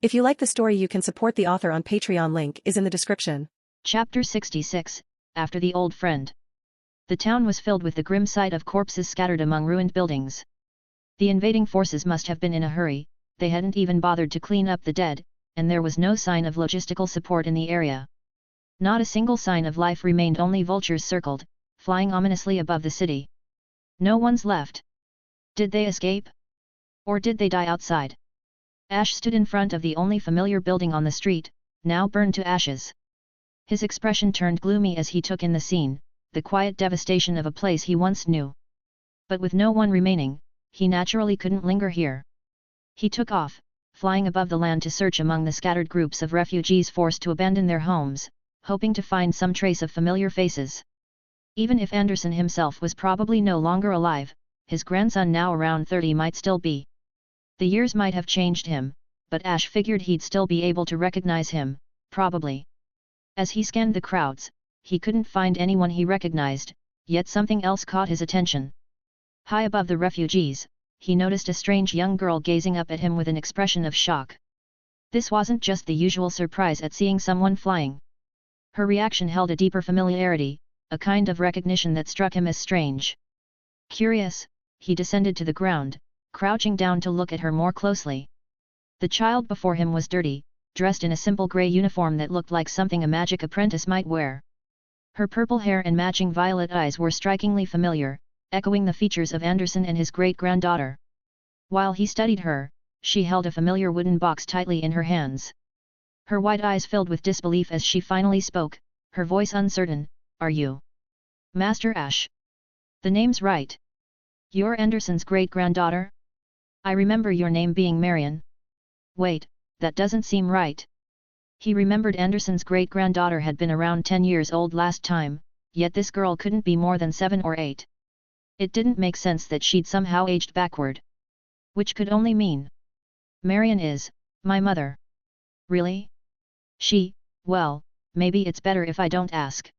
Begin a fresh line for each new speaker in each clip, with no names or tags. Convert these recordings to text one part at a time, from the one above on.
If you like the story, you can support the author on Patreon. Link is in the description.
Chapter 66, After the Old Friend. The town was filled with the grim sight of corpses scattered among ruined buildings. The invading forces must have been in a hurry, they hadn't even bothered to clean up the dead, and there was no sign of logistical support in the area. Not a single sign of life remained, only vultures circled, flying ominously above the city. No one's left. Did they escape? Or did they die outside? Ash stood in front of the only familiar building on the street, now burned to ashes. His expression turned gloomy as he took in the scene, the quiet devastation of a place he once knew. But with no one remaining, he naturally couldn't linger here. He took off, flying above the land to search among the scattered groups of refugees forced to abandon their homes, hoping to find some trace of familiar faces. Even if Anderson himself was probably no longer alive, his grandson, now around 30, might still be. The years might have changed him, but Ash figured he'd still be able to recognize him, probably. As he scanned the crowds, he couldn't find anyone he recognized, yet something else caught his attention. High above the refugees, he noticed a strange young girl gazing up at him with an expression of shock. This wasn't just the usual surprise at seeing someone flying. Her reaction held a deeper familiarity, a kind of recognition that struck him as strange. Curious, he descended to the ground, crouching down to look at her more closely. The child before him was dirty, dressed in a simple grey uniform that looked like something a magic apprentice might wear. Her purple hair and matching violet eyes were strikingly familiar, echoing the features of Anderson and his great-granddaughter. While he studied her, she held a familiar wooden box tightly in her hands. Her wide eyes filled with disbelief as she finally spoke, her voice uncertain, "Are you Master Ash? The name's right. You're Anderson's great-granddaughter? I remember your name being Marion." Wait, that doesn't seem right. He remembered Anderson's great-granddaughter had been around 10 years old last time, yet this girl couldn't be more than 7 or 8. It didn't make sense that she'd somehow aged backward. Which could only mean Marion is my mother. Really? Well, maybe it's better if I don't ask.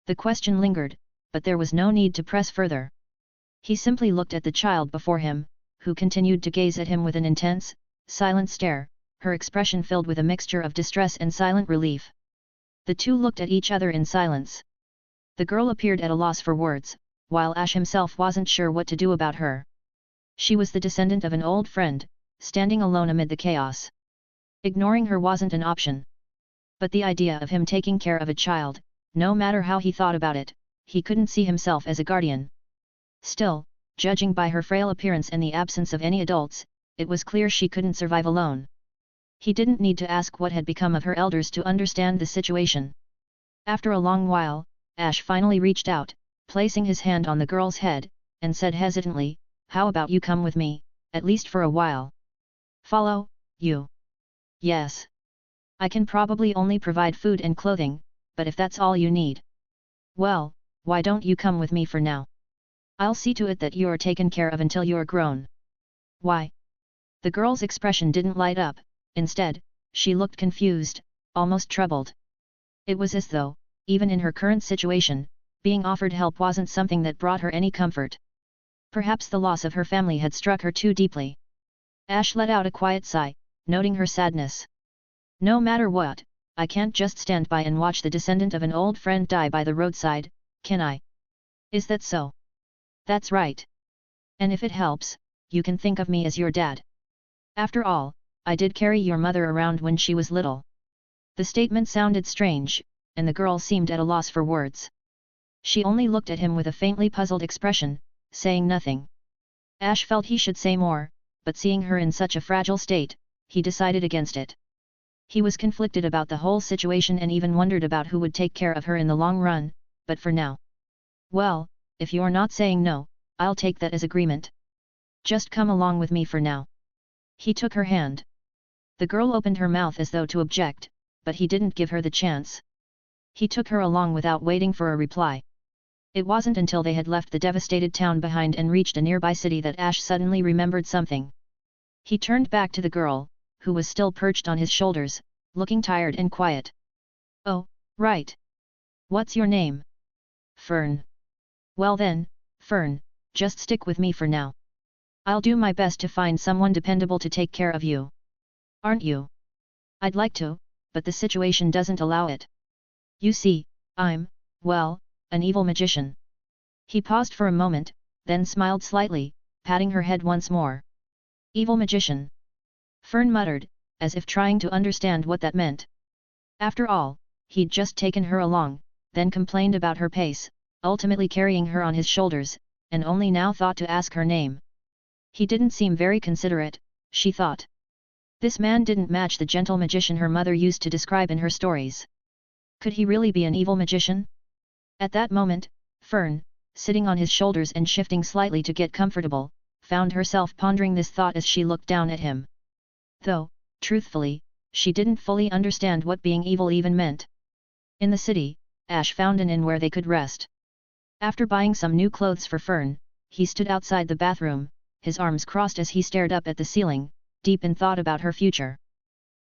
The question lingered, but there was no need to press further. He simply looked at the child before him, who continued to gaze at him with an intense, silent stare, her expression filled with a mixture of distress and silent relief. The two looked at each other in silence. The girl appeared at a loss for words, while Ash himself wasn't sure what to do about her. She was the descendant of an old friend, standing alone amid the chaos. Ignoring her wasn't an option. But the idea of him taking care of a child, no matter how he thought about it, he couldn't see himself as a guardian. Still, judging by her frail appearance and the absence of any adults, it was clear she couldn't survive alone. He didn't need to ask what had become of her elders to understand the situation. After a long while, Ash finally reached out, placing his hand on the girl's head, and said hesitantly, "How about you come with me, at least for a while?" "Follow you?" "Yes. I can probably only provide food and clothing, but if that's all you need, well, why don't you come with me for now? I'll see to it that you're taken care of until you're grown." "Why?" The girl's expression didn't light up, instead, she looked confused, almost troubled. It was as though, even in her current situation, being offered help wasn't something that brought her any comfort. Perhaps the loss of her family had struck her too deeply. Ash let out a quiet sigh, noting her sadness. "No matter what, I can't just stand by and watch the descendant of an old friend die by the roadside, can I?" "Is that so?" "That's right. And if it helps, you can think of me as your dad. After all, I did carry your mother around when she was little." The statement sounded strange, and the girl seemed at a loss for words. She only looked at him with a faintly puzzled expression, saying nothing. Ash felt he should say more, but seeing her in such a fragile state, he decided against it. He was conflicted about the whole situation and even wondered about who would take care of her in the long run, but for now. "Well, if you're not saying no, I'll take that as agreement. Just come along with me for now." He took her hand. The girl opened her mouth as though to object, but he didn't give her the chance. He took her along without waiting for a reply. It wasn't until they had left the devastated town behind and reached a nearby city that Ash suddenly remembered something. He turned back to the girl, who was still perched on his shoulders, looking tired and quiet. "Oh, right. What's your name?" "Fern." "Well then, Fern, just stick with me for now. I'll do my best to find someone dependable to take care of you. Aren't you? I'd like to, but the situation doesn't allow it. You see, I'm, well, an evil magician. He paused for a moment, then smiled slightly, patting her head once more. Evil magician? Fern muttered, as if trying to understand what that meant. After all, he'd just taken her along, then complained about her pace, ultimately carrying her on his shoulders, and only now thought to ask her name. He didn't seem very considerate, she thought. This man didn't match the gentle magician her mother used to describe in her stories. Could he really be an evil magician? At that moment, Fern, sitting on his shoulders and shifting slightly to get comfortable, found herself pondering this thought as she looked down at him. Though, truthfully, she didn't fully understand what being evil even meant. In the city, Ash found an inn where they could rest. After buying some new clothes for Fern, he stood outside the bathroom, his arms crossed as he stared up at the ceiling, deep in thought about her future.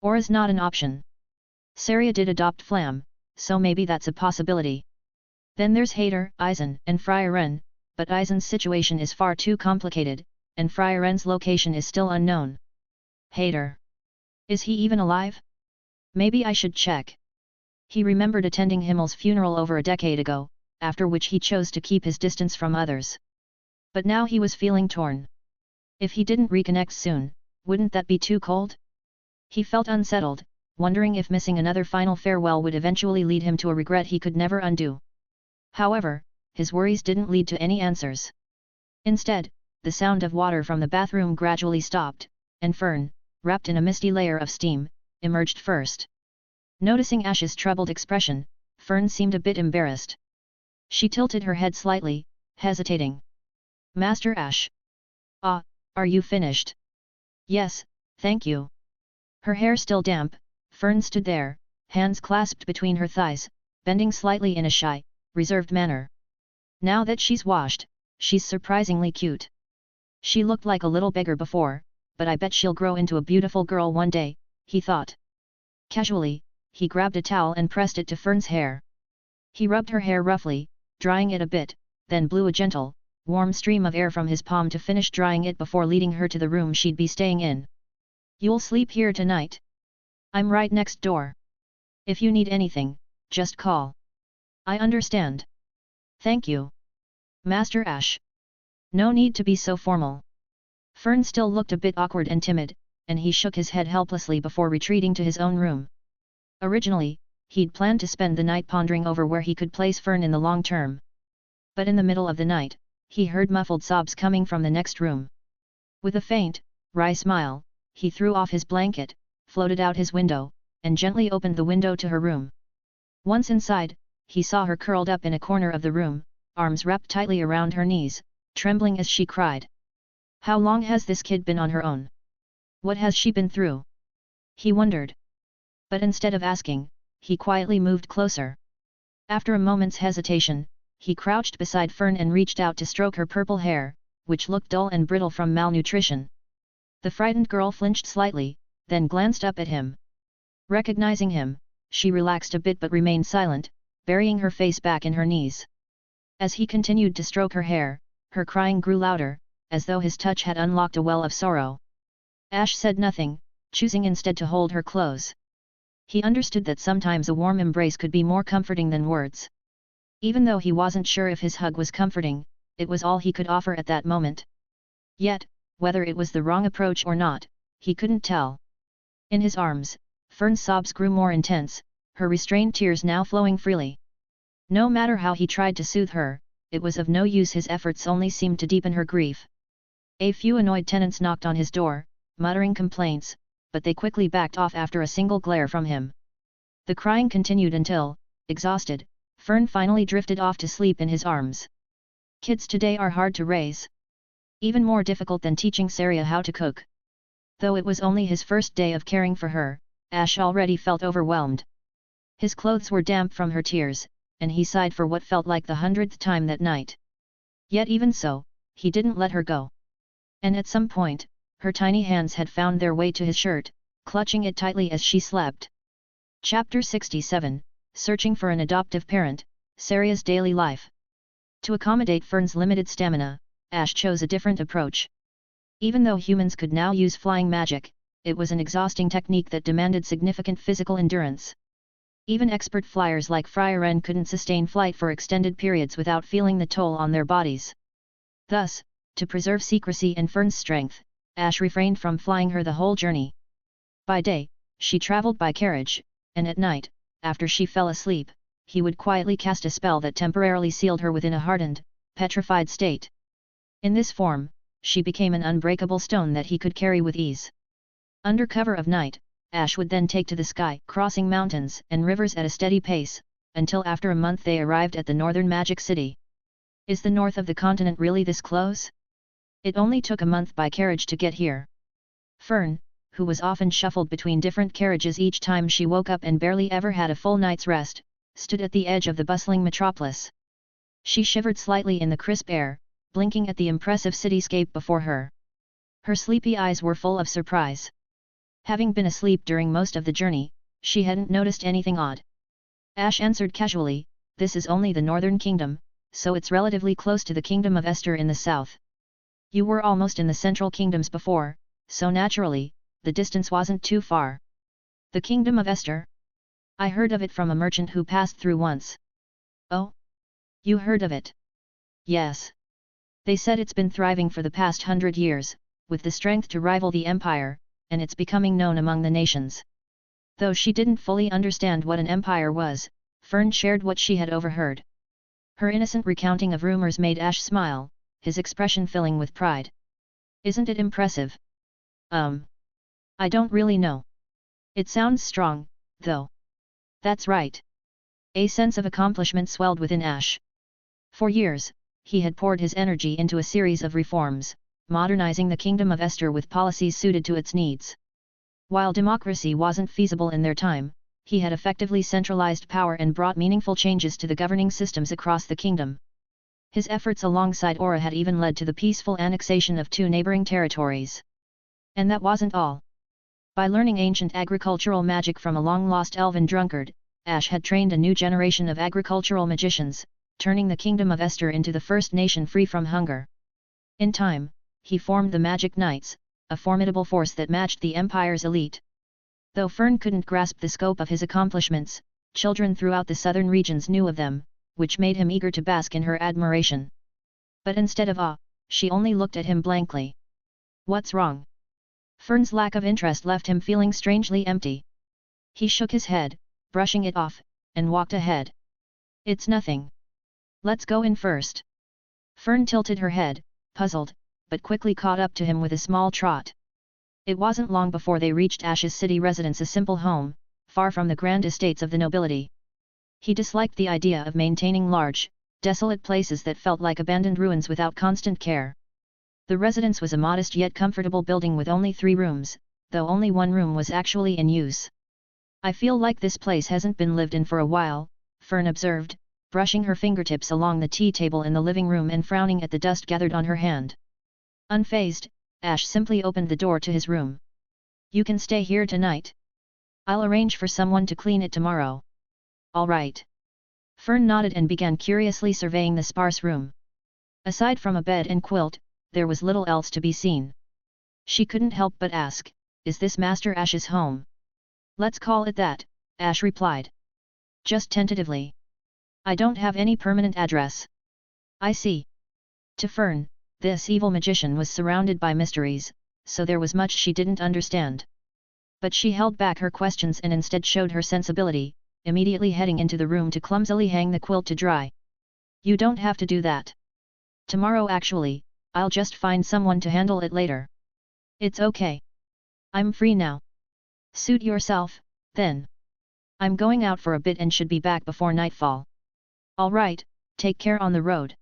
Or is not an option. Syria did adopt Flam, so maybe that's a possibility. Then there's Hader, Eisen, and Fryaren, but Eisen's situation is far too complicated, and Fryaren's location is still unknown. Hader. Is he even alive? Maybe I should check. He remembered attending Himmel's funeral over a decade ago, after which he chose to keep his distance from others. But now he was feeling torn. If he didn't reconnect soon, wouldn't that be too cold? He felt unsettled, wondering if missing another final farewell would eventually lead him to a regret he could never undo. However, his worries didn't lead to any answers. Instead, the sound of water from the bathroom gradually stopped, and Fern, wrapped in a misty layer of steam, emerged first. Noticing Ash's troubled expression, Fern seemed a bit embarrassed. She tilted her head slightly, hesitating. Master Ash. Ah, are you finished? Yes, thank you. Her hair still damp, Fern stood there, hands clasped between her thighs, bending slightly in a shy, reserved manner. Now that she's washed, she's surprisingly cute. She looked like a little beggar before, but I bet she'll grow into a beautiful girl one day, he thought. Casually, he grabbed a towel and pressed it to Fern's hair. He rubbed her hair roughly, drying it a bit, then blew a gentle, warm stream of air from his palm to finish drying it before leading her to the room she'd be staying in. You'll sleep here tonight? I'm right next door. If you need anything, just call. I understand. Thank you. Master Ash. No need to be so formal. Fern still looked a bit awkward and timid, and he shook his head helplessly before retreating to his own room. Originally, he'd planned to spend the night pondering over where he could place Fern in the long term. But in the middle of the night, he heard muffled sobs coming from the next room. With a faint, wry smile, he threw off his blanket, floated out his window, and gently opened the window to her room. Once inside, he saw her curled up in a corner of the room, arms wrapped tightly around her knees, trembling as she cried. How long has this kid been on her own? What has she been through? He wondered. But instead of asking, he quietly moved closer. After a moment's hesitation, he crouched beside Fern and reached out to stroke her purple hair, which looked dull and brittle from malnutrition. The frightened girl flinched slightly, then glanced up at him. Recognizing him, she relaxed a bit but remained silent, burying her face back in her knees. As he continued to stroke her hair, her crying grew louder, as though his touch had unlocked a well of sorrow. Ash said nothing, choosing instead to hold her close. He understood that sometimes a warm embrace could be more comforting than words. Even though he wasn't sure if his hug was comforting, it was all he could offer at that moment. Yet, whether it was the wrong approach or not, he couldn't tell. In his arms, Fern's sobs grew more intense, her restrained tears now flowing freely. No matter how he tried to soothe her, it was of no use. His efforts only seemed to deepen her grief. A few annoyed tenants knocked on his door, muttering complaints, but they quickly backed off after a single glare from him. The crying continued until, exhausted, Fern finally drifted off to sleep in his arms. Kids today are hard to raise. Even more difficult than teaching Syria how to cook. Though it was only his first day of caring for her, Ash already felt overwhelmed. His clothes were damp from her tears, and he sighed for what felt like the 100th time that night. Yet even so, he didn't let her go. And at some point, her tiny hands had found their way to his shirt, clutching it tightly as she slept. Chapter 67, Searching for an Adoptive Parent, Syria's Daily Life. To accommodate Fern's limited stamina, Ash chose a different approach. Even though humans could now use flying magic, it was an exhausting technique that demanded significant physical endurance. Even expert flyers like Fryaren couldn't sustain flight for extended periods without feeling the toll on their bodies. Thus, to preserve secrecy and Fern's strength, Ash refrained from flying her the whole journey. By day, she traveled by carriage, and at night, after she fell asleep, he would quietly cast a spell that temporarily sealed her within a hardened, petrified state. In this form, she became an unbreakable stone that he could carry with ease. Under cover of night, Ash would then take to the sky, crossing mountains and rivers at a steady pace, until after a month they arrived at the northern magic city. Is the north of the continent really this close? It only took a month by carriage to get here. Fern, who was often shuffled between different carriages each time she woke up and barely ever had a full night's rest, stood at the edge of the bustling metropolis. She shivered slightly in the crisp air, blinking at the impressive cityscape before her. Her sleepy eyes were full of surprise. Having been asleep during most of the journey, she hadn't noticed anything odd. Ash answered casually, "This is only the northern kingdom, so it's relatively close to the kingdom of Esther in the south. You were almost in the central kingdoms before, so naturally, the distance wasn't too far." "The kingdom of Esther? I heard of it from a merchant who passed through once." "Oh? You heard of it?" "Yes. They said it's been thriving for the past 100 years, with the strength to rival the empire, and it's becoming known among the nations." Though she didn't fully understand what an empire was, Fern shared what she had overheard. Her innocent recounting of rumors made Ash smile, his expression filling with pride. "Isn't it impressive?" I don't really know. It sounds strong, though." "That's right." A sense of accomplishment swelled within Ash. For years, he had poured his energy into a series of reforms, modernizing the kingdom of Esther with policies suited to its needs. While democracy wasn't feasible in their time, he had effectively centralized power and brought meaningful changes to the governing systems across the kingdom. His efforts alongside Aura had even led to the peaceful annexation of 2 neighboring territories. And that wasn't all. By learning ancient agricultural magic from a long-lost elven drunkard, Ash had trained a new generation of agricultural magicians, turning the kingdom of Esther into the first nation free from hunger. In time, he formed the Magic Knights, a formidable force that matched the Empire's elite. Though Fern couldn't grasp the scope of his accomplishments, children throughout the southern regions knew of them, which made him eager to bask in her admiration. But instead of awe, she only looked at him blankly. "What's wrong?" Fern's lack of interest left him feeling strangely empty. He shook his head, brushing it off, and walked ahead. "It's nothing. Let's go in first." Fern tilted her head, puzzled, but quickly caught up to him with a small trot. It wasn't long before they reached Ash's city residence, a simple home, far from the grand estates of the nobility. He disliked the idea of maintaining large, desolate places that felt like abandoned ruins without constant care. The residence was a modest yet comfortable building with only 3 rooms, though only one room was actually in use. "I feel like this place hasn't been lived in for a while," Fern observed, brushing her fingertips along the tea table in the living room and frowning at the dust gathered on her hand. Unfazed, Ash simply opened the door to his room. "You can stay here tonight. I'll arrange for someone to clean it tomorrow." "All right." Fern nodded and began curiously surveying the sparse room. Aside from a bed and quilt, there was little else to be seen. She couldn't help but ask, "Is this Master Ash's home?" "Let's call it that," Ash replied. Just tentatively. "I don't have any permanent address." "I see." To Fern, this evil magician was surrounded by mysteries, so there was much she didn't understand. But she held back her questions and instead showed her sensibility, immediately heading into the room to clumsily hang the quilt to dry. "You don't have to do that. Tomorrow actually, I'll just find someone to handle it later." "It's okay. I'm free now." "Suit yourself, then. I'm going out for a bit and should be back before nightfall." "All right, take care on the road."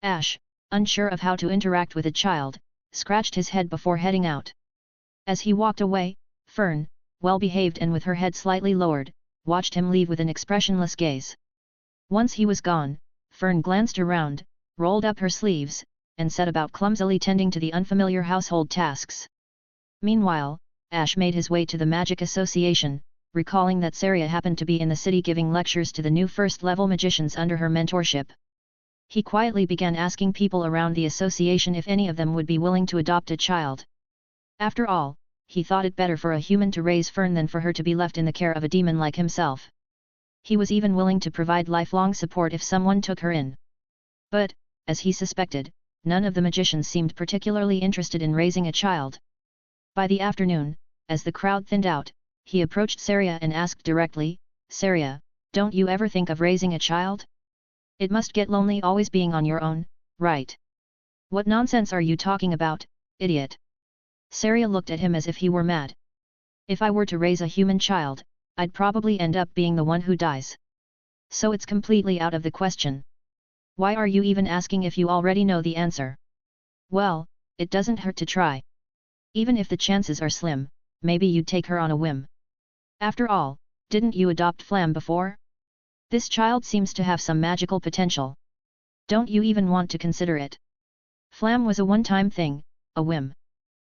Ash, unsure of how to interact with a child, scratched his head before heading out. As he walked away, Fern, well-behaved and with her head slightly lowered, watched him leave with an expressionless gaze. Once he was gone, Fern glanced around, rolled up her sleeves, and set about clumsily tending to the unfamiliar household tasks. Meanwhile, Ash made his way to the Magic Association, recalling that Syria happened to be in the city giving lectures to the new first-level magicians under her mentorship. He quietly began asking people around the association if any of them would be willing to adopt a child. After all, he thought it better for a human to raise Fern than for her to be left in the care of a demon like himself. He was even willing to provide lifelong support if someone took her in. But, as he suspected, none of the magicians seemed particularly interested in raising a child. By the afternoon, as the crowd thinned out, he approached Syria and asked directly, "Syria, don't you ever think of raising a child? It must get lonely always being on your own, right?" "What nonsense are you talking about, idiot?" Syria looked at him as if he were mad. "If I were to raise a human child, I'd probably end up being the one who dies. So it's completely out of the question. Why are you even asking if you already know the answer?" "Well, it doesn't hurt to try. Even if the chances are slim, maybe you'd take her on a whim. After all, didn't you adopt Flam before? This child seems to have some magical potential. Don't you even want to consider it? Flam was a one-time thing, a whim.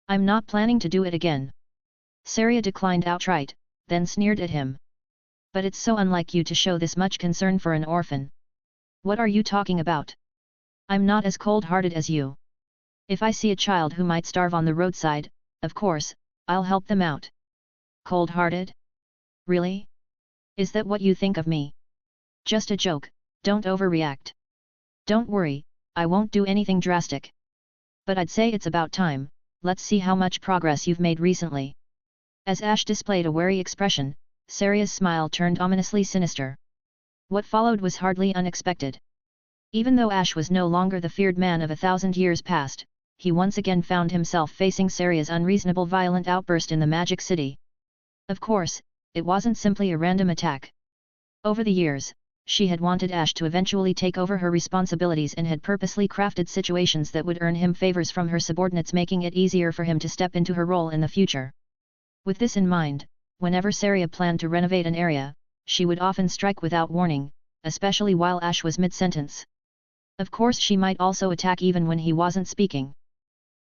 I'm not planning to do it again." Syria declined outright, then sneered at him. "But it's so unlike you to show this much concern for an orphan. What are you talking about? I'm not as cold-hearted as you. If I see a child who might starve on the roadside, of course, I'll help them out." "Cold-hearted? Really? Is that what you think of me?" "Just a joke, don't overreact. Don't worry, I won't do anything drastic. But I'd say it's about time, let's see how much progress you've made recently." As Ash displayed a wary expression, Syria's smile turned ominously sinister. What followed was hardly unexpected. Even though Ash was no longer the feared man of 1,000 years past, he once again found himself facing Syria's unreasonable violent outburst in the Magic City. Of course, it wasn't simply a random attack. Over the years, she had wanted Ash to eventually take over her responsibilities and had purposely crafted situations that would earn him favors from her subordinates, making it easier for him to step into her role in the future. With this in mind, whenever Syria planned to renovate an area, she would often strike without warning, especially while Ash was mid-sentence. Of course, she might also attack even when he wasn't speaking.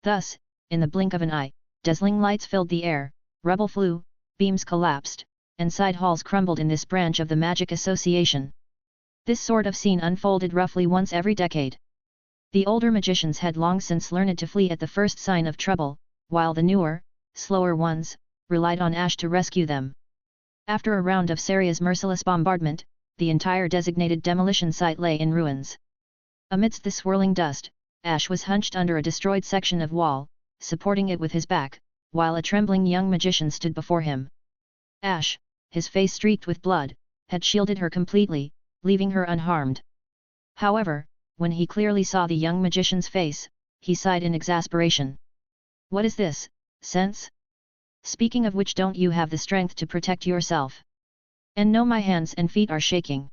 Thus, in the blink of an eye, dazzling lights filled the air, rubble flew, beams collapsed, and side halls crumbled in this branch of the Magic Association. This sort of scene unfolded roughly once every decade. The older magicians had long since learned to flee at the first sign of trouble, while the newer, slower ones, relied on Ash to rescue them. After a round of Syria's merciless bombardment, the entire designated demolition site lay in ruins. Amidst the swirling dust, Ash was hunched under a destroyed section of wall, supporting it with his back, while a trembling young magician stood before him. Ash, his face streaked with blood, had shielded her completely, leaving her unharmed. However, when he clearly saw the young magician's face, he sighed in exasperation. "What is this, Sense? Speaking of which, don't you have the strength to protect yourself? And no, my hands and feet are shaking."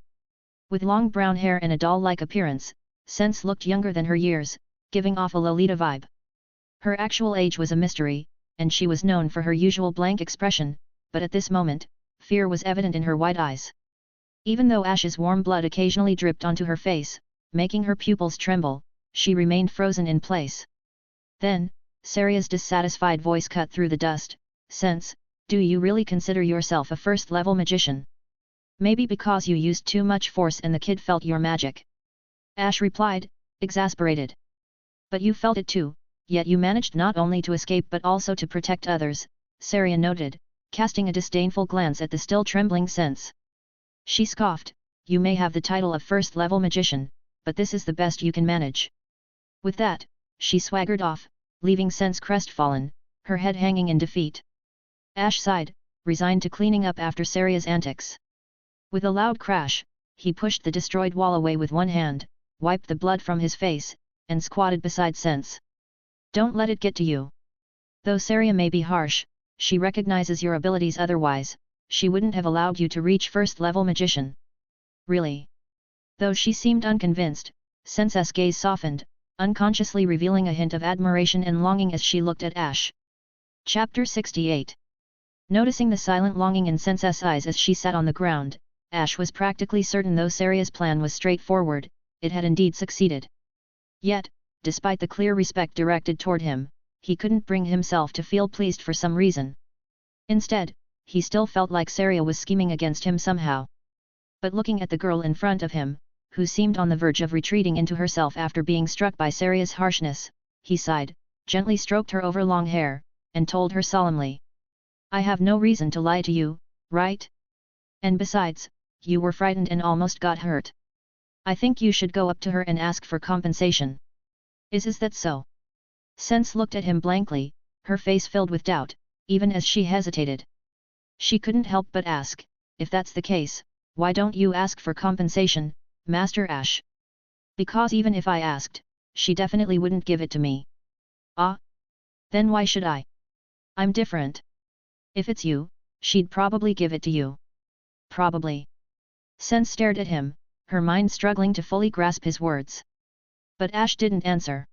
With long brown hair and a doll-like appearance, Sense looked younger than her years, giving off a Lolita vibe. Her actual age was a mystery, and she was known for her usual blank expression, but at this moment, fear was evident in her wide eyes. Even though Ash's warm blood occasionally dripped onto her face, making her pupils tremble, she remained frozen in place. Then, Syria's dissatisfied voice cut through the dust. "Sense, do you really consider yourself a first-level magician? Maybe because you used too much force and the kid felt your magic." Ash replied, exasperated. "But you felt it too, yet you managed not only to escape but also to protect others," Syria noted, casting a disdainful glance at the still trembling Sense. She scoffed, "You may have the title of first-level magician, but this is the best you can manage." With that, she swaggered off, leaving Sense crestfallen, her head hanging in defeat. Ash sighed, resigned to cleaning up after Syria's antics. With a loud crash, he pushed the destroyed wall away with one hand, wiped the blood from his face, and squatted beside Sense. "Don't let it get to you. Though Syria may be harsh, she recognizes your abilities, otherwise she wouldn't have allowed you to reach first-level magician." "Really?" Though she seemed unconvinced, Sense's gaze softened, unconsciously revealing a hint of admiration and longing as she looked at Ash. Chapter 68. Noticing the silent longing in Sense's eyes as she sat on the ground, Ash was practically certain though Syria's plan was straightforward, it had indeed succeeded. Yet, despite the clear respect directed toward him, he couldn't bring himself to feel pleased for some reason. Instead, he still felt like Syria was scheming against him somehow. But looking at the girl in front of him, who seemed on the verge of retreating into herself after being struck by Syria's harshness, he sighed, gently stroked her over long hair, and told her solemnly. I have no reason to lie to you, right? And besides, you were frightened and almost got hurt. I think you should go up to her and ask for compensation. Is that so? Sense looked at him blankly, her face filled with doubt, even as she hesitated. She couldn't help but ask, if that's the case, why don't you ask for compensation, Master Ash? Because even if I asked, she definitely wouldn't give it to me. Ah? Then why should I? I'm different. If it's you, she'd probably give it to you. Probably. Sense stared at him, her mind struggling to fully grasp his words. But Ash didn't answer.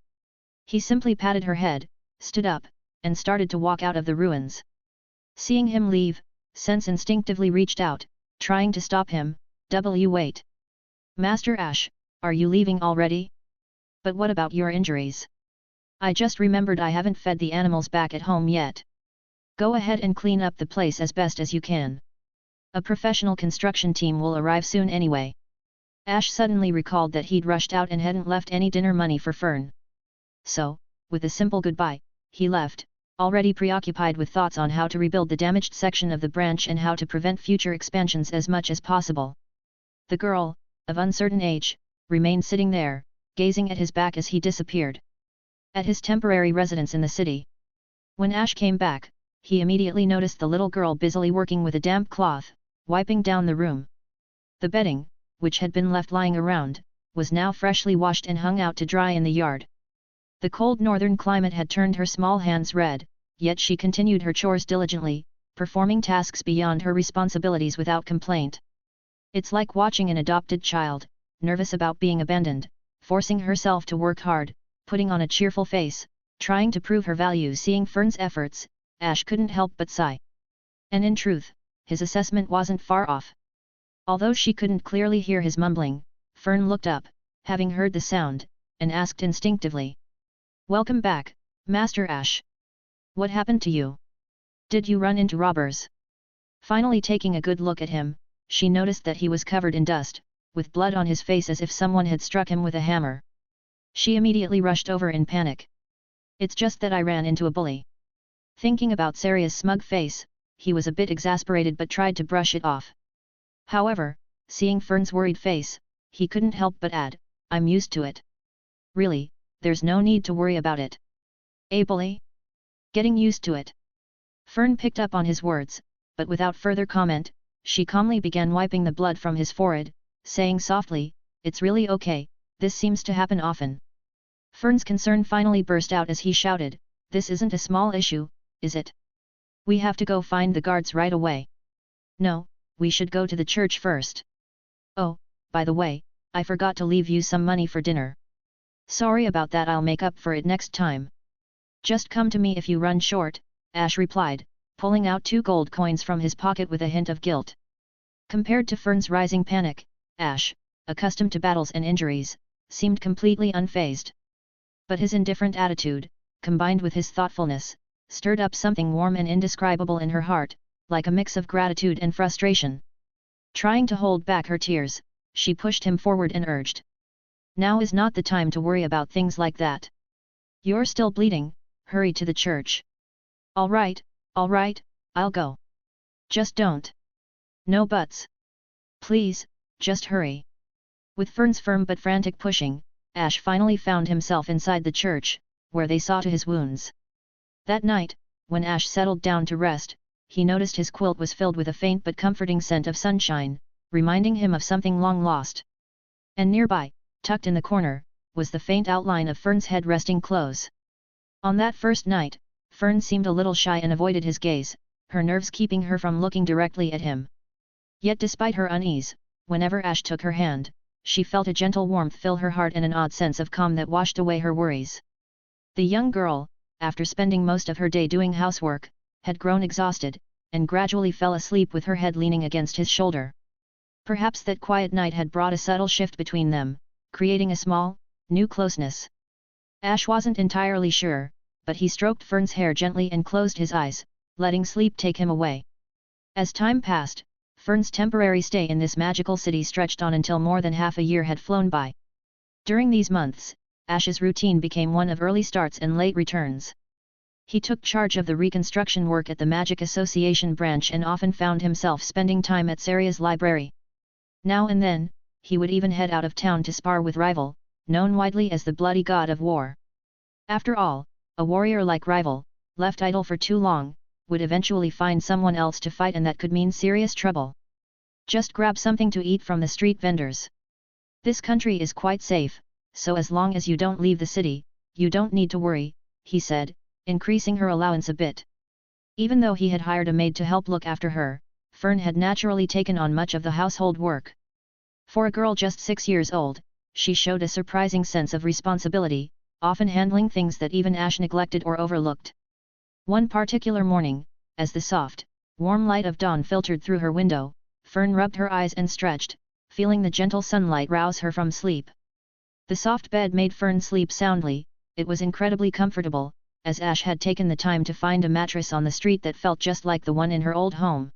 He simply patted her head, stood up, and started to walk out of the ruins. Seeing him leave, Sense instinctively reached out, trying to stop him. Wait. Master Ash, are you leaving already? But what about your injuries? I just remembered I haven't fed the animals back at home yet. Go ahead and clean up the place as best as you can. A professional construction team will arrive soon anyway. Ash suddenly recalled that he'd rushed out and hadn't left any dinner money for Fern. So, with a simple goodbye, he left, already preoccupied with thoughts on how to rebuild the damaged section of the branch and how to prevent future expansions as much as possible. The girl, of uncertain age, remained sitting there, gazing at his back as he disappeared. At his temporary residence in the city. When Ash came back, he immediately noticed the little girl busily working with a damp cloth, wiping down the room. The bedding, which had been left lying around, was now freshly washed and hung out to dry in the yard. The cold northern climate had turned her small hands red, yet she continued her chores diligently, performing tasks beyond her responsibilities without complaint. It's like watching an adopted child, nervous about being abandoned, forcing herself to work hard, putting on a cheerful face, trying to prove her value. Seeing Fern's efforts, Ash couldn't help but sigh. And in truth, his assessment wasn't far off. Although she couldn't clearly hear his mumbling, Fern looked up, having heard the sound, and asked instinctively. Welcome back, Master Ash. What happened to you? Did you run into robbers? Finally taking a good look at him, she noticed that he was covered in dust, with blood on his face as if someone had struck him with a hammer. She immediately rushed over in panic. It's just that I ran into a bully. Thinking about Syria's smug face, he was a bit exasperated but tried to brush it off. However, seeing Fern's worried face, he couldn't help but add, I'm used to it. Really, there's no need to worry about it. A bully? Getting used to it. Fern picked up on his words, but without further comment, she calmly began wiping the blood from his forehead, saying softly, it's really okay, this seems to happen often. Fern's concern finally burst out as he shouted, this isn't a small issue, is it? We have to go find the guards right away. No, we should go to the church first. Oh, by the way, I forgot to leave you some money for dinner. Sorry about that, I'll make up for it next time. Just come to me if you run short, Ash replied, pulling out 2 gold coins from his pocket with a hint of guilt. Compared to Fern's rising panic, Ash, accustomed to battles and injuries, seemed completely unfazed. But his indifferent attitude, combined with his thoughtfulness, stirred up something warm and indescribable in her heart, like a mix of gratitude and frustration. Trying to hold back her tears, she pushed him forward and urged. Now is not the time to worry about things like that. You're still bleeding, hurry to the church. All right, I'll go. Just don't. No buts. Please, just hurry. With Fern's firm but frantic pushing, Ash finally found himself inside the church, where they saw to his wounds. That night, when Ash settled down to rest, he noticed his quilt was filled with a faint but comforting scent of sunshine, reminding him of something long lost. And nearby, tucked in the corner, was the faint outline of Fern's head resting close. On that first night, Fern seemed a little shy and avoided his gaze, her nerves keeping her from looking directly at him. Yet despite her unease, whenever Ash took her hand, she felt a gentle warmth fill her heart and an odd sense of calm that washed away her worries. The young girl, after spending most of her day doing housework, had grown exhausted, and gradually fell asleep with her head leaning against his shoulder. Perhaps that quiet night had brought a subtle shift between them, creating a small, new closeness. Ash wasn't entirely sure, but he stroked Fern's hair gently and closed his eyes, letting sleep take him away. As time passed, Fern's temporary stay in this magical city stretched on until more than half a year had flown by. During these months, Ash's routine became one of early starts and late returns. He took charge of the reconstruction work at the Magic Association branch and often found himself spending time at Syria's library. Now and then, he would even head out of town to spar with rival, known widely as the Bloody God of War. After all, a warrior like rival, left idle for too long, would eventually find someone else to fight, and that could mean serious trouble. Just grab something to eat from the street vendors. This country is quite safe, so as long as you don't leave the city, you don't need to worry, he said, increasing her allowance a bit. Even though he had hired a maid to help look after her, Fern had naturally taken on much of the household work. For a girl just 6 years old, she showed a surprising sense of responsibility, often handling things that even Ash neglected or overlooked. One particular morning, as the soft, warm light of dawn filtered through her window, Fern rubbed her eyes and stretched, feeling the gentle sunlight rouse her from sleep. The soft bed made Fern sleep soundly. It was incredibly comfortable, as Ash had taken the time to find a mattress on the street that felt just like the one in her old home.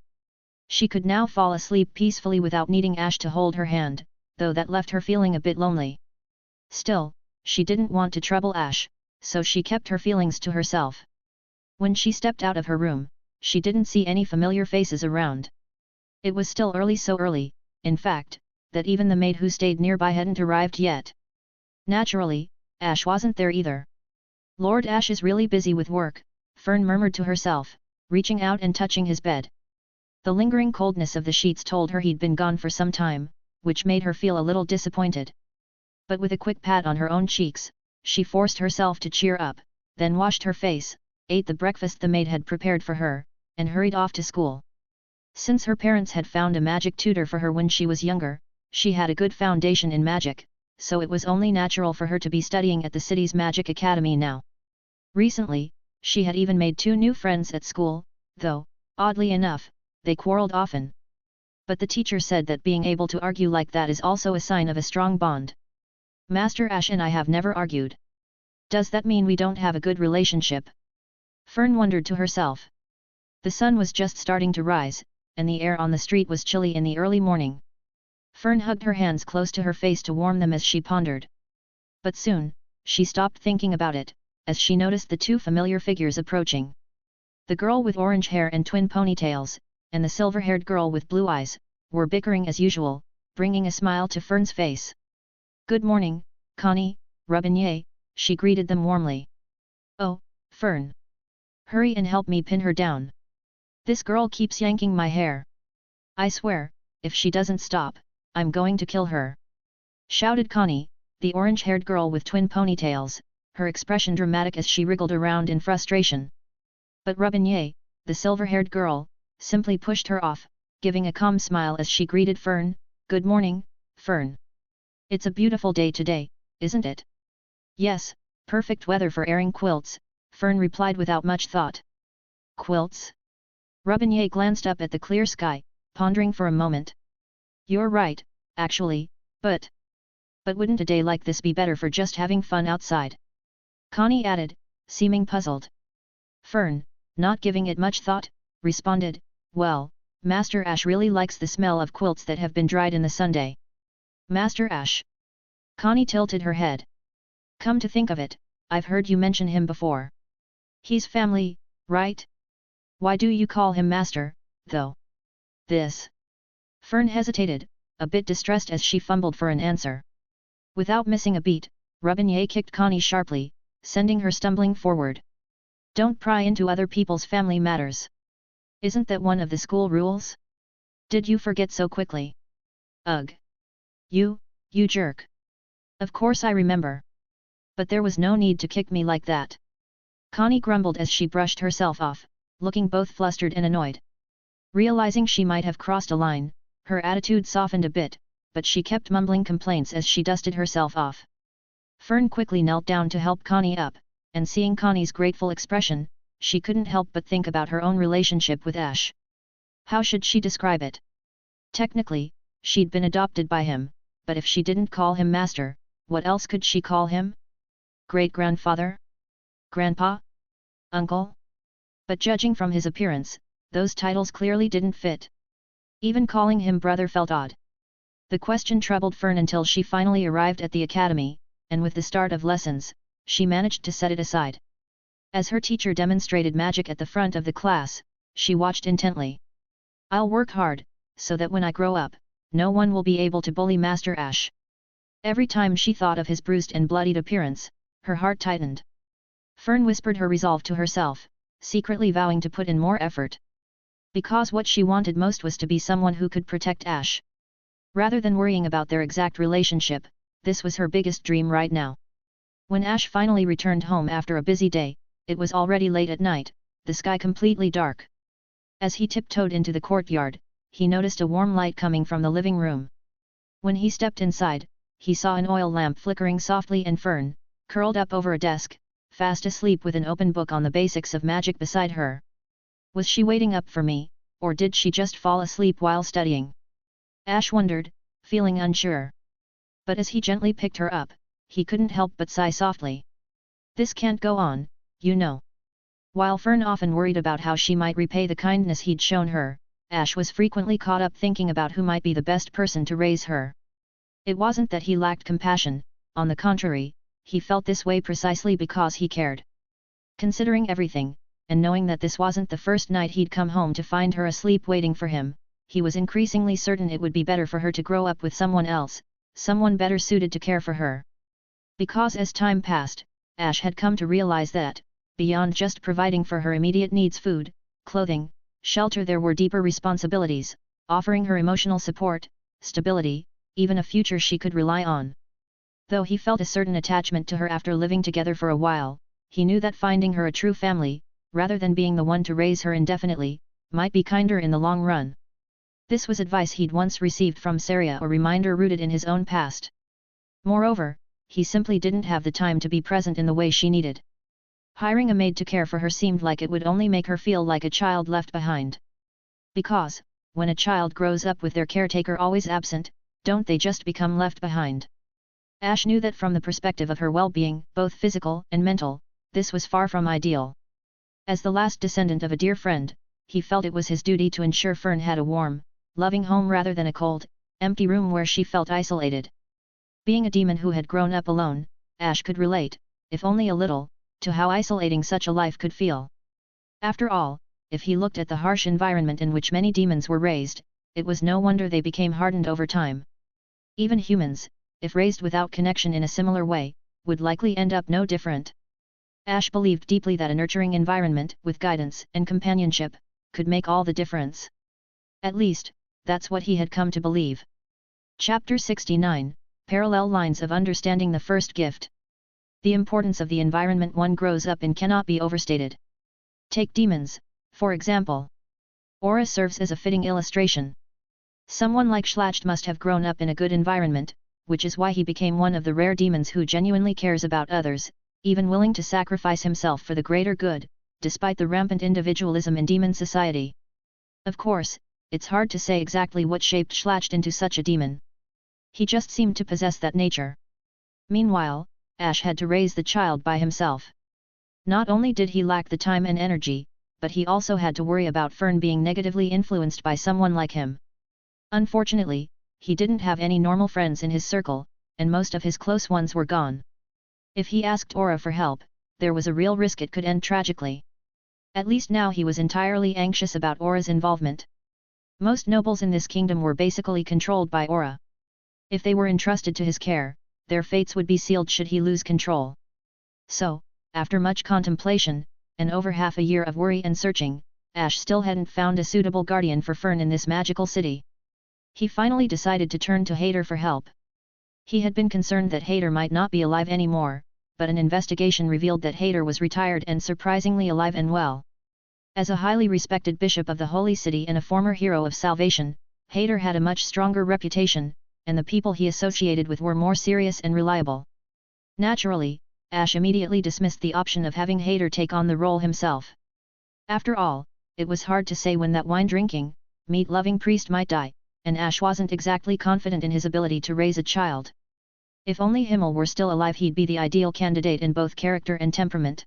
She could now fall asleep peacefully without needing Ash to hold her hand, though that left her feeling a bit lonely. Still, she didn't want to trouble Ash, so she kept her feelings to herself. When she stepped out of her room, she didn't see any familiar faces around. It was still early, so early, in fact, that even the maid who stayed nearby hadn't arrived yet. Naturally, Ash wasn't there either. Lord Ash is really busy with work, Fern murmured to herself, reaching out and touching his bed. The lingering coldness of the sheets told her he'd been gone for some time, which made her feel a little disappointed. But with a quick pat on her own cheeks, she forced herself to cheer up, then washed her face, ate the breakfast the maid had prepared for her, and hurried off to school. Since her parents had found a magic tutor for her when she was younger, she had a good foundation in magic, so it was only natural for her to be studying at the city's magic academy now. Recently, she had even made 2 new friends at school, though, oddly enough, they quarreled often. But the teacher said that being able to argue like that is also a sign of a strong bond. Master Ash and I have never argued. Does that mean we don't have a good relationship? Fern wondered to herself. The sun was just starting to rise, and the air on the street was chilly in the early morning. Fern hugged her hands close to her face to warm them as she pondered. But soon, she stopped thinking about it, as she noticed the 2 familiar figures approaching. The girl with orange hair and twin ponytails, and the silver-haired girl with blue eyes, were bickering as usual, bringing a smile to Fern's face. "Good morning, Connie, Robinier," she greeted them warmly. "Oh, Fern. Hurry and help me pin her down. This girl keeps yanking my hair. I swear, if she doesn't stop, I'm going to kill her," shouted Connie, the orange-haired girl with twin ponytails, her expression dramatic as she wriggled around in frustration. But Robinier, the silver-haired girl, simply pushed her off, giving a calm smile as she greeted Fern. "Good morning, Fern. It's a beautiful day today, isn't it?" "Yes, perfect weather for airing quilts," Fern replied without much thought. "Quilts?" Robinier glanced up at the clear sky, pondering for a moment. "You're right, actually, but wouldn't a day like this be better for just having fun outside?" Connie added, seeming puzzled. Fern, not giving it much thought, responded, "Well, Master Ash really likes the smell of quilts that have been dried in the Sunday." "Master Ash?" Connie tilted her head. "Come to think of it, I've heard you mention him before. He's family, right? Why do you call him Master, though?" "This." Fern hesitated, a bit distressed as she fumbled for an answer. Without missing a beat, Robinier kicked Connie sharply, sending her stumbling forward. "Don't pry into other people's family matters. Isn't that one of the school rules? Did you forget so quickly?" "Ugh! You jerk! Of course I remember. But there was no need to kick me like that." Connie grumbled as she brushed herself off, looking both flustered and annoyed. Realizing she might have crossed a line, her attitude softened a bit, but she kept mumbling complaints as she dusted herself off. Fern quickly knelt down to help Connie up, and seeing Connie's grateful expression, she couldn't help but think about her own relationship with Ash. How should she describe it? Technically, she'd been adopted by him, but if she didn't call him Master, what else could she call him? Great-grandfather? Grandpa? Uncle? But judging from his appearance, those titles clearly didn't fit. Even calling him brother felt odd. The question troubled Fern until she finally arrived at the academy, and with the start of lessons, she managed to set it aside. As her teacher demonstrated magic at the front of the class, she watched intently. "I'll work hard, so that when I grow up, no one will be able to bully Master Ash." Every time she thought of his bruised and bloodied appearance, her heart tightened. Fern whispered her resolve to herself, secretly vowing to put in more effort. Because what she wanted most was to be someone who could protect Ash. Rather than worrying about their exact relationship, this was her biggest dream right now. When Ash finally returned home after a busy day, it was already late at night, the sky completely dark. As he tiptoed into the courtyard, he noticed a warm light coming from the living room. When he stepped inside, he saw an oil lamp flickering softly and Fern, curled up over a desk, fast asleep with an open book on the basics of magic beside her. Was she waiting up for me, or did she just fall asleep while studying? Ash wondered, feeling unsure. But as he gently picked her up, he couldn't help but sigh softly. This can't go on, you know. While Fern often worried about how she might repay the kindness he'd shown her, Ash was frequently caught up thinking about who might be the best person to raise her. It wasn't that he lacked compassion, on the contrary, he felt this way precisely because he cared. Considering everything, and knowing that this wasn't the first night he'd come home to find her asleep waiting for him, he was increasingly certain it would be better for her to grow up with someone else, someone better suited to care for her. Because as time passed, Ash had come to realize that, beyond just providing for her immediate needs, food, clothing, shelter, there were deeper responsibilities, offering her emotional support, stability, even a future she could rely on. Though he felt a certain attachment to her after living together for a while, he knew that finding her a true family, rather than being the one to raise her indefinitely, might be kinder in the long run. This was advice he'd once received from Syria, a reminder rooted in his own past. Moreover, he simply didn't have the time to be present in the way she needed. Hiring a maid to care for her seemed like it would only make her feel like a child left behind. Because, when a child grows up with their caretaker always absent, don't they just become left behind? Ash knew that from the perspective of her well-being, both physical and mental, this was far from ideal. As the last descendant of a dear friend, he felt it was his duty to ensure Fern had a warm, loving home rather than a cold, empty room where she felt isolated. Being a demon who had grown up alone, Ash could relate, if only a little, to how isolating such a life could feel. After all, if he looked at the harsh environment in which many demons were raised, it was no wonder they became hardened over time. Even humans, if raised without connection in a similar way, would likely end up no different. Ash believed deeply that a nurturing environment, with guidance and companionship, could make all the difference. At least, that's what he had come to believe. Chapter 69, Parallel Lines of Understanding the First Gift. The importance of the environment one grows up in cannot be overstated. Take demons, for example. Aura serves as a fitting illustration. Someone like Schlacht must have grown up in a good environment, which is why he became one of the rare demons who genuinely cares about others, even willing to sacrifice himself for the greater good, despite the rampant individualism in demon society. Of course, it's hard to say exactly what shaped Schlacht into such a demon. He just seemed to possess that nature. Meanwhile, Ash had to raise the child by himself. Not only did he lack the time and energy, but he also had to worry about Fern being negatively influenced by someone like him. Unfortunately, he didn't have any normal friends in his circle, and most of his close ones were gone. If he asked Aura for help, there was a real risk it could end tragically. At least now he was entirely anxious about Aura's involvement. Most nobles in this kingdom were basically controlled by Aura. If they were entrusted to his care, their fates would be sealed should he lose control. So, after much contemplation, and over half a year of worry and searching, Ash still hadn't found a suitable guardian for Fern in this magical city. He finally decided to turn to Hader for help. He had been concerned that Hader might not be alive anymore, but an investigation revealed that Hader was retired and surprisingly alive and well. As a highly respected bishop of the Holy City and a former hero of salvation, Hader had a much stronger reputation, and the people he associated with were more serious and reliable. Naturally, Ash immediately dismissed the option of having Hader take on the role himself. After all, it was hard to say when that wine-drinking, meat-loving priest might die, and Ash wasn't exactly confident in his ability to raise a child. If only Himmel were still alive, he'd be the ideal candidate in both character and temperament.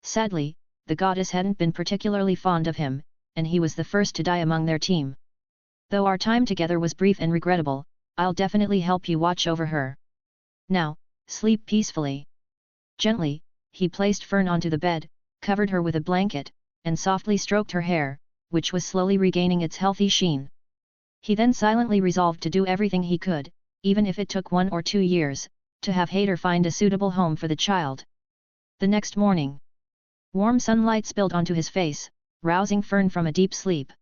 Sadly, the goddess hadn't been particularly fond of him, and he was the first to die among their team. Though our time together was brief and regrettable, I'll definitely help you watch over her. Now, sleep peacefully. Gently, he placed Fern onto the bed, covered her with a blanket, and softly stroked her hair, which was slowly regaining its healthy sheen. He then silently resolved to do everything he could, even if it took 1 or 2 years, to have Hader find a suitable home for the child. The next morning, warm sunlight spilled onto his face, rousing Fern from a deep sleep.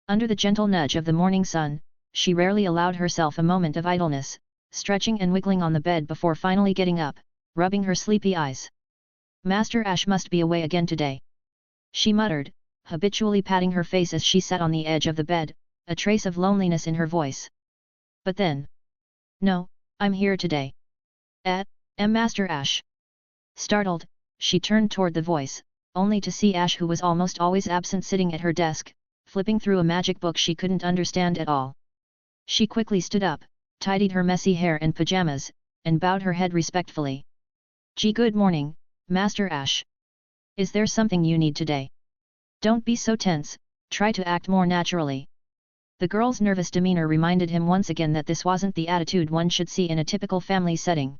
Under the gentle nudge of the morning sun, she rarely allowed herself a moment of idleness, stretching and wiggling on the bed before finally getting up, rubbing her sleepy eyes. Master Ash must be away again today, she muttered, habitually patting her face as she sat on the edge of the bed, a trace of loneliness in her voice. But then, no, I'm here today. Master Ash. Startled, she turned toward the voice, only to see Ash, who was almost always absent, sitting at her desk, flipping through a magic book she couldn't understand at all. She quickly stood up, tidied her messy hair and pajamas, and bowed her head respectfully. Good morning, Master Ash. Is there something you need today? Don't be so tense, try to act more naturally. The girl's nervous demeanor reminded him once again that this wasn't the attitude one should see in a typical family setting.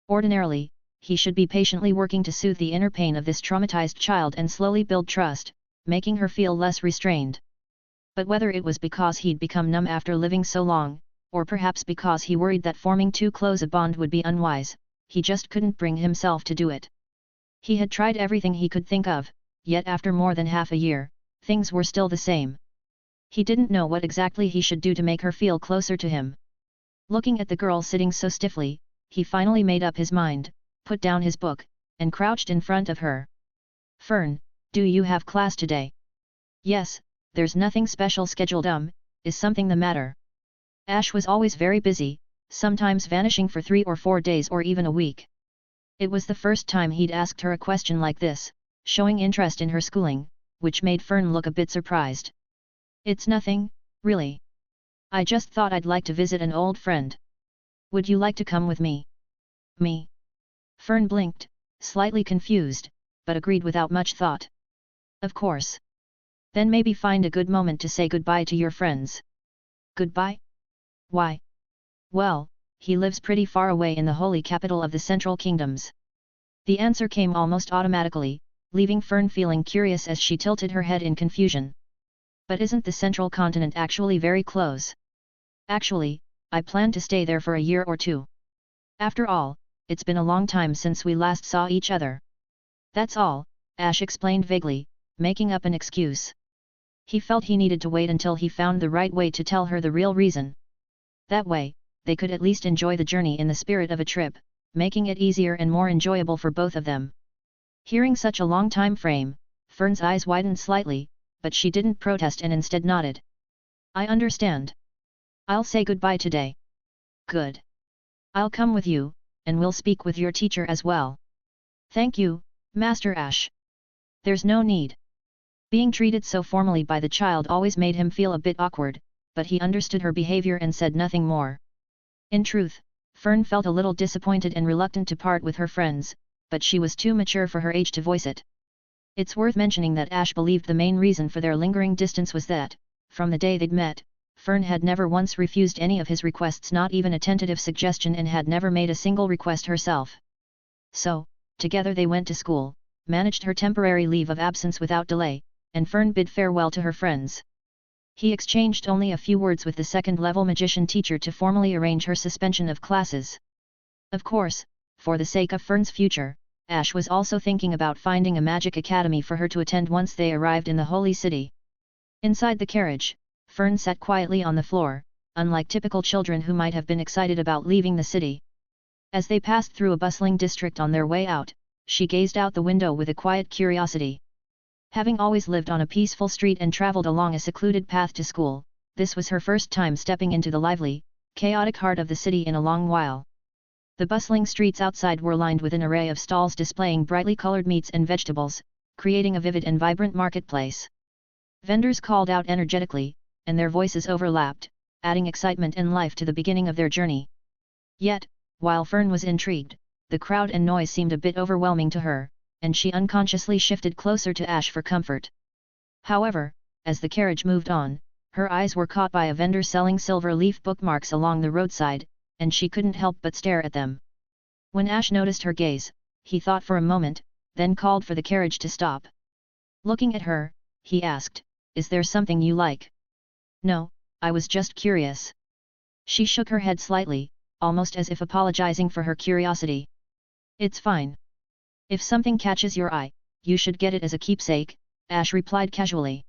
Ordinarily, he should be patiently working to soothe the inner pain of this traumatized child and slowly build trust, making her feel less restrained. But whether it was because he'd become numb after living so long, or perhaps because he worried that forming too close a bond would be unwise, he just couldn't bring himself to do it. He had tried everything he could think of, yet after more than half a year, things were still the same. He didn't know what exactly he should do to make her feel closer to him. Looking at the girl sitting so stiffly, he finally made up his mind, put down his book, and crouched in front of her. Fern, do you have class today? Yes, there's nothing special scheduled. Is something the matter? Ash was always very busy, sometimes vanishing for 3 or 4 days or even a week. It was the first time he'd asked her a question like this, showing interest in her schooling, which made Fern look a bit surprised. It's nothing, really. I just thought I'd like to visit an old friend. Would you like to come with me? Me? Fern blinked, slightly confused, but agreed without much thought. Of course. Then maybe find a good moment to say goodbye to your friends. Goodbye? Why? Well, he lives pretty far away in the holy capital of the Central Kingdoms. The answer came almost automatically, leaving Fern feeling curious as she tilted her head in confusion. But isn't the Central Continent actually very close? Actually, I plan to stay there for a year or 2. After all, it's been a long time since we last saw each other. That's all, Ash explained vaguely, making up an excuse. He felt he needed to wait until he found the right way to tell her the real reason. That way, they could at least enjoy the journey in the spirit of a trip, making it easier and more enjoyable for both of them. Hearing such a long time frame, Fern's eyes widened slightly, but she didn't protest and instead nodded. I understand. I'll say goodbye today. Good. I'll come with you, and we'll speak with your teacher as well. Thank you, Master Ash. There's no need. Being treated so formally by the child always made him feel a bit awkward, but he understood her behavior and said nothing more. In truth, Fern felt a little disappointed and reluctant to part with her friends, but she was too mature for her age to voice it. It's worth mentioning that Ash believed the main reason for their lingering distance was that, from the day they'd met, Fern had never once refused any of his requests, not even a tentative suggestion, and had never made a single request herself. So, together they went to school, managed her temporary leave of absence without delay, and Fern bid farewell to her friends. He exchanged only a few words with the second-level magician teacher to formally arrange her suspension of classes. Of course, for the sake of Fern's future, Ash was also thinking about finding a magic academy for her to attend once they arrived in the holy city. Inside the carriage, Fern sat quietly on the floor, unlike typical children who might have been excited about leaving the city. As they passed through a bustling district on their way out, she gazed out the window with a quiet curiosity. Having always lived on a peaceful street and traveled along a secluded path to school, this was her first time stepping into the lively, chaotic heart of the city in a long while. The bustling streets outside were lined with an array of stalls displaying brightly colored meats and vegetables, creating a vivid and vibrant marketplace. Vendors called out energetically, and their voices overlapped, adding excitement and life to the beginning of their journey. Yet, while Fern was intrigued, the crowd and noise seemed a bit overwhelming to her, and she unconsciously shifted closer to Ash for comfort. However, as the carriage moved on, Her eyes were caught by a vendor selling silver leaf bookmarks along the roadside, and she couldn't help but stare at them. When Ash noticed her gaze, he thought for a moment, then called for the carriage to stop. Looking at her, he asked, "Is there something you like?" "No, I was just curious." She shook her head slightly, almost as if apologizing for her curiosity. "It's fine. If something catches your eye, you should get it as a keepsake," Ash replied casually.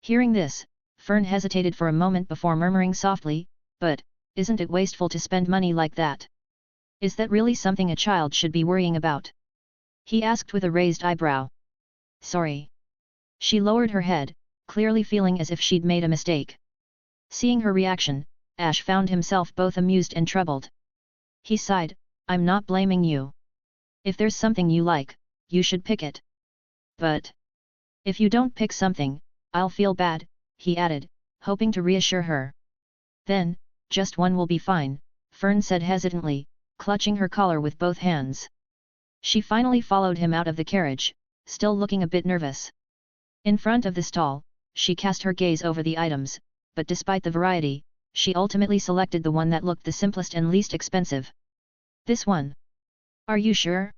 Hearing this, Fern hesitated for a moment before murmuring softly, "But, isn't it wasteful to spend money like that? Is that really something a child should be worrying about?" he asked with a raised eyebrow. "Sorry." She lowered her head, clearly feeling as if she'd made a mistake. Seeing her reaction, Ash found himself both amused and troubled. He sighed, "I'm not blaming you. If there's something you like, you should pick it. But if you don't pick something, I'll feel bad," he added, hoping to reassure her. "Then, just one will be fine," Fern said hesitantly, clutching her collar with both hands. She finally followed him out of the carriage, still looking a bit nervous. In front of the stall, she cast her gaze over the items, but despite the variety, she ultimately selected the one that looked the simplest and least expensive. "This one. Are you sure?"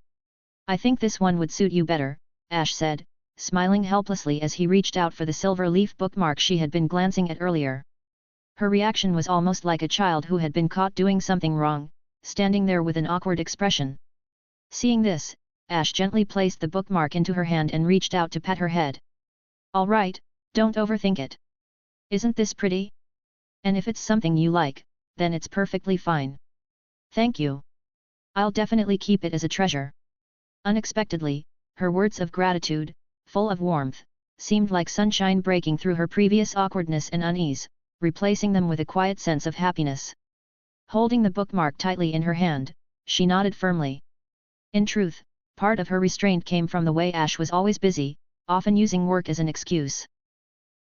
"I think this one would suit you better," Ash said, smiling helplessly as he reached out for the silver leaf bookmark she had been glancing at earlier. Her reaction was almost like a child who had been caught doing something wrong, standing there with an awkward expression. Seeing this, Ash gently placed the bookmark into her hand and reached out to pat her head. "All right, don't overthink it. Isn't this pretty? And if it's something you like, then it's perfectly fine." "Thank you. I'll definitely keep it as a treasure." Unexpectedly, her words of gratitude, full of warmth, seemed like sunshine breaking through her previous awkwardness and unease, replacing them with a quiet sense of happiness. Holding the bookmark tightly in her hand, she nodded firmly. In truth, part of her restraint came from the way Ash was always busy, often using work as an excuse.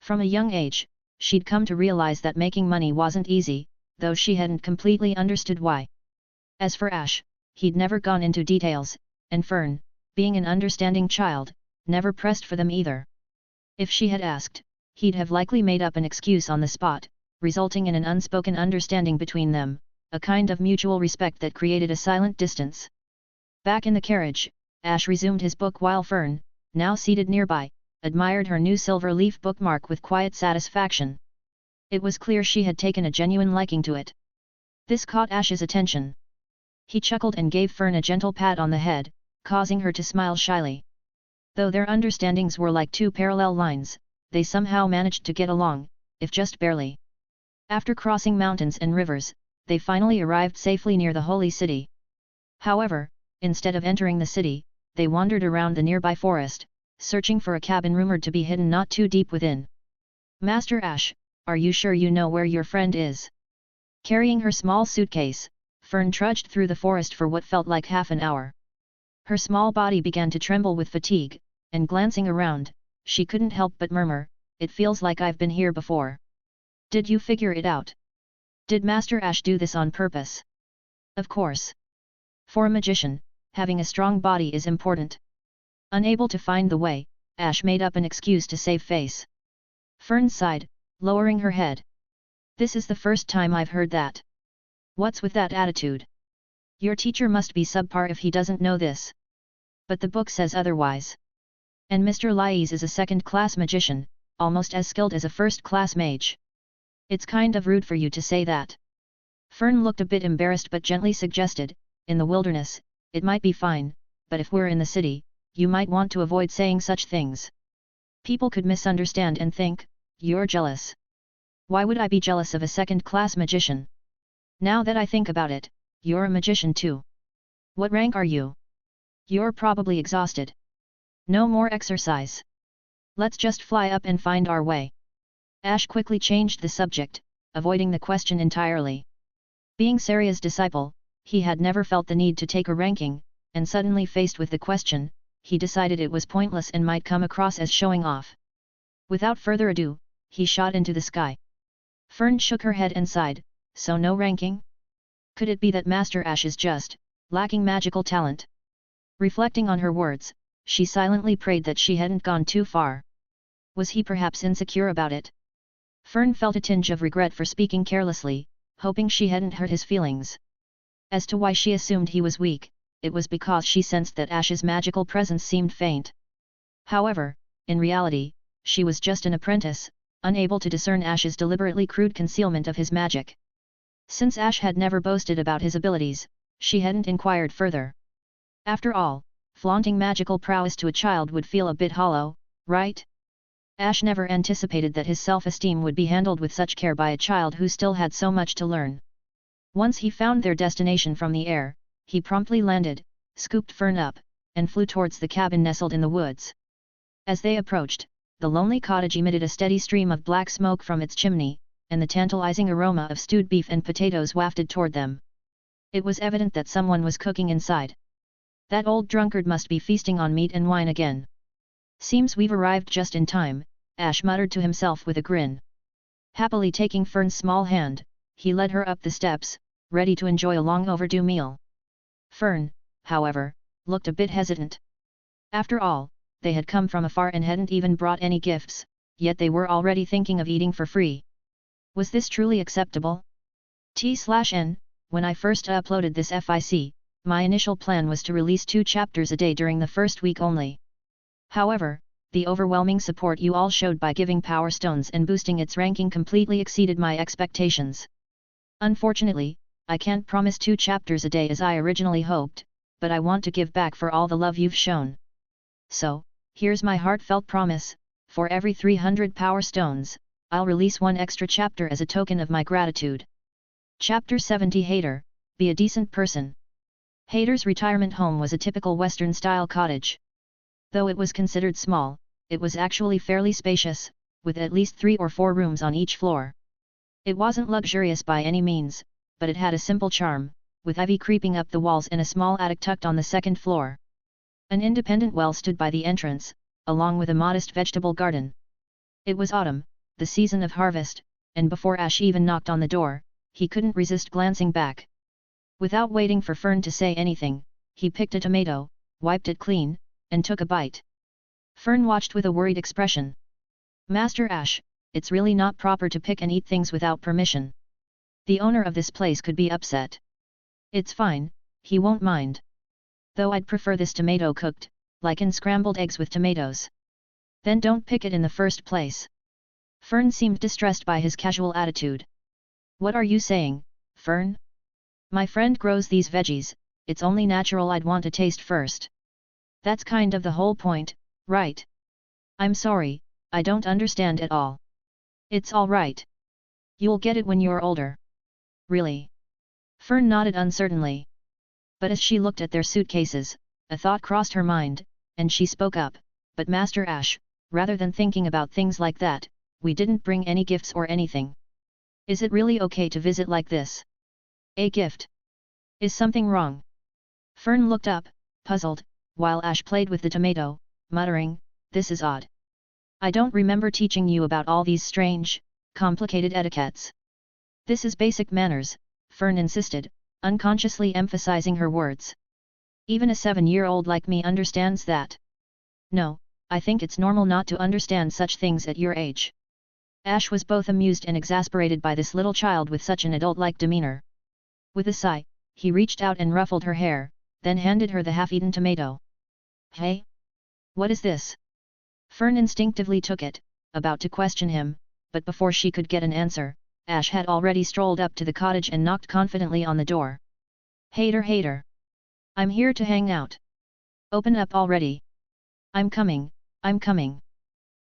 From a young age, she'd come to realize that making money wasn't easy, though she hadn't completely understood why. As for Ash, he'd never gone into details, and Fern, being an understanding child, never pressed for them either. If she had asked, he'd have likely made up an excuse on the spot, resulting in an unspoken understanding between them, a kind of mutual respect that created a silent distance. Back in the carriage, Ash resumed his book while Fern, now seated nearby, admired her new silver leaf bookmark with quiet satisfaction. It was clear she had taken a genuine liking to it. This caught Ash's attention. He chuckled and gave Fern a gentle pat on the head, causing her to smile shyly. Though their understandings were like two parallel lines, they somehow managed to get along, if just barely. After crossing mountains and rivers, they finally arrived safely near the holy city. However, instead of entering the city, they wandered around the nearby forest, searching for a cabin rumored to be hidden not too deep within. "Master Ash, are you sure you know where your friend is?" Carrying her small suitcase, Fern trudged through the forest for what felt like half an hour. Her small body began to tremble with fatigue, and glancing around, she couldn't help but murmur, "It feels like I've been here before." "Did you figure it out? Did Master Ash do this on purpose?" "Of course. For a magician, having a strong body is important." Unable to find the way, Ash made up an excuse to save face. Fern sighed, lowering her head. "This is the first time I've heard that. What's with that attitude? Your teacher must be subpar if he doesn't know this. But the book says otherwise. And Mr. Lies is a second-class magician, almost as skilled as a first-class mage. It's kind of rude for you to say that." Fern looked a bit embarrassed but gently suggested, "In the wilderness, it might be fine, but if we're in the city, you might want to avoid saying such things. People could misunderstand and think you're jealous." "Why would I be jealous of a second-class magician? Now that I think about it, you're a magician too. What rank are you? You're probably exhausted. No more exercise. Let's just fly up and find our way." Ash quickly changed the subject, avoiding the question entirely. Being Syria's disciple, he had never felt the need to take a ranking, and suddenly faced with the question, he decided it was pointless and might come across as showing off. Without further ado, he shot into the sky. Fern shook her head and sighed, "So no ranking? Could it be that Master Ash is just lacking magical talent?" Reflecting on her words, she silently prayed that she hadn't gone too far. Was he perhaps insecure about it? Fern felt a tinge of regret for speaking carelessly, hoping she hadn't hurt his feelings. As to why she assumed he was weak, it was because she sensed that Ash's magical presence seemed faint. However, in reality, she was just an apprentice, unable to discern Ash's deliberately crude concealment of his magic. Since Ash had never boasted about his abilities, she hadn't inquired further. After all, flaunting magical prowess to a child would feel a bit hollow, right? Ash never anticipated that his self-esteem would be handled with such care by a child who still had so much to learn. Once he found their destination from the air, he promptly landed, scooped Fern up, and flew towards the cabin nestled in the woods. As they approached, the lonely cottage emitted a steady stream of black smoke from its chimney, and the tantalizing aroma of stewed beef and potatoes wafted toward them. It was evident that someone was cooking inside. That old drunkard must be feasting on meat and wine again. Seems we've arrived just in time, Ash muttered to himself with a grin. Happily taking Fern's small hand, he led her up the steps, ready to enjoy a long overdue meal. Fern, however, looked a bit hesitant. After all, they had come from afar and hadn't even brought any gifts, yet they were already thinking of eating for free. Was this truly acceptable? T/N, when I first uploaded this FIC, my initial plan was to release 2 chapters a day during the first week only. However, the overwhelming support you all showed by giving Power Stones and boosting its ranking completely exceeded my expectations. Unfortunately, I can't promise 2 chapters a day as I originally hoped, but I want to give back for all the love you've shown. So, here's my heartfelt promise: for every 300 Power Stones, I'll release 1 extra chapter as a token of my gratitude. Chapter 70 Hater, Be a Decent Person. Hater's retirement home was a typical Western-style cottage. Though it was considered small, it was actually fairly spacious, with at least 3 or 4 rooms on each floor. It wasn't luxurious by any means, but it had a simple charm, with ivy creeping up the walls and a small attic tucked on the 2nd floor. An independent well stood by the entrance, along with a modest vegetable garden. It was autumn, the season of harvest, and before Ash even knocked on the door, he couldn't resist glancing back. Without waiting for Fern to say anything, he picked a tomato, wiped it clean, and took a bite. Fern watched with a worried expression. "Master Ash, it's really not proper to pick and eat things without permission. The owner of this place could be upset." "It's fine, he won't mind. Though I'd prefer this tomato cooked, like in scrambled eggs with tomatoes." "Then don't pick it in the first place." Fern seemed distressed by his casual attitude. "What are you saying, Fern? My friend grows these veggies, it's only natural I'd want to taste first. That's kind of the whole point, right?" "I'm sorry, I don't understand at all." "It's all right. You'll get it when you're older." "Really?" Fern nodded uncertainly. But as she looked at their suitcases, a thought crossed her mind, and she spoke up, "But Master Ash, rather than thinking about things like that, we didn't bring any gifts or anything. Is it really okay to visit like this?" "A gift? Is something wrong?" Fern looked up, puzzled, while Ash played with the tomato, muttering, "This is odd. I don't remember teaching you about all these strange, complicated etiquettes." "This is basic manners," Fern insisted, unconsciously emphasizing her words. "Even a 7-year-old like me understands that." "No, I think it's normal not to understand such things at your age." Ash was both amused and exasperated by this little child with such an adult-like demeanor. With a sigh, he reached out and ruffled her hair, then handed her the half-eaten tomato. "Hey? What is this?" Fern instinctively took it, about to question him, but before she could get an answer, Ash had already strolled up to the cottage and knocked confidently on the door. "Hater, hater! I'm here to hang out. Open up already." I'm coming."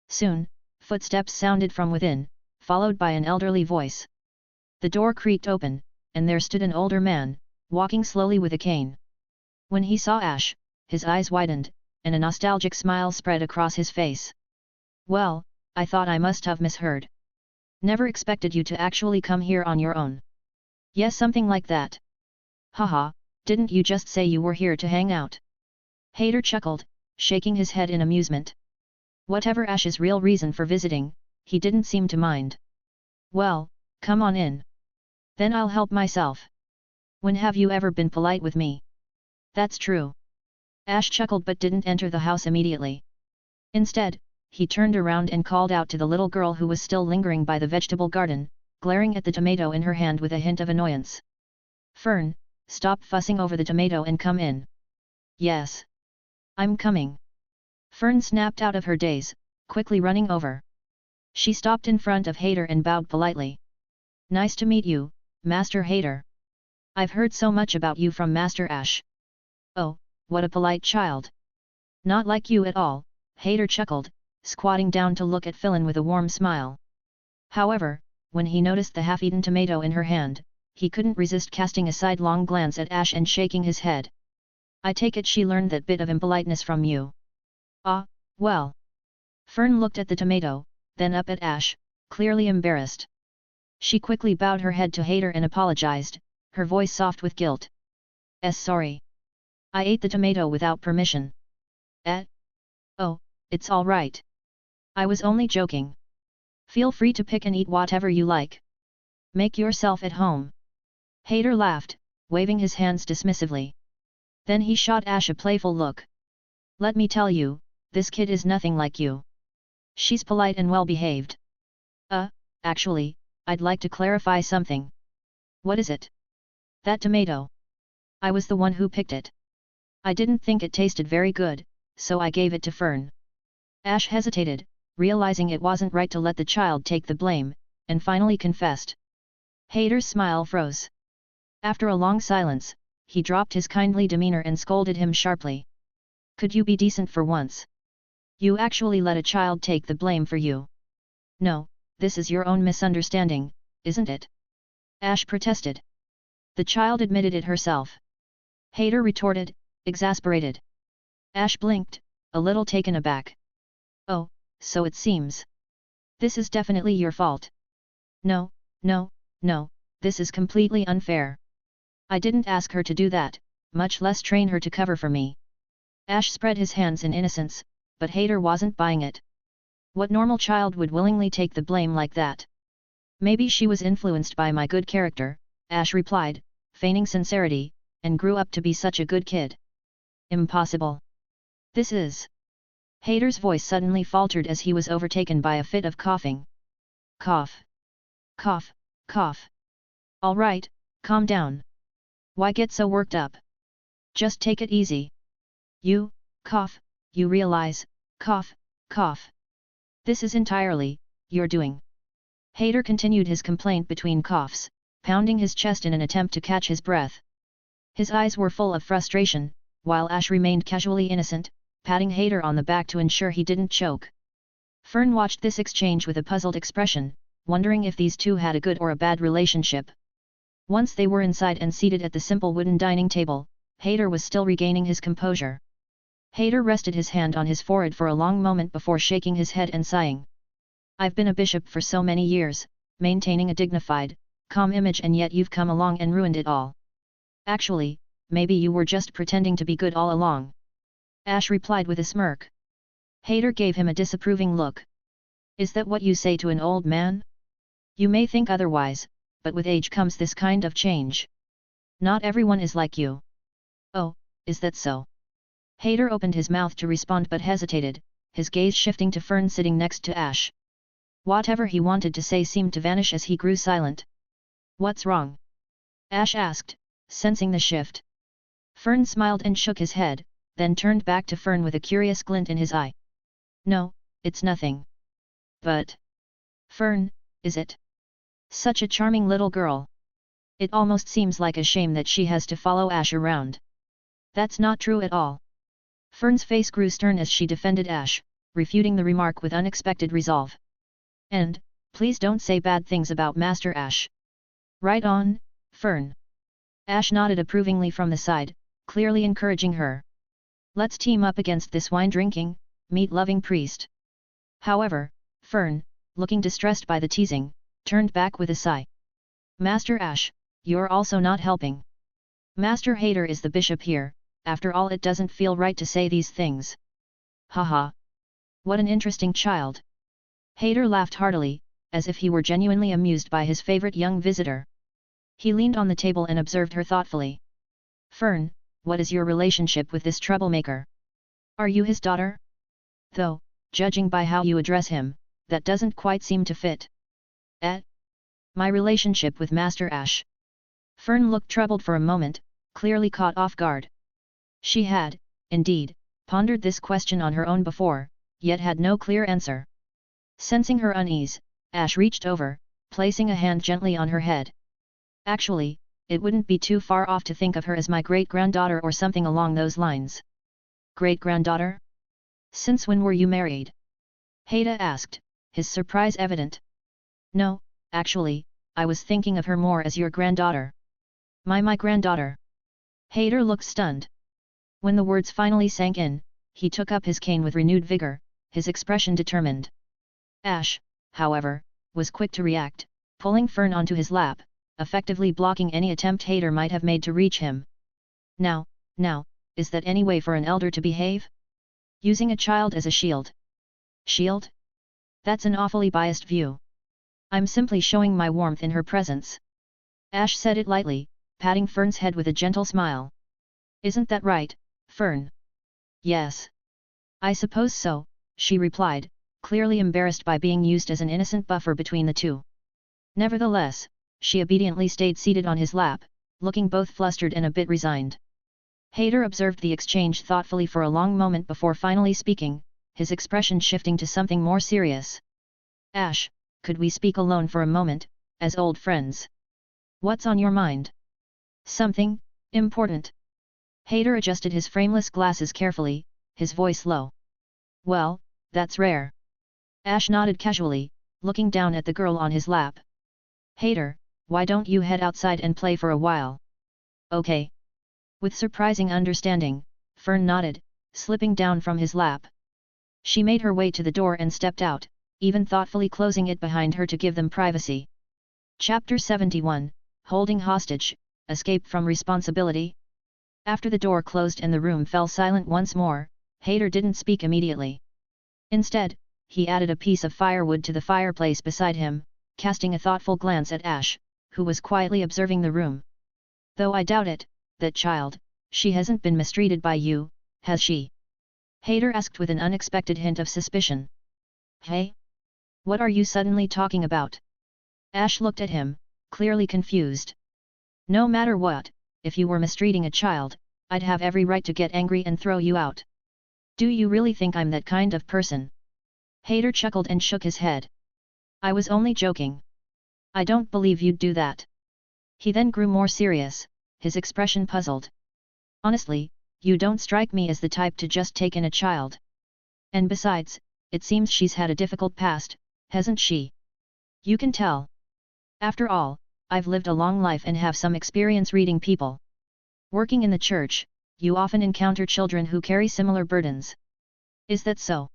Soon, footsteps sounded from within, followed by an elderly voice. The door creaked open, and there stood an older man, walking slowly with a cane. When he saw Ash, his eyes widened, and a nostalgic smile spread across his face. "Well, I thought I must have misheard. Never expected you to actually come here on your own." "Yes, something like that." "Haha, didn't you just say you were here to hang out?" Hater chuckled, shaking his head in amusement. Whatever Ash's real reason for visiting, he didn't seem to mind. "Well, come on in. Then I'll help myself. When have you ever been polite with me?" "That's true." Ash chuckled but didn't enter the house immediately. Instead, he turned around and called out to the little girl who was still lingering by the vegetable garden, glaring at the tomato in her hand with a hint of annoyance. Fern, stop fussing over the tomato and come in. Yes. I'm coming. Fern snapped out of her daze, quickly running over. She stopped in front of Hater and bowed politely. Nice to meet you, Master Hater. I've heard so much about you from Master Ash. Oh, what a polite child. Not like you at all, Hater chuckled, squatting down to look at Frieren with a warm smile. However, when he noticed the half-eaten tomato in her hand, he couldn't resist casting a sidelong glance at Ash and shaking his head. I take it she learned that bit of impoliteness from you. Ah, well. Fern looked at the tomato, then up at Ash, clearly embarrassed. She quickly bowed her head to Hater and apologized, her voice soft with guilt. Sorry. I ate the tomato without permission. Oh, it's all right. I was only joking. Feel free to pick and eat whatever you like. Make yourself at home. Hater laughed, waving his hands dismissively. Then he shot Ash a playful look. Let me tell you, this kid is nothing like you. She's polite and well-behaved. Actually, I'd like to clarify something. What is it? That tomato. I was the one who picked it. I didn't think it tasted very good, so I gave it to Fern. Ash hesitated, realizing it wasn't right to let the child take the blame, and finally confessed. Hater's smile froze. After a long silence, he dropped his kindly demeanor and scolded him sharply. Could you be decent for once? You actually let a child take the blame for you. No, this is your own misunderstanding, isn't it? Ash protested. The child admitted it herself. Hater retorted, exasperated. Ash blinked, a little taken aback. Oh, so it seems. This is definitely your fault. No, this is completely unfair. I didn't ask her to do that, much less train her to cover for me. Ash spread his hands in innocence, but Hater wasn't buying it. What normal child would willingly take the blame like that? Maybe she was influenced by my good character, Ash replied, feigning sincerity, and grew up to be such a good kid. Impossible. This is... Hater's voice suddenly faltered as he was overtaken by a fit of coughing. Cough. Cough, cough. All right, calm down. Why get so worked up? Just take it easy. You, cough, you realize, cough, cough. This is entirely, your doing. Hater continued his complaint between coughs, pounding his chest in an attempt to catch his breath. His eyes were full of frustration, while Ash remained casually innocent, patting Hater on the back to ensure he didn't choke. Fern watched this exchange with a puzzled expression, wondering if these two had a good or a bad relationship. Once they were inside and seated at the simple wooden dining table, Hater was still regaining his composure. Hater rested his hand on his forehead for a long moment before shaking his head and sighing. I've been a bishop for so many years, maintaining a dignified, calm image, and yet you've come along and ruined it all. Actually, maybe you were just pretending to be good all along. Ash replied with a smirk. Hater gave him a disapproving look. Is that what you say to an old man? You may think otherwise, but with age comes this kind of change. Not everyone is like you. Oh, is that so? Hater opened his mouth to respond but hesitated, his gaze shifting to Fern sitting next to Ash. Whatever he wanted to say seemed to vanish as he grew silent. What's wrong? Ash asked, sensing the shift. Fern smiled and shook his head, then turned back to Fern with a curious glint in his eye. No, it's nothing. But... Fern, is it? Such a charming little girl. It almost seems like a shame that she has to follow Ash around. That's not true at all. Fern's face grew stern as she defended Ash, refuting the remark with unexpected resolve. And, please don't say bad things about Master Ash. Right on, Fern. Ash nodded approvingly from the side, clearly encouraging her. Let's team up against this wine-drinking, meat-loving priest. However, Fern, looking distressed by the teasing, turned back with a sigh. Master Ash, you're also not helping. Master Hater is the bishop here, after all it doesn't feel right to say these things. Haha. What an interesting child. Hater laughed heartily, as if he were genuinely amused by his favorite young visitor. He leaned on the table and observed her thoughtfully. Fern, what is your relationship with this troublemaker? Are you his daughter? Though, judging by how you address him, that doesn't quite seem to fit. My relationship with Master Ash. Fern looked troubled for a moment, clearly caught off guard. She had, indeed, pondered this question on her own before, yet had no clear answer. Sensing her unease, Ash reached over, placing a hand gently on her head. Actually, it wouldn't be too far off to think of her as my great-granddaughter or something along those lines. Great-granddaughter? Since when were you married? Haida asked, his surprise evident. No, actually, I was thinking of her more as your granddaughter. My granddaughter. Haida looked stunned. When the words finally sank in, he took up his cane with renewed vigor, his expression determined. Ash, however, was quick to react, pulling Fern onto his lap, effectively blocking any attempt Haida might have made to reach him. Now, is that any way for an elder to behave? Using a child as a shield. Shield? That's an awfully biased view. I'm simply showing my warmth in her presence. Ash said it lightly, patting Fern's head with a gentle smile. Isn't that right, Fern? Yes. I suppose so, she replied, clearly embarrassed by being used as an innocent buffer between the two. Nevertheless, she obediently stayed seated on his lap, looking both flustered and a bit resigned. Haida observed the exchange thoughtfully for a long moment before finally speaking, his expression shifting to something more serious. Ash, could we speak alone for a moment, as old friends? What's on your mind? Something important. Haida adjusted his frameless glasses carefully, his voice low. Well, that's rare. Ash nodded casually, looking down at the girl on his lap. Haida, why don't you head outside and play for a while? Okay. With surprising understanding, Fern nodded, slipping down from his lap. She made her way to the door and stepped out, even thoughtfully closing it behind her to give them privacy. Chapter 71, Holding Hostage, Escape from Responsibility. After the door closed and the room fell silent once more, Haida didn't speak immediately. Instead, he added a piece of firewood to the fireplace beside him, casting a thoughtful glance at Ash, who was quietly observing the room. Though I doubt it, that child, she hasn't been mistreated by you, has she? Haida asked with an unexpected hint of suspicion. Hey? What are you suddenly talking about? Ash looked at him, clearly confused. No matter what, if you were mistreating a child, I'd have every right to get angry and throw you out. Do you really think I'm that kind of person? Haida chuckled and shook his head. I was only joking. I don't believe you'd do that. He then grew more serious, his expression puzzled. Honestly, you don't strike me as the type to just take in a child. And besides, it seems she's had a difficult past, hasn't she? You can tell. After all, I've lived a long life and have some experience reading people. Working in the church, you often encounter children who carry similar burdens. Is that so?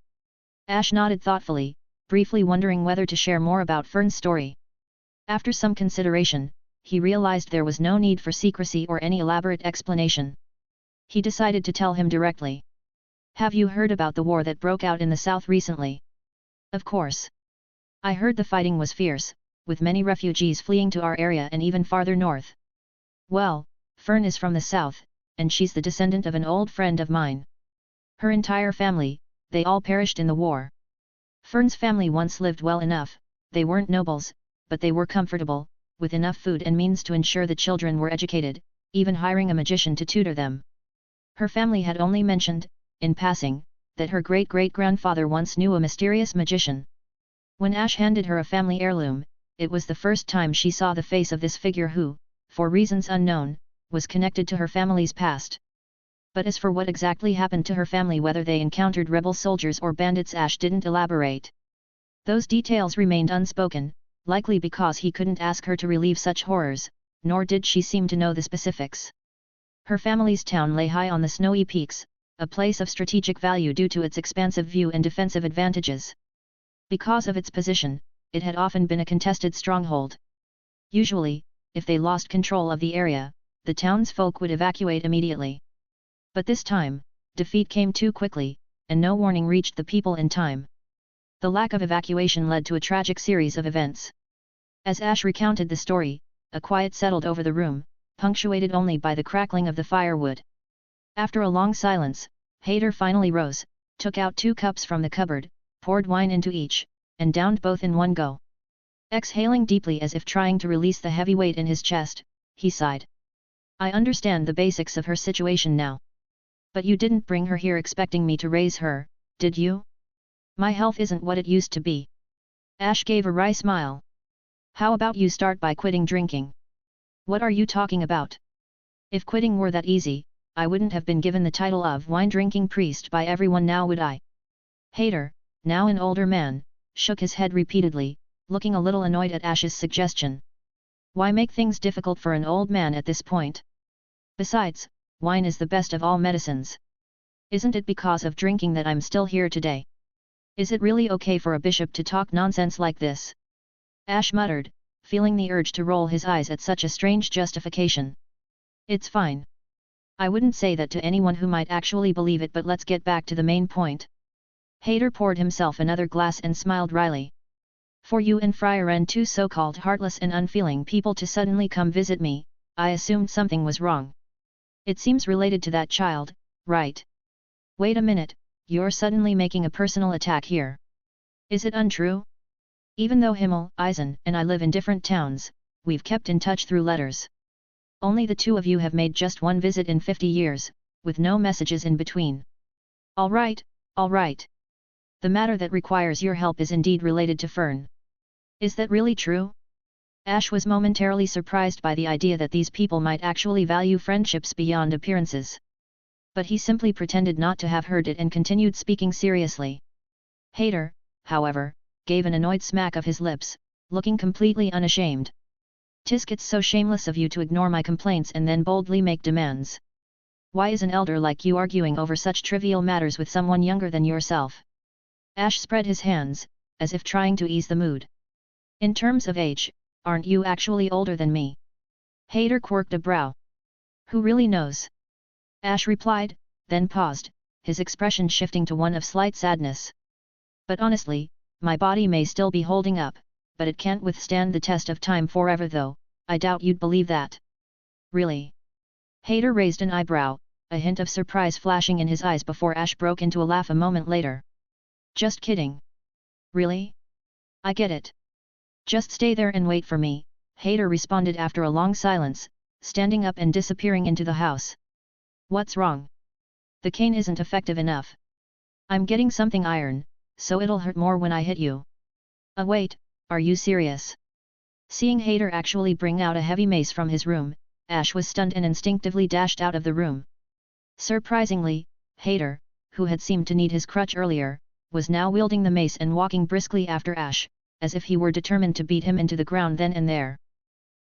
Ash nodded thoughtfully, briefly wondering whether to share more about Fern's story. After some consideration, he realized there was no need for secrecy or any elaborate explanation. He decided to tell him directly. Have you heard about the war that broke out in the south recently? Of course. I heard the fighting was fierce, with many refugees fleeing to our area and even farther north. Well, Fern is from the south, and she's the descendant of an old friend of mine. Her entire family, they all perished in the war. Fern's family once lived well enough, they weren't nobles, but they were comfortable, with enough food and means to ensure the children were educated, even hiring a magician to tutor them. Her family had only mentioned, in passing, that her great-great-grandfather once knew a mysterious magician. When Ash handed her a family heirloom, it was the first time she saw the face of this figure who, for reasons unknown, was connected to her family's past. But as for what exactly happened to her family, whether they encountered rebel soldiers or bandits, Ash didn't elaborate. Those details remained unspoken, likely because he couldn't ask her to relieve such horrors, nor did she seem to know the specifics. Her family's town lay high on the snowy peaks, a place of strategic value due to its expansive view and defensive advantages. Because of its position, it had often been a contested stronghold. Usually, if they lost control of the area, the townsfolk would evacuate immediately. But this time, defeat came too quickly, and no warning reached the people in time. The lack of evacuation led to a tragic series of events. As Ash recounted the story, a quiet settled over the room, punctuated only by the crackling of the firewood. After a long silence, Haida finally rose, took out 2 cups from the cupboard, poured wine into each, and downed both in one go. Exhaling deeply as if trying to release the heavy weight in his chest, he sighed. I understand the basics of her situation now. But you didn't bring her here expecting me to raise her, did you? My health isn't what it used to be. Ash gave a wry smile. How about you start by quitting drinking? What are you talking about? If quitting were that easy, I wouldn't have been given the title of wine-drinking priest by everyone now, would I? Hader, now an older man, shook his head repeatedly, looking a little annoyed at Ash's suggestion. Why make things difficult for an old man at this point? Besides, wine is the best of all medicines. Isn't it because of drinking that I'm still here today? Is it really okay for a bishop to talk nonsense like this? Ash muttered, feeling the urge to roll his eyes at such a strange justification. It's fine. I wouldn't say that to anyone who might actually believe it, but let's get back to the main point. Hader poured himself another glass and smiled wryly. For you and Fryaren, two so-called heartless and unfeeling people, to suddenly come visit me, I assumed something was wrong. It seems related to that child, right? Wait a minute, you're suddenly making a personal attack here. Is it untrue? Even though Himmel, Eisen, and I live in different towns, we've kept in touch through letters. Only the two of you have made just one visit in 50 years, with no messages in between. All right, all right. The matter that requires your help is indeed related to Fern. Is that really true? Ash was momentarily surprised by the idea that these people might actually value friendships beyond appearances. But he simply pretended not to have heard it and continued speaking seriously. Hader, however, gave an annoyed smack of his lips, looking completely unashamed. Tisk, it's so shameless of you to ignore my complaints and then boldly make demands. Why is an elder like you arguing over such trivial matters with someone younger than yourself? Ash spread his hands, as if trying to ease the mood. In terms of age, aren't you actually older than me? Hader quirked a brow. Who really knows? Ash replied, then paused, his expression shifting to one of slight sadness. But honestly, my body may still be holding up, but it can't withstand the test of time forever though, I doubt you'd believe that. Really? Hader raised an eyebrow, a hint of surprise flashing in his eyes before Ash broke into a laugh a moment later. Just kidding. Really? I get it. Just stay there and wait for me, Hader responded after a long silence, standing up and disappearing into the house. What's wrong? The cane isn't effective enough. I'm getting something iron, so it'll hurt more when I hit you. Wait, are you serious? Seeing Hader actually bring out a heavy mace from his room, Ash was stunned and instinctively dashed out of the room. Surprisingly, Hader, who had seemed to need his crutch earlier, was now wielding the mace and walking briskly after Ash, as if he were determined to beat him into the ground then and there.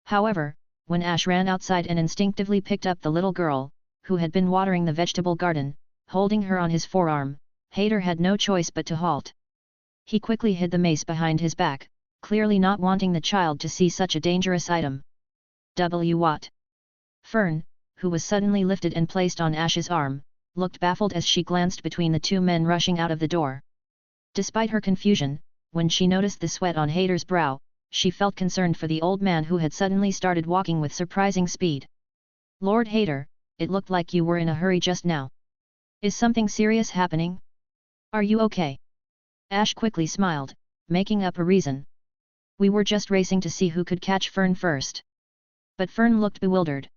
However, when Ash ran outside and instinctively picked up the little girl, who had been watering the vegetable garden, holding her on his forearm, Hader had no choice but to halt. He quickly hid the mace behind his back, clearly not wanting the child to see such a dangerous item. What? Fern, who was suddenly lifted and placed on Ash's arm, looked baffled as she glanced between the two men rushing out of the door. Despite her confusion, when she noticed the sweat on Hader's brow, she felt concerned for the old man who had suddenly started walking with surprising speed. Lord Hader, it looked like you were in a hurry just now. Is something serious happening? Are you okay? Ash quickly smiled, making up a reason. We were just racing to see who could catch Fern first. But Fern looked bewildered.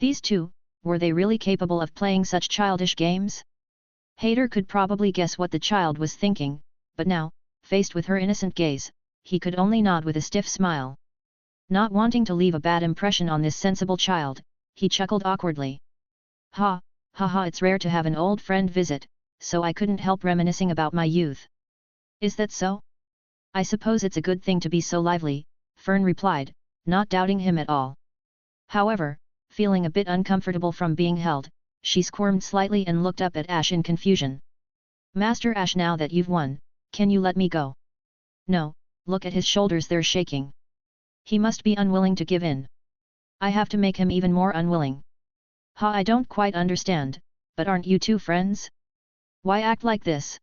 These two, were they really capable of playing such childish games? Hader could probably guess what the child was thinking, but now, faced with her innocent gaze, he could only nod with a stiff smile. Not wanting to leave a bad impression on this sensible child, he chuckled awkwardly. Ha, ha ha, it's rare to have an old friend visit, so I couldn't help reminiscing about my youth. Is that so? I suppose it's a good thing to be so lively, Fern replied, not doubting him at all. However, feeling a bit uncomfortable from being held, she squirmed slightly and looked up at Ash in confusion. Master Ash, now that you've won, can you let me go? No, look at his shoulders, they're shaking. He must be unwilling to give in. I have to make him even more unwilling. Ha, I don't quite understand, but aren't you two friends? Why act like this?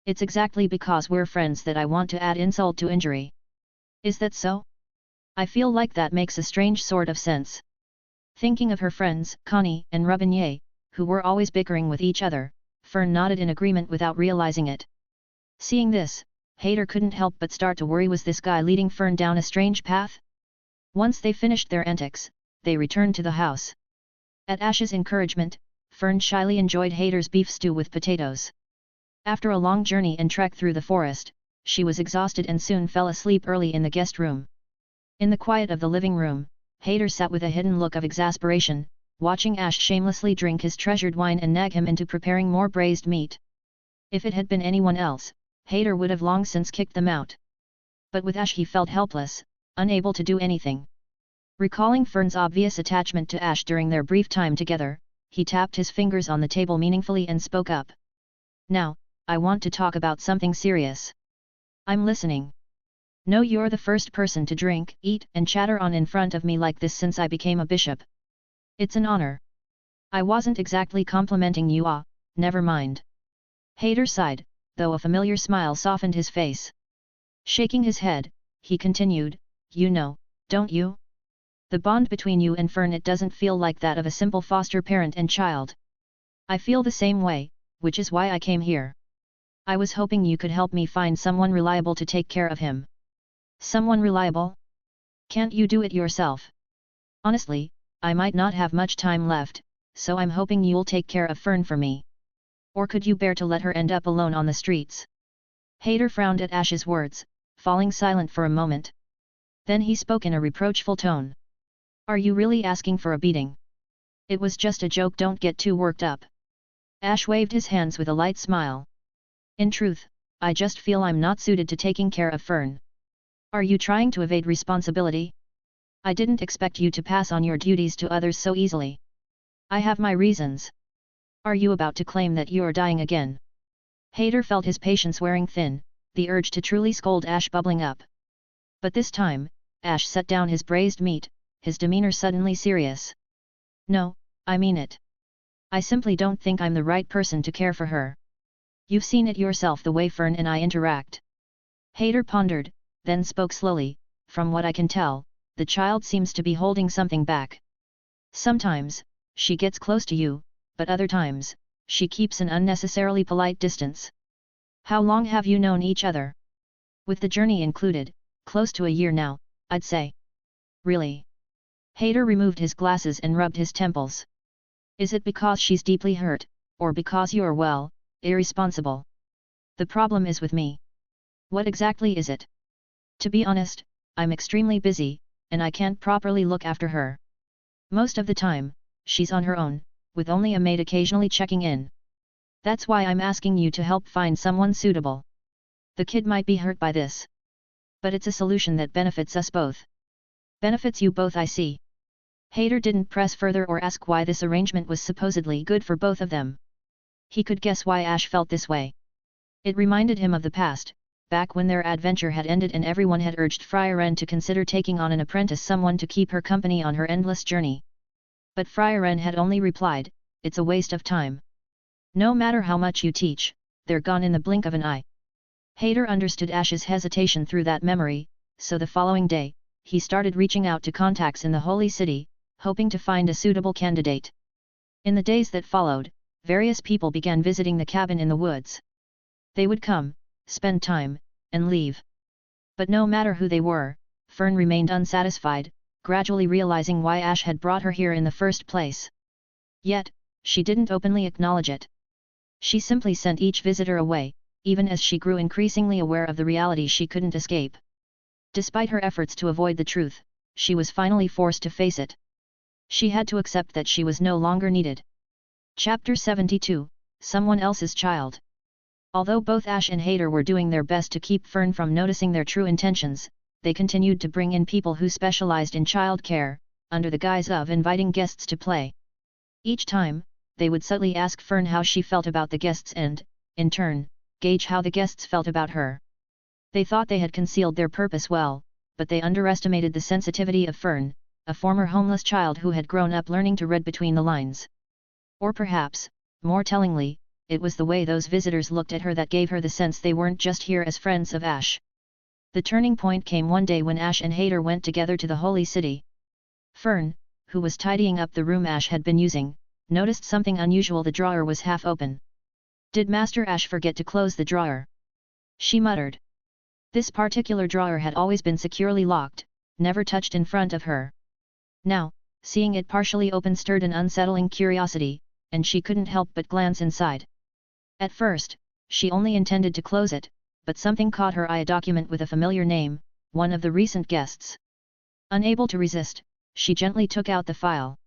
It's exactly because we're friends that I want to add insult to injury. Is that so? I feel like that makes a strange sort of sense. Thinking of her friends, Connie and Rubinier, who were always bickering with each other, Fern nodded in agreement without realizing it. Seeing this, Hader couldn't help but start to worry, was this guy leading Fern down a strange path? Once they finished their antics, they returned to the house. At Ash's encouragement, Fern shyly enjoyed Hader's beef stew with potatoes. After a long journey and trek through the forest, she was exhausted and soon fell asleep early in the guest room. In the quiet of the living room, Hader sat with a hidden look of exasperation, watching Ash shamelessly drink his treasured wine and nag him into preparing more braised meat. If it had been anyone else, Hader would have long since kicked them out. But with Ash he felt helpless, unable to do anything. Recalling Fern's obvious attachment to Ash during their brief time together, he tapped his fingers on the table meaningfully and spoke up. "Now, I want to talk about something serious." "I'm listening." "No, you're the first person to drink, eat and chatter on in front of me like this since I became a bishop. It's an honor." "I wasn't exactly complimenting you, never mind." Hader sighed, though a familiar smile softened his face. Shaking his head, he continued, "You know, don't you? The bond between you and Fern, it doesn't feel like that of a simple foster parent and child. I feel the same way, which is why I came here. I was hoping you could help me find someone reliable to take care of him." "Someone reliable? Can't you do it yourself?" "Honestly, I might not have much time left, so I'm hoping you'll take care of Fern for me. Or could you bear to let her end up alone on the streets?" Hader frowned at Ash's words, falling silent for a moment. Then he spoke in a reproachful tone. "Are you really asking for a beating?" "It was just a joke, don't get too worked up." Ash waved his hands with a light smile. "In truth, I just feel I'm not suited to taking care of Fern." "Are you trying to evade responsibility? I didn't expect you to pass on your duties to others so easily." "I have my reasons." "Are you about to claim that you're dying again?" Hader felt his patience wearing thin, the urge to truly scold Ash bubbling up. But this time, Ash set down his braised meat, his demeanor suddenly serious. "No, I mean it. I simply don't think I'm the right person to care for her. You've seen it yourself the way Fern and I interact." Hader pondered, then spoke slowly, "From what I can tell, the child seems to be holding something back. Sometimes, she gets close to you, but other times, she keeps an unnecessarily polite distance." "How long have you known each other?" "With the journey included, close to a year now, I'd say." "Really?" Hader removed his glasses and rubbed his temples. "Is it because she's deeply hurt, or because you're, well, irresponsible?" "The problem is with me." "What exactly is it?" "To be honest, I'm extremely busy, and I can't properly look after her. Most of the time, she's on her own, with only a maid occasionally checking in. That's why I'm asking you to help find someone suitable. The kid might be hurt by this. But it's a solution that benefits us both." "Benefits you both, I see." Hader didn't press further or ask why this arrangement was supposedly good for both of them. He could guess why Ash felt this way. It reminded him of the past, back when their adventure had ended and everyone had urged Fryaren to consider taking on an apprentice, someone to keep her company on her endless journey. But Fryaren had only replied, "It's a waste of time. No matter how much you teach, they're gone in the blink of an eye." Hader understood Ash's hesitation through that memory, so the following day, he started reaching out to contacts in the Holy City, hoping to find a suitable candidate. In the days that followed, various people began visiting the cabin in the woods. They would come, spend time, and leave. But no matter who they were, Fern remained unsatisfied, gradually realizing why Ash had brought her here in the first place. Yet, she didn't openly acknowledge it. She simply sent each visitor away, even as she grew increasingly aware of the reality she couldn't escape. Despite her efforts to avoid the truth, she was finally forced to face it. She had to accept that she was no longer needed. Chapter 72, Someone Else's Child. Although both Ash and Hader were doing their best to keep Fern from noticing their true intentions, they continued to bring in people who specialized in child care, under the guise of inviting guests to play. Each time, they would subtly ask Fern how she felt about the guests and, in turn, gauge how the guests felt about her. They thought they had concealed their purpose well, but they underestimated the sensitivity of Fern, a former homeless child who had grown up learning to read between the lines. Or perhaps, more tellingly, it was the way those visitors looked at her that gave her the sense they weren't just here as friends of Ash. The turning point came one day when Ash and Hader went together to the Holy City. Fern, who was tidying up the room Ash had been using, noticed something unusual. The drawer was half open. Did Master Ash forget to close the drawer? she muttered. This particular drawer had always been securely locked, never touched in front of her. Now, seeing it partially open stirred an unsettling curiosity, and she couldn't help but glance inside. At first, she only intended to close it, but something caught her eye, a document with a familiar name, one of the recent guests. Unable to resist, she gently took out the file.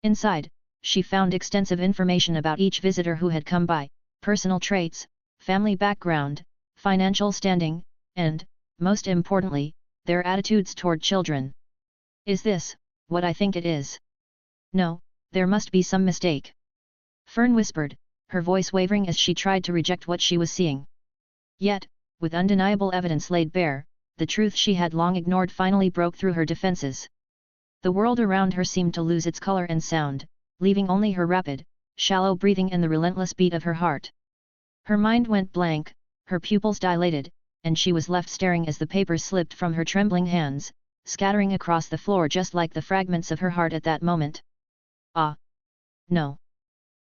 Inside, she found extensive information about each visitor who had come by, personal traits, family background, financial standing, and, most importantly, their attitudes toward children. Is this what I think it is? No, there must be some mistake. Fern whispered, her voice wavering as she tried to reject what she was seeing. Yet, with undeniable evidence laid bare, the truth she had long ignored finally broke through her defenses. The world around her seemed to lose its color and sound, leaving only her rapid, shallow breathing and the relentless beat of her heart. Her mind went blank, her pupils dilated, and she was left staring as the papers slipped from her trembling hands, scattering across the floor just like the fragments of her heart at that moment. Ah! No!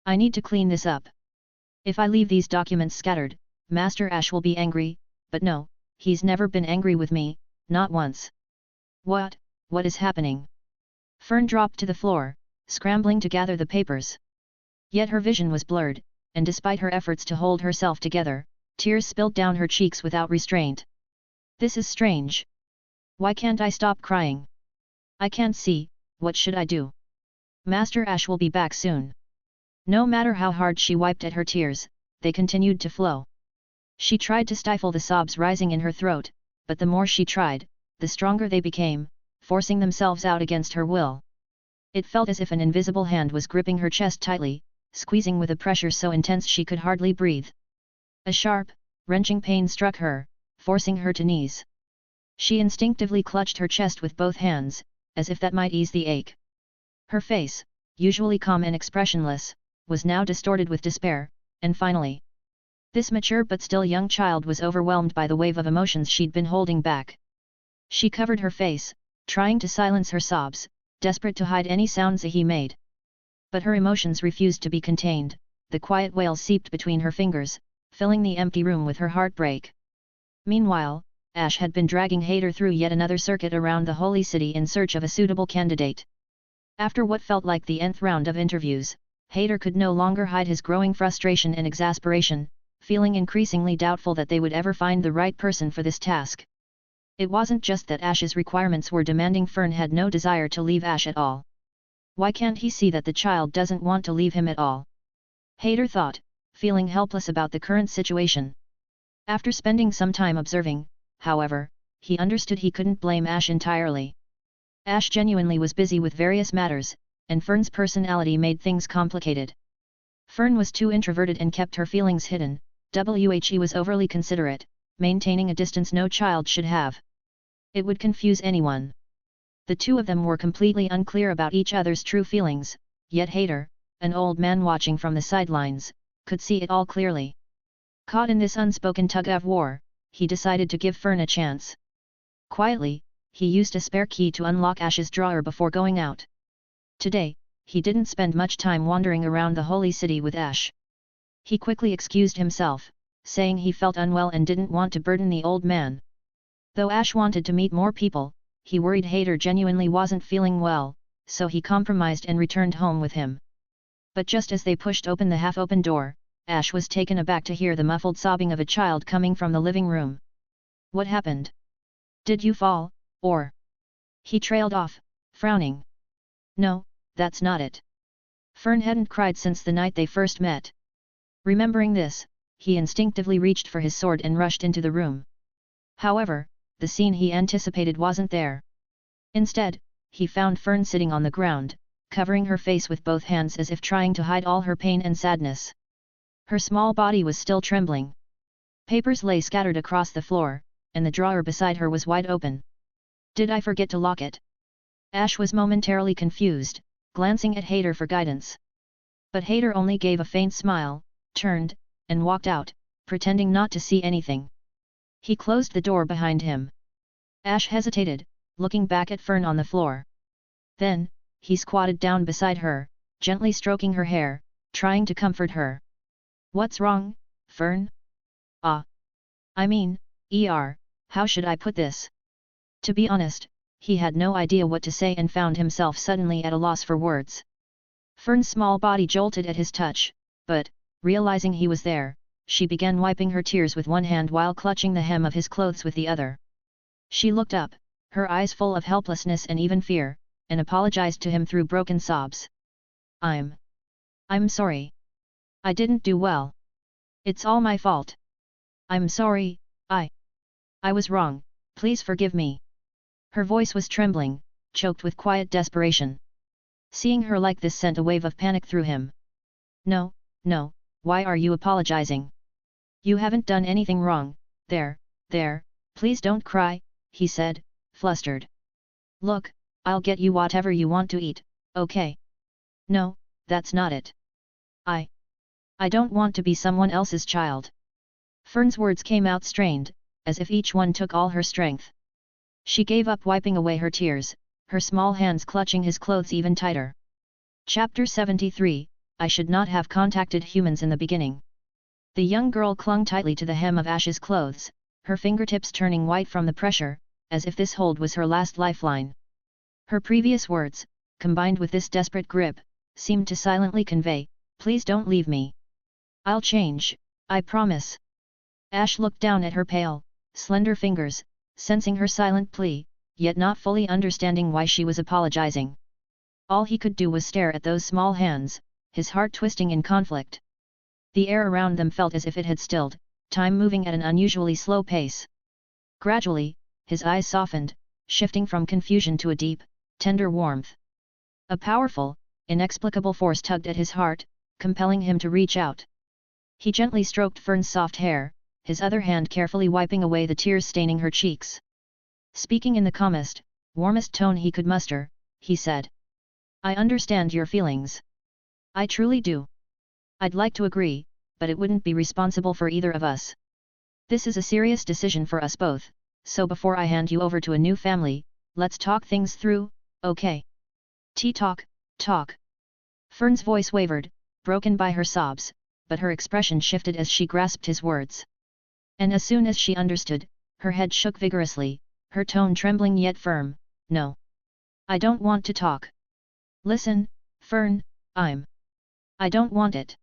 I need to clean this up. If I leave these documents scattered, Master Ash will be angry, but no, he's never been angry with me, not once. What is happening? Fern dropped to the floor, scrambling to gather the papers. Yet her vision was blurred, and despite her efforts to hold herself together, tears spilled down her cheeks without restraint. This is strange. Why can't I stop crying? I can't see, what should I do? Master Ash will be back soon. No matter how hard she wiped at her tears, they continued to flow. She tried to stifle the sobs rising in her throat, but the more she tried, the stronger they became, forcing themselves out against her will. It felt as if an invisible hand was gripping her chest tightly, squeezing with a pressure so intense she could hardly breathe. A sharp, wrenching pain struck her, forcing her to knees. She instinctively clutched her chest with both hands, as if that might ease the ache. Her face, usually calm and expressionless, was now distorted with despair, and finally, this mature but still young child was overwhelmed by the wave of emotions she'd been holding back. She covered her face, trying to silence her sobs, desperate to hide any sounds he made. But her emotions refused to be contained, the quiet wail seeped between her fingers, filling the empty room with her heartbreak. Meanwhile, Ash had been dragging Hader through yet another circuit around the holy city in search of a suitable candidate. After what felt like the nth round of interviews, Hader could no longer hide his growing frustration and exasperation, feeling increasingly doubtful that they would ever find the right person for this task. It wasn't just that Ash's requirements were demanding. Fern had no desire to leave Ash at all. Why can't he see that the child doesn't want to leave him at all? Hader thought, feeling helpless about the current situation. After spending some time observing, however, he understood he couldn't blame Ash entirely. Ash genuinely was busy with various matters, and Fern's personality made things complicated. Fern was too introverted and kept her feelings hidden. He was overly considerate, maintaining a distance no child should have. It would confuse anyone. The two of them were completely unclear about each other's true feelings, yet Hader, an old man watching from the sidelines, could see it all clearly. Caught in this unspoken tug-of-war, he decided to give Fern a chance. Quietly, he used a spare key to unlock Ash's drawer before going out. Today, he didn't spend much time wandering around the holy city with Ash. He quickly excused himself, saying he felt unwell and didn't want to burden the old man. Though Ash wanted to meet more people, he worried Hader genuinely wasn't feeling well, so he compromised and returned home with him. But just as they pushed open the half-open door, Ash was taken aback to hear the muffled sobbing of a child coming from the living room. What happened? Did you fall, or? He trailed off, frowning. No, that's not it. Fern hadn't cried since the night they first met. Remembering this, he instinctively reached for his sword and rushed into the room. However, the scene he anticipated wasn't there. Instead, he found Fern sitting on the ground, covering her face with both hands as if trying to hide all her pain and sadness. Her small body was still trembling. Papers lay scattered across the floor, and the drawer beside her was wide open. Did I forget to lock it? Ash was momentarily confused, glancing at Hader for guidance. But Hader only gave a faint smile, turned, and walked out, pretending not to see anything. He closed the door behind him. Ash hesitated, looking back at Fern on the floor. Then, he squatted down beside her, gently stroking her hair, trying to comfort her. What's wrong, Fern? Ah. I mean, how should I put this? To be honest, he had no idea what to say and found himself suddenly at a loss for words. Fern's small body jolted at his touch, but, realizing he was there, she began wiping her tears with one hand while clutching the hem of his clothes with the other. She looked up, her eyes full of helplessness and even fear, and apologized to him through broken sobs. I'm sorry. I didn't do well. It's all my fault. I'm sorry, I was wrong, please forgive me. Her voice was trembling, choked with quiet desperation. Seeing her like this sent a wave of panic through him. No, why are you apologizing? You haven't done anything wrong, there, please don't cry, he said, flustered. Look, I'll get you whatever you want to eat, okay? No, that's not it. I don't want to be someone else's child. Fern's words came out strained, as if each one took all her strength. She gave up wiping away her tears, her small hands clutching his clothes even tighter. Chapter 73, I should not have contacted humans in the beginning. The young girl clung tightly to the hem of Ash's clothes, her fingertips turning white from the pressure, as if this hold was her last lifeline. Her previous words, combined with this desperate grip, seemed to silently convey, please don't leave me. I'll change, I promise. Ash looked down at her pale, slender fingers, sensing her silent plea, yet not fully understanding why she was apologizing. All he could do was stare at those small hands, his heart twisting in conflict. The air around them felt as if it had stilled, time moving at an unusually slow pace. Gradually, his eyes softened, shifting from confusion to a deep, tender warmth. A powerful, inexplicable force tugged at his heart, compelling him to reach out. He gently stroked Fern's soft hair, his other hand carefully wiping away the tears staining her cheeks. Speaking in the calmest, warmest tone he could muster, he said. I understand your feelings. I truly do. I'd like to agree, but it wouldn't be responsible for either of us. This is a serious decision for us both, so before I hand you over to a new family, let's talk things through, okay? Talk. Fern's voice wavered, broken by her sobs, but her expression shifted as she grasped his words. And as soon as she understood, her head shook vigorously, her tone trembling yet firm, no. I don't want to talk. Listen, Fern, I don't want it.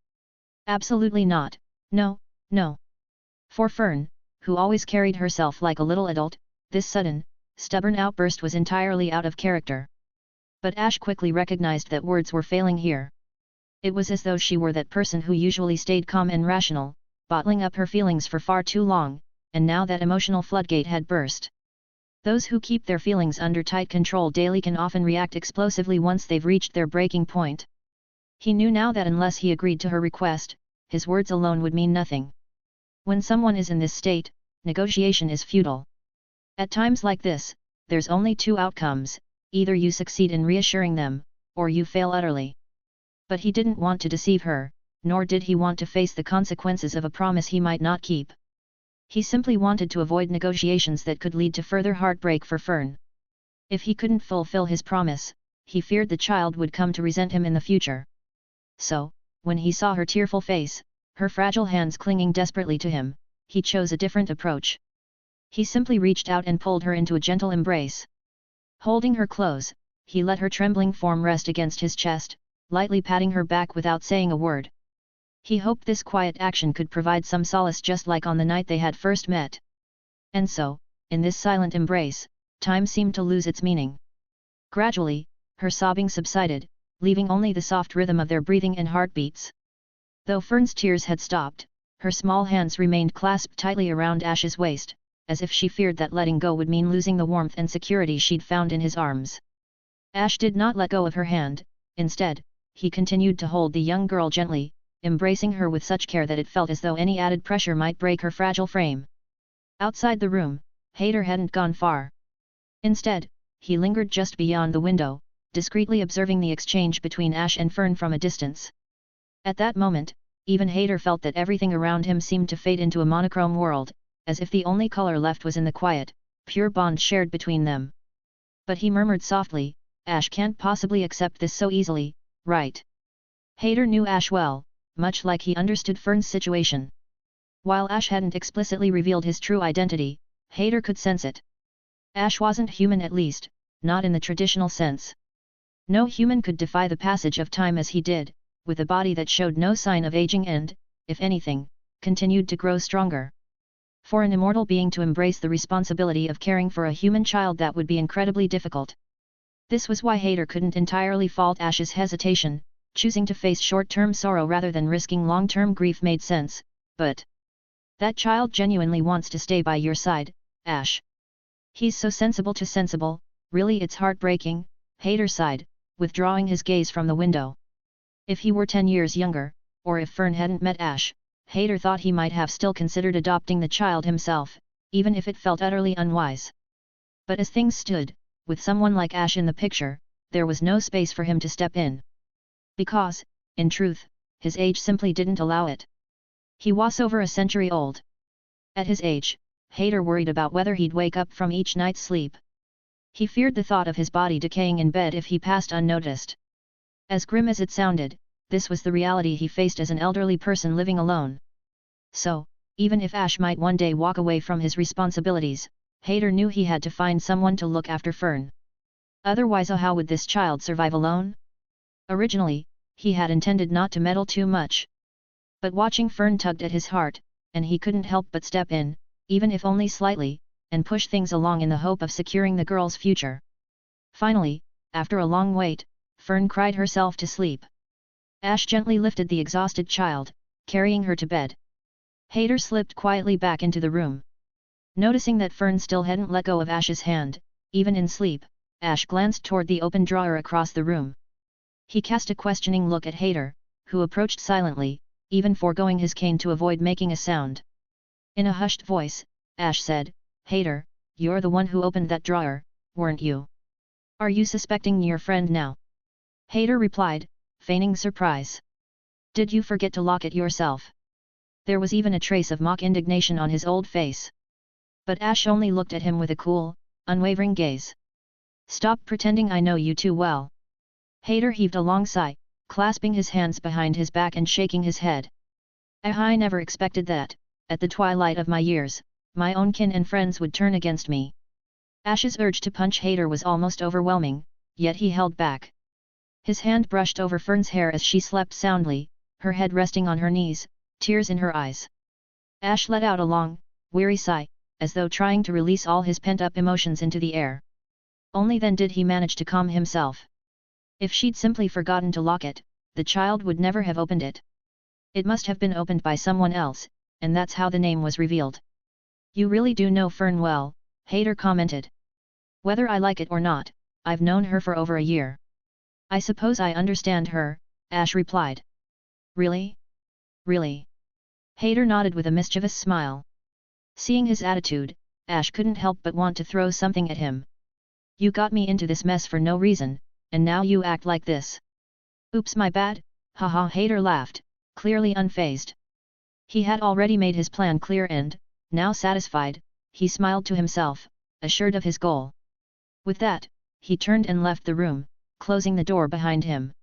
Absolutely not, no. For Fern, who always carried herself like a little adult, this sudden, stubborn outburst was entirely out of character. But Ash quickly recognized that words were failing here. It was as though she were that person who usually stayed calm and rational, bottling up her feelings for far too long, and now that emotional floodgate had burst. Those who keep their feelings under tight control daily can often react explosively once they've reached their breaking point. He knew now that unless he agreed to her request, his words alone would mean nothing. When someone is in this state, negotiation is futile. At times like this, there's only two outcomes, either you succeed in reassuring them, or you fail utterly. But he didn't want to deceive her, nor did he want to face the consequences of a promise he might not keep. He simply wanted to avoid negotiations that could lead to further heartbreak for Fern. If he couldn't fulfill his promise, he feared the child would come to resent him in the future. So, when he saw her tearful face, her fragile hands clinging desperately to him, he chose a different approach. He simply reached out and pulled her into a gentle embrace. Holding her close, he let her trembling form rest against his chest, lightly patting her back without saying a word. He hoped this quiet action could provide some solace just like on the night they had first met. And so, in this silent embrace, time seemed to lose its meaning. Gradually, her sobbing subsided, leaving only the soft rhythm of their breathing and heartbeats. Though Fern's tears had stopped, her small hands remained clasped tightly around Ash's waist, as if she feared that letting go would mean losing the warmth and security she'd found in his arms. Ash did not let go of her hand, instead, he continued to hold the young girl gently, embracing her with such care that it felt as though any added pressure might break her fragile frame. Outside the room, Hader hadn't gone far. Instead, he lingered just beyond the window, discreetly observing the exchange between Ash and Fern from a distance. At that moment, even Hader felt that everything around him seemed to fade into a monochrome world, as if the only color left was in the quiet, pure bond shared between them. But he murmured softly, Ash can't possibly accept this so easily, right? Hader knew Ash well, much like he understood Fern's situation. While Ash hadn't explicitly revealed his true identity, Hader could sense it. Ash wasn't human, at least, not in the traditional sense. No human could defy the passage of time as he did, with a body that showed no sign of aging and, if anything, continued to grow stronger. For an immortal being to embrace the responsibility of caring for a human child, that would be incredibly difficult. This was why Hader couldn't entirely fault Ash's hesitation. Choosing to face short-term sorrow rather than risking long-term grief made sense, but that child genuinely wants to stay by your side, Ash. He's so sensible to sensible, really it's heartbreaking, Hader sighed, withdrawing his gaze from the window. If he were 10 years younger, or if Fern hadn't met Ash, Hader thought he might have still considered adopting the child himself, even if it felt utterly unwise. But as things stood, with someone like Ash in the picture, there was no space for him to step in. Because, in truth, his age simply didn't allow it. He was over a century old. At his age, Hader worried about whether he'd wake up from each night's sleep. He feared the thought of his body decaying in bed if he passed unnoticed. As grim as it sounded, this was the reality he faced as an elderly person living alone. So, even if Ash might one day walk away from his responsibilities, Hader knew he had to find someone to look after Fern. Otherwise, how would this child survive alone? Originally, he had intended not to meddle too much. But watching Fern tugged at his heart, and he couldn't help but step in, even if only slightly, and push things along in the hope of securing the girl's future. Finally, after a long wait, Fern cried herself to sleep. Ash gently lifted the exhausted child, carrying her to bed. Hader slipped quietly back into the room. Noticing that Fern still hadn't let go of Ash's hand, even in sleep, Ash glanced toward the open drawer across the room. He cast a questioning look at Hader, who approached silently, even foregoing his cane to avoid making a sound. In a hushed voice, Ash said, "Hader, you're the one who opened that drawer, weren't you? Are you suspecting your friend now?" Hader replied, feigning surprise. "Did you forget to lock it yourself?" There was even a trace of mock indignation on his old face. But Ash only looked at him with a cool, unwavering gaze. "Stop pretending I know you too well." Hader heaved a long sigh, clasping his hands behind his back and shaking his head. "I never expected that, at the twilight of my years, my own kin and friends would turn against me." Ash's urge to punch Hader was almost overwhelming, yet he held back. His hand brushed over Fern's hair as she slept soundly, her head resting on her knees, tears in her eyes. Ash let out a long, weary sigh, as though trying to release all his pent-up emotions into the air. Only then did he manage to calm himself. If she'd simply forgotten to lock it, the child would never have opened it. It must have been opened by someone else, and that's how the name was revealed. "You really do know Fern well," Hader commented. "Whether I like it or not, I've known her for over a year." "I suppose I understand her," Ash replied. "Really? Really?" Hader nodded with a mischievous smile. Seeing his attitude, Ash couldn't help but want to throw something at him. "You got me into this mess for no reason, and now you act like this." "Oops, my bad," haha, Hader laughed, clearly unfazed. He had already made his plan clear and, now satisfied, he smiled to himself, assured of his goal. With that, he turned and left the room, closing the door behind him.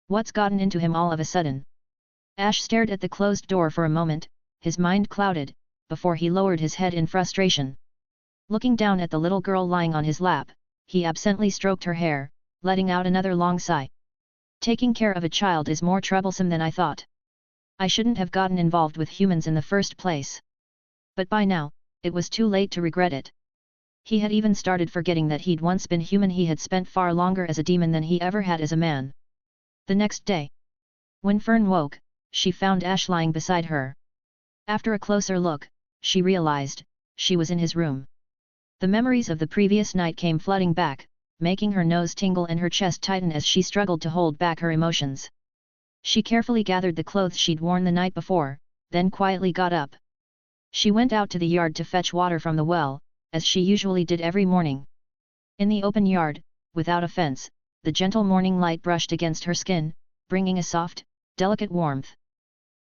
What's gotten into him all of a sudden? Ash stared at the closed door for a moment, his mind clouded, before he lowered his head in frustration. Looking down at the little girl lying on his lap, he absently stroked her hair, letting out another long sigh. "Taking care of a child is more troublesome than I thought. I shouldn't have gotten involved with humans in the first place." But by now, it was too late to regret it. He had even started forgetting that he'd once been human. He had spent far longer as a demon than he ever had as a man. The next day, when Fern woke, she found Ash lying beside her. After a closer look, she realized, she was in his room. The memories of the previous night came flooding back, making her nose tingle and her chest tighten as she struggled to hold back her emotions. She carefully gathered the clothes she'd worn the night before, then quietly got up. She went out to the yard to fetch water from the well, as she usually did every morning. In the open yard, without a fence, the gentle morning light brushed against her skin, bringing a soft, delicate warmth.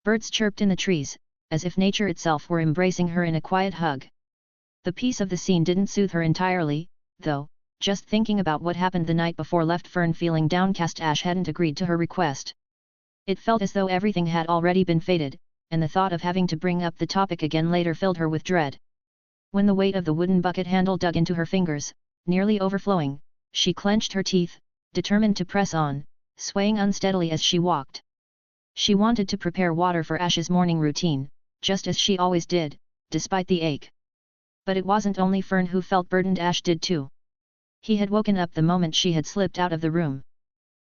Birds chirped in the trees, as if nature itself were embracing her in a quiet hug. The peace of the scene didn't soothe her entirely, though. Just thinking about what happened the night before left Fern feeling downcast. Ash hadn't agreed to her request. It felt as though everything had already been fated, and the thought of having to bring up the topic again later filled her with dread. When the weight of the wooden bucket handle dug into her fingers, nearly overflowing, she clenched her teeth, determined to press on, swaying unsteadily as she walked. She wanted to prepare water for Ash's morning routine, just as she always did, despite the ache. But it wasn't only Fern who felt burdened, Ash did too. He had woken up the moment she had slipped out of the room.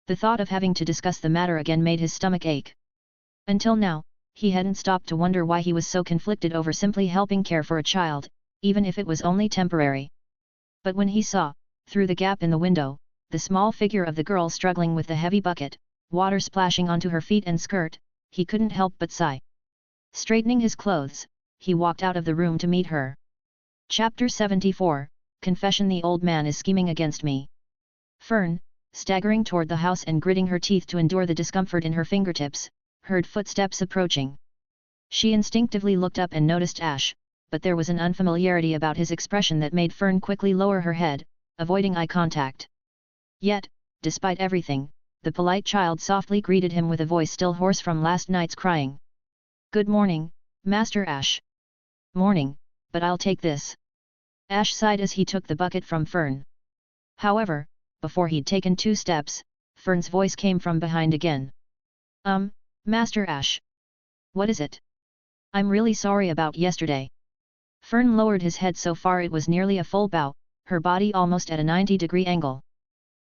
The thought of having to discuss the matter again made his stomach ache. Until now, he hadn't stopped to wonder why he was so conflicted over simply helping care for a child, even if it was only temporary. But when he saw, through the gap in the window, the small figure of the girl struggling with the heavy bucket, water splashing onto her feet and skirt, he couldn't help but sigh. Straightening his clothes, he walked out of the room to meet her. Chapter 74, Confession. The old man is scheming against me. Fern, staggering toward the house and gritting her teeth to endure the discomfort in her fingertips, heard footsteps approaching. She instinctively looked up and noticed Ash, but there was an unfamiliarity about his expression that made Fern quickly lower her head, avoiding eye contact. Yet, despite everything, the polite child softly greeted him with a voice still hoarse from last night's crying. "Good morning, Master Ash." "Morning, but I'll take this." Ash sighed as he took the bucket from Fern. However, before he'd taken 2 steps, Fern's voice came from behind again. Master Ash. What is it?" "I'm really sorry about yesterday." Fern lowered his head so far it was nearly a full bow, her body almost at a 90-degree angle.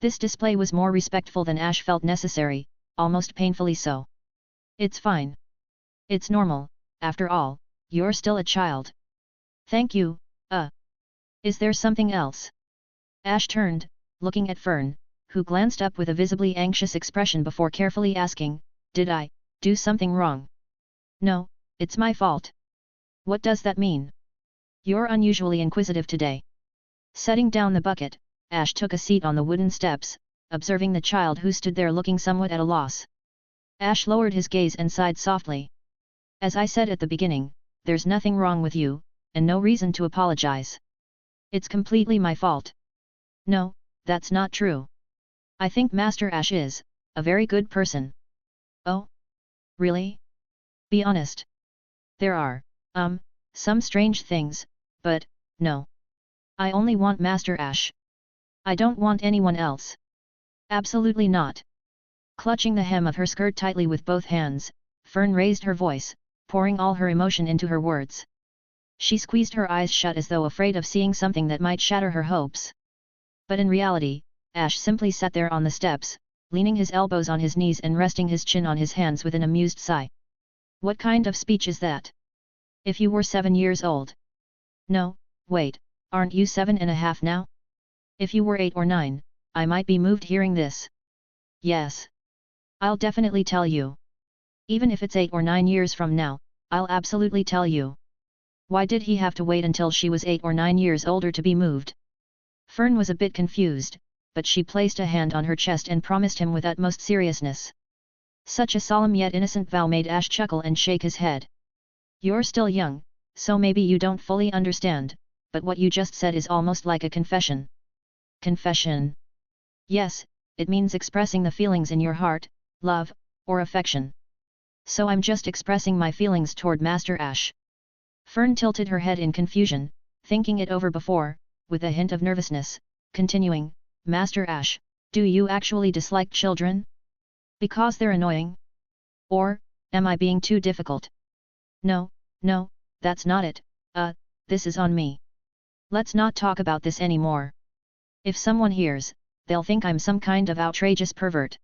This display was more respectful than Ash felt necessary, almost painfully so. "It's fine. It's normal, after all, you're still a child." "Thank you, Is there something else?" Ash turned, looking at Fern, who glanced up with a visibly anxious expression before carefully asking, "Did I do something wrong?" "No, it's my fault." "What does that mean?" "You're unusually inquisitive today." Setting down the bucket, Ash took a seat on the wooden steps, observing the child who stood there looking somewhat at a loss. Ash lowered his gaze and sighed softly. "As I said at the beginning, there's nothing wrong with you, and no reason to apologize. It's completely my fault." "No, that's not true. I think Master Ash is a very good person." "Oh? Really? Be honest." "There are, some strange things, but, no. I only want Master Ash. I don't want anyone else." "Absolutely not." Clutching the hem of her skirt tightly with both hands, Fern raised her voice, pouring all her emotion into her words. She squeezed her eyes shut as though afraid of seeing something that might shatter her hopes. But in reality, Ash simply sat there on the steps, leaning his elbows on his knees and resting his chin on his hands with an amused sigh. "What kind of speech is that? If you were 7 years old." "No, wait, aren't you 7.5 now? If you were 8 or 9, I might be moved hearing this." "Yes. I'll definitely tell you. Even if it's 8 or 9 years from now, I'll absolutely tell you." Why did he have to wait until she was 8 or 9 years older to be moved? Fern was a bit confused, but she placed a hand on her chest and promised him with utmost seriousness. Such a solemn yet innocent vow made Ash chuckle and shake his head. "You're still young, so maybe you don't fully understand, but what you just said is almost like a confession." "Confession?" "Yes, it means expressing the feelings in your heart, love, or affection. So I'm just expressing my feelings toward Master Ash." Fern tilted her head in confusion, thinking it over before, with a hint of nervousness, continuing, "Master Ash, do you actually dislike children? Because they're annoying? Or, am I being too difficult?" No, that's not it, this is on me. Let's not talk about this anymore. If someone hears, they'll think I'm some kind of outrageous pervert."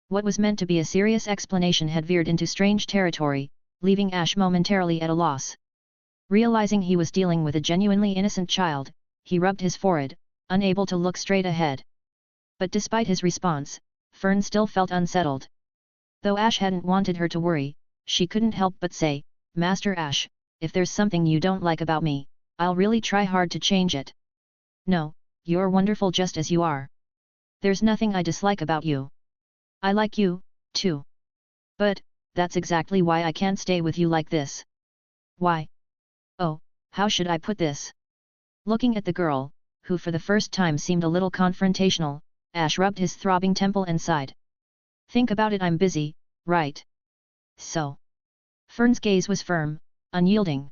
What was meant to be a serious explanation had veered into strange territory, leaving Ash momentarily at a loss. Realizing he was dealing with a genuinely innocent child, he rubbed his forehead, unable to look straight ahead. But despite his response, Fern still felt unsettled. Though Ash hadn't wanted her to worry, she couldn't help but say, "Master Ash, if there's something you don't like about me, I'll really try hard to change it." "No, you're wonderful just as you are. There's nothing I dislike about you. I like you, too. But, that's exactly why I can't stay with you like this." "Why? Oh, how should I put this?" Looking at the girl, who for the first time seemed a little confrontational, Ash rubbed his throbbing temple and sighed. "Think about it, I'm busy, right? So Fern's gaze was firm, unyielding.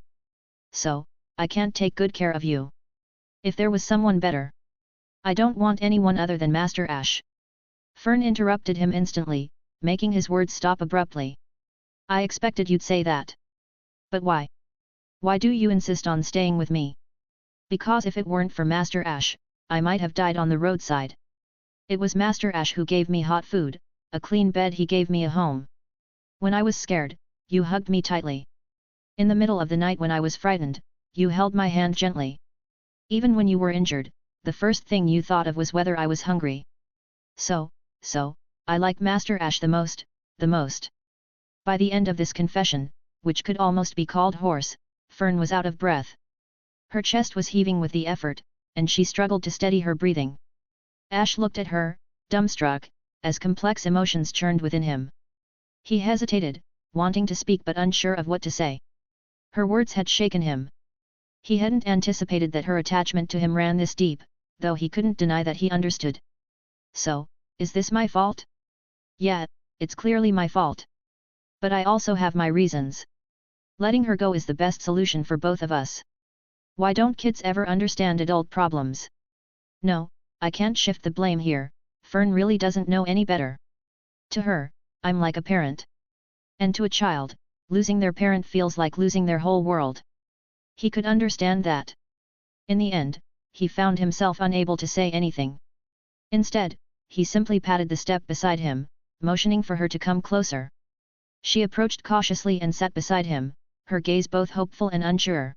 So, I can't take good care of you. If there was someone better. I don't want anyone other than Master Ash. Fern interrupted him instantly, making his words stop abruptly. I expected you'd say that. But why? Why do you insist on staying with me? Because if it weren't for Master Ash, I might have died on the roadside. It was Master Ash who gave me hot food, a clean bed, he gave me a home. When I was scared, you hugged me tightly. In the middle of the night when I was frightened, you held my hand gently. Even when you were injured, the first thing you thought of was whether I was hungry. So, I like Master Ash the most, the most. By the end of this confession, which could almost be called hoarse, Fern was out of breath. Her chest was heaving with the effort, and she struggled to steady her breathing. Ash looked at her, dumbstruck, as complex emotions churned within him. He hesitated, wanting to speak but unsure of what to say. Her words had shaken him. He hadn't anticipated that her attachment to him ran this deep, though he couldn't deny that he understood. So, is this my fault? Yeah, it's clearly my fault. But I also have my reasons. Letting her go is the best solution for both of us. Why don't kids ever understand adult problems? No, I can't shift the blame here, Fern really doesn't know any better. To her, I'm like a parent. And to a child, losing their parent feels like losing their whole world. He could understand that. In the end, he found himself unable to say anything. Instead, he simply patted the step beside him, motioning for her to come closer. She approached cautiously and sat beside him, her gaze both hopeful and unsure.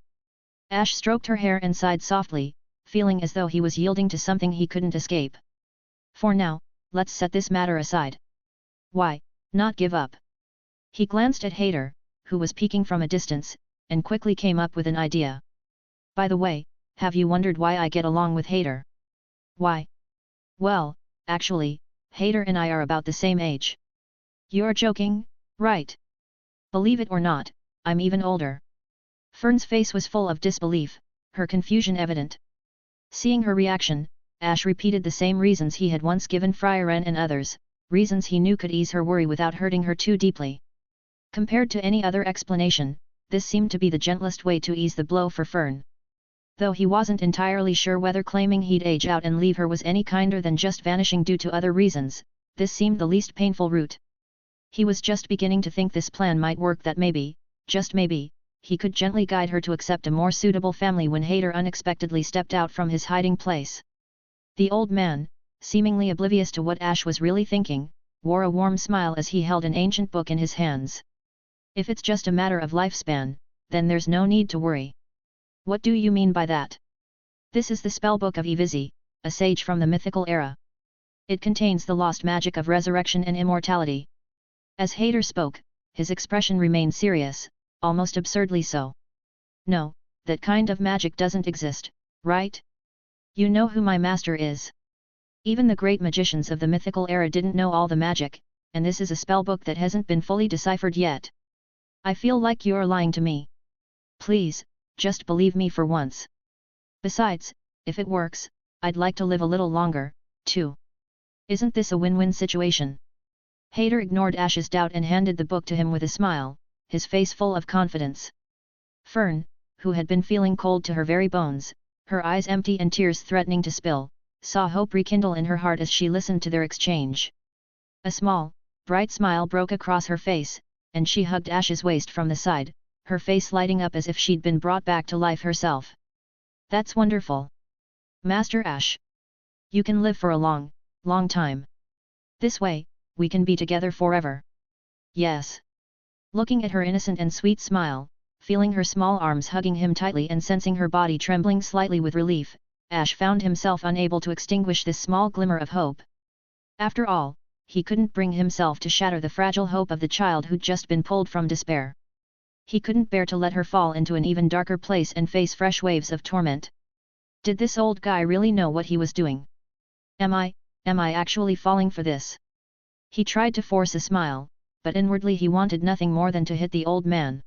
Ash stroked her hair and sighed softly, feeling as though he was yielding to something he couldn't escape. For now, let's set this matter aside. Why not give up? He glanced at Hader, who was peeking from a distance, and quickly came up with an idea. By the way, have you wondered why I get along with Hader? Why? Well, actually, Hader and I are about the same age. You're joking, right? Believe it or not, I'm even older. Fern's face was full of disbelief, her confusion evident. Seeing her reaction, Ash repeated the same reasons he had once given Fryaren and others, reasons he knew could ease her worry without hurting her too deeply. Compared to any other explanation, this seemed to be the gentlest way to ease the blow for Fern. Though he wasn't entirely sure whether claiming he'd age out and leave her was any kinder than just vanishing due to other reasons, this seemed the least painful route. He was just beginning to think this plan might work, that maybe, just maybe, he could gently guide her to accept a more suitable family when Hader unexpectedly stepped out from his hiding place. The old man, seemingly oblivious to what Ash was really thinking, wore a warm smile as he held an ancient book in his hands. If it's just a matter of lifespan, then there's no need to worry. What do you mean by that? This is the spellbook of Evizi, a sage from the mythical era. It contains the lost magic of resurrection and immortality. As Hader spoke, his expression remained serious, almost absurdly so. No, that kind of magic doesn't exist, right? You know who my master is. Even the great magicians of the mythical era didn't know all the magic, and this is a spellbook that hasn't been fully deciphered yet. I feel like you're lying to me. Please, just believe me for once. Besides, if it works, I'd like to live a little longer, too. Isn't this a win-win situation? Hader ignored Ash's doubt and handed the book to him with a smile, his face full of confidence. Fern, who had been feeling cold to her very bones, her eyes empty and tears threatening to spill, saw hope rekindle in her heart as she listened to their exchange. A small, bright smile broke across her face, and she hugged Ash's waist from the side, her face lighting up as if she'd been brought back to life herself. That's wonderful. Master Ash. You can live for a long, long time. This way, we can be together forever. Yes. Looking at her innocent and sweet smile, feeling her small arms hugging him tightly and sensing her body trembling slightly with relief, Ash found himself unable to extinguish this small glimmer of hope. After all, he couldn't bring himself to shatter the fragile hope of the child who'd just been pulled from despair. He couldn't bear to let her fall into an even darker place and face fresh waves of torment. Did this old guy really know what he was doing? Am I actually falling for this? He tried to force a smile, but inwardly he wanted nothing more than to hit the old man.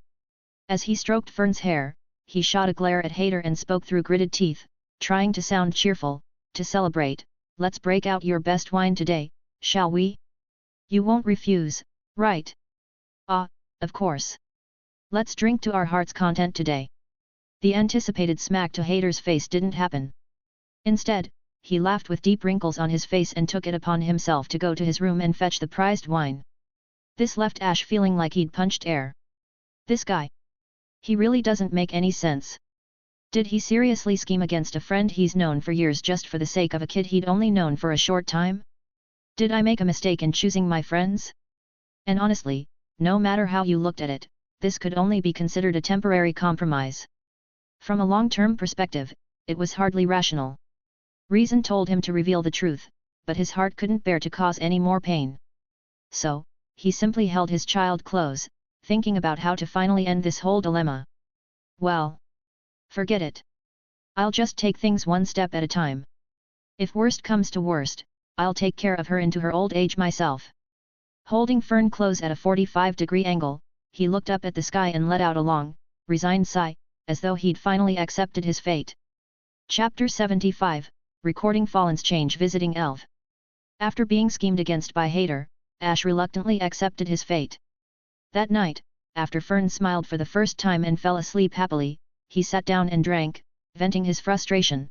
As he stroked Fern's hair, he shot a glare at Hader and spoke through gritted teeth, trying to sound cheerful, to celebrate. Let's break out your best wine today, shall we? You won't refuse, right? Ah, of course. Let's drink to our heart's content today. The anticipated smack to Hader's face didn't happen. Instead, he laughed with deep wrinkles on his face and took it upon himself to go to his room and fetch the prized wine. This left Ash feeling like he'd punched air. This guy. He really doesn't make any sense. Did he seriously scheme against a friend he's known for years just for the sake of a kid he'd only known for a short time? Did I make a mistake in choosing my friends? And honestly, no matter how you looked at it, this could only be considered a temporary compromise. From a long-term perspective, it was hardly rational. Reason told him to reveal the truth, but his heart couldn't bear to cause any more pain. So, he simply held his child close, thinking about how to finally end this whole dilemma. Well, forget it. I'll just take things one step at a time. If worst comes to worst, I'll take care of her into her old age myself. Holding Fern close at a 45-degree angle, he looked up at the sky and let out a long, resigned sigh, as though he'd finally accepted his fate. Chapter 75, Recording Fallen's Change Visiting Elf. After being schemed against by Hader, Ash reluctantly accepted his fate. That night, after Fern smiled for the first time and fell asleep happily, he sat down and drank, venting his frustration.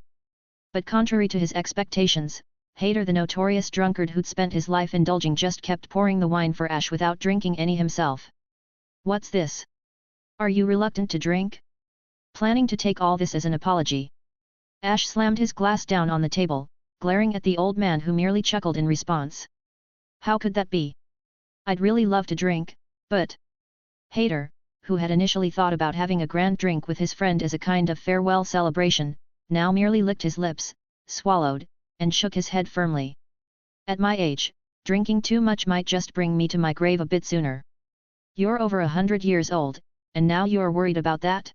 But contrary to his expectations, Hader, the notorious drunkard who'd spent his life indulging, just kept pouring the wine for Ash without drinking any himself. What's this? Are you reluctant to drink? Planning to take all this as an apology? Ash slammed his glass down on the table, glaring at the old man who merely chuckled in response. How could that be? I'd really love to drink, but... Hader, who had initially thought about having a grand drink with his friend as a kind of farewell celebration, now merely licked his lips, swallowed, and shook his head firmly. At my age, drinking too much might just bring me to my grave a bit sooner. You're over 100 years old, and now you're worried about that?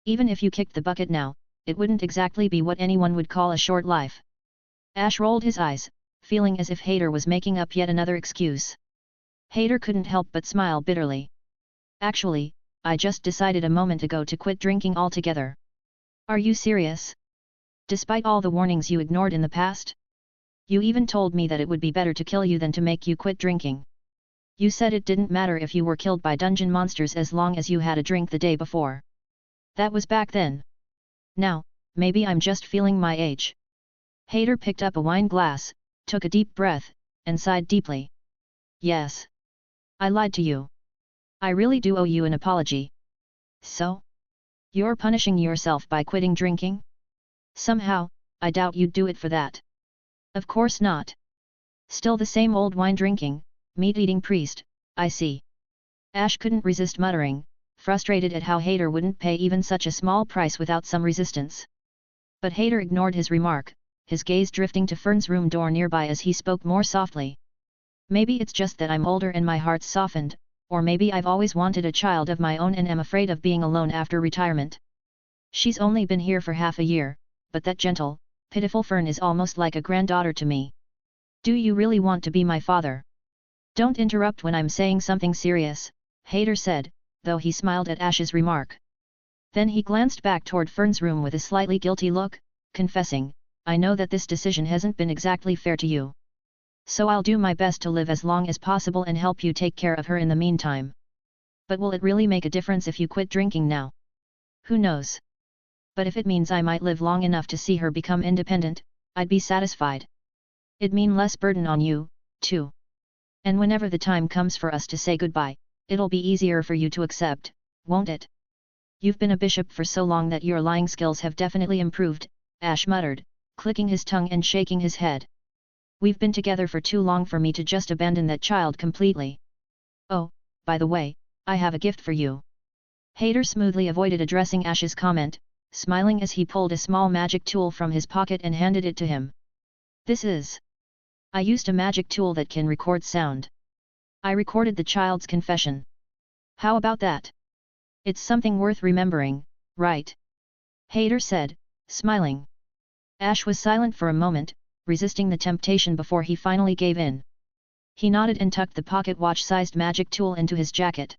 Even if you kicked the bucket now, it wouldn't exactly be what anyone would call a short life. Ash rolled his eyes, feeling as if Hader was making up yet another excuse. Hader couldn't help but smile bitterly. Actually, I just decided a moment ago to quit drinking altogether. Are you serious? Despite all the warnings you ignored in the past? You even told me that it would be better to kill you than to make you quit drinking. You said it didn't matter if you were killed by dungeon monsters as long as you had a drink the day before. That was back then. Now, maybe I'm just feeling my age. Hader picked up a wine glass, took a deep breath, and sighed deeply. Yes. I lied to you. I really do owe you an apology. So? You're punishing yourself by quitting drinking? Somehow, I doubt you'd do it for that. Of course not. Still the same old wine-drinking, meat-eating priest, I see. Ash couldn't resist muttering, frustrated at how Hader wouldn't pay even such a small price without some resistance. But Hader ignored his remark, his gaze drifting to Fern's room door nearby as he spoke more softly. Maybe it's just that I'm older and my heart's softened, or maybe I've always wanted a child of my own and am afraid of being alone after retirement. She's only been here for half a year, but that gentle, pitiful Fern is almost like a granddaughter to me. Do you really want to be my father? Don't interrupt when I'm saying something serious, Hader said, though he smiled at Ash's remark. Then he glanced back toward Fern's room with a slightly guilty look, confessing, I know that this decision hasn't been exactly fair to you. So I'll do my best to live as long as possible and help you take care of her in the meantime. But will it really make a difference if you quit drinking now? Who knows? But if it means I might live long enough to see her become independent, I'd be satisfied. It'd mean less burden on you, too. And whenever the time comes for us to say goodbye, it'll be easier for you to accept, won't it? You've been a bishop for so long that your lying skills have definitely improved, Ash muttered, clicking his tongue and shaking his head. We've been together for too long for me to just abandon that child completely. Oh, by the way, I have a gift for you. Hader smoothly avoided addressing Ash's comment, smiling as he pulled a small magic tool from his pocket and handed it to him. This is... I used a magic tool that can record sound. I recorded the child's confession. How about that? It's something worth remembering, right? Hader said, smiling. Ash was silent for a moment, resisting the temptation before he finally gave in. He nodded and tucked the pocket watch-sized magic tool into his jacket.